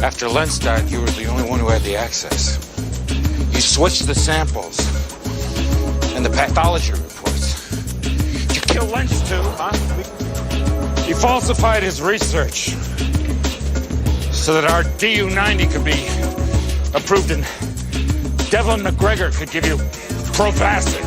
Speaker 12: After Lentz died, you were the only one who had the access. You switched the samples and the pathology reports. You killed Lentz too, huh? You falsified his research so that our DU-90 could be approved and Devlin McGregor could give you Provasic.